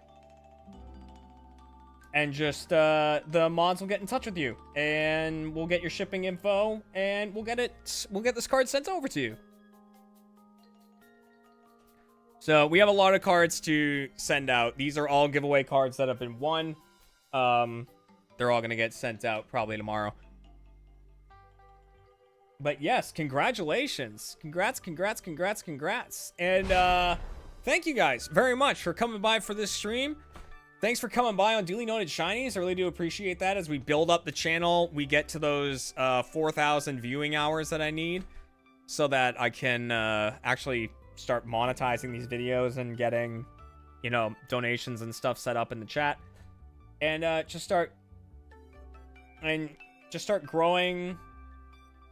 and just the mods will get in touch with you and we'll get your shipping info and we'll get this card sent over to you. So we have a lot of cards to send out. These are all giveaway cards that have been won. They're all gonna get sent out probably tomorrow. But yes, congratulations. Congrats. And thank you guys very much for coming by for this stream. Thanks for coming by on Duly Noted Shinies. I really do appreciate that. As we build up the channel, we get to those 4,000 viewing hours that I need so that I can actually start monetizing these videos and getting, you know, donations and stuff set up in the chat. And just start growing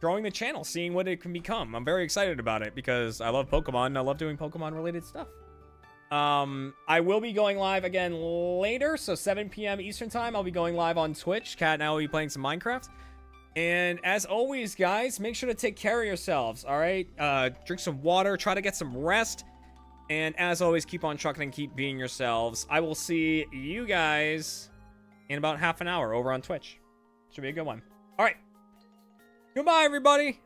the channel, seeing what it can become. I'm very excited about it because I love Pokemon and I love doing Pokemon related stuff. I will be going live again later, so 7 p.m. Eastern time. I'll be going live on Twitch. Kat and I will be playing some Minecraft. And as always, guys, make sure to take care of yourselves, all right? Drink some water, try to get some rest. And as always, keep on trucking and keep being yourselves. I will see you guys in about half an hour over on Twitch. Should be a good one. All right. Goodbye, everybody.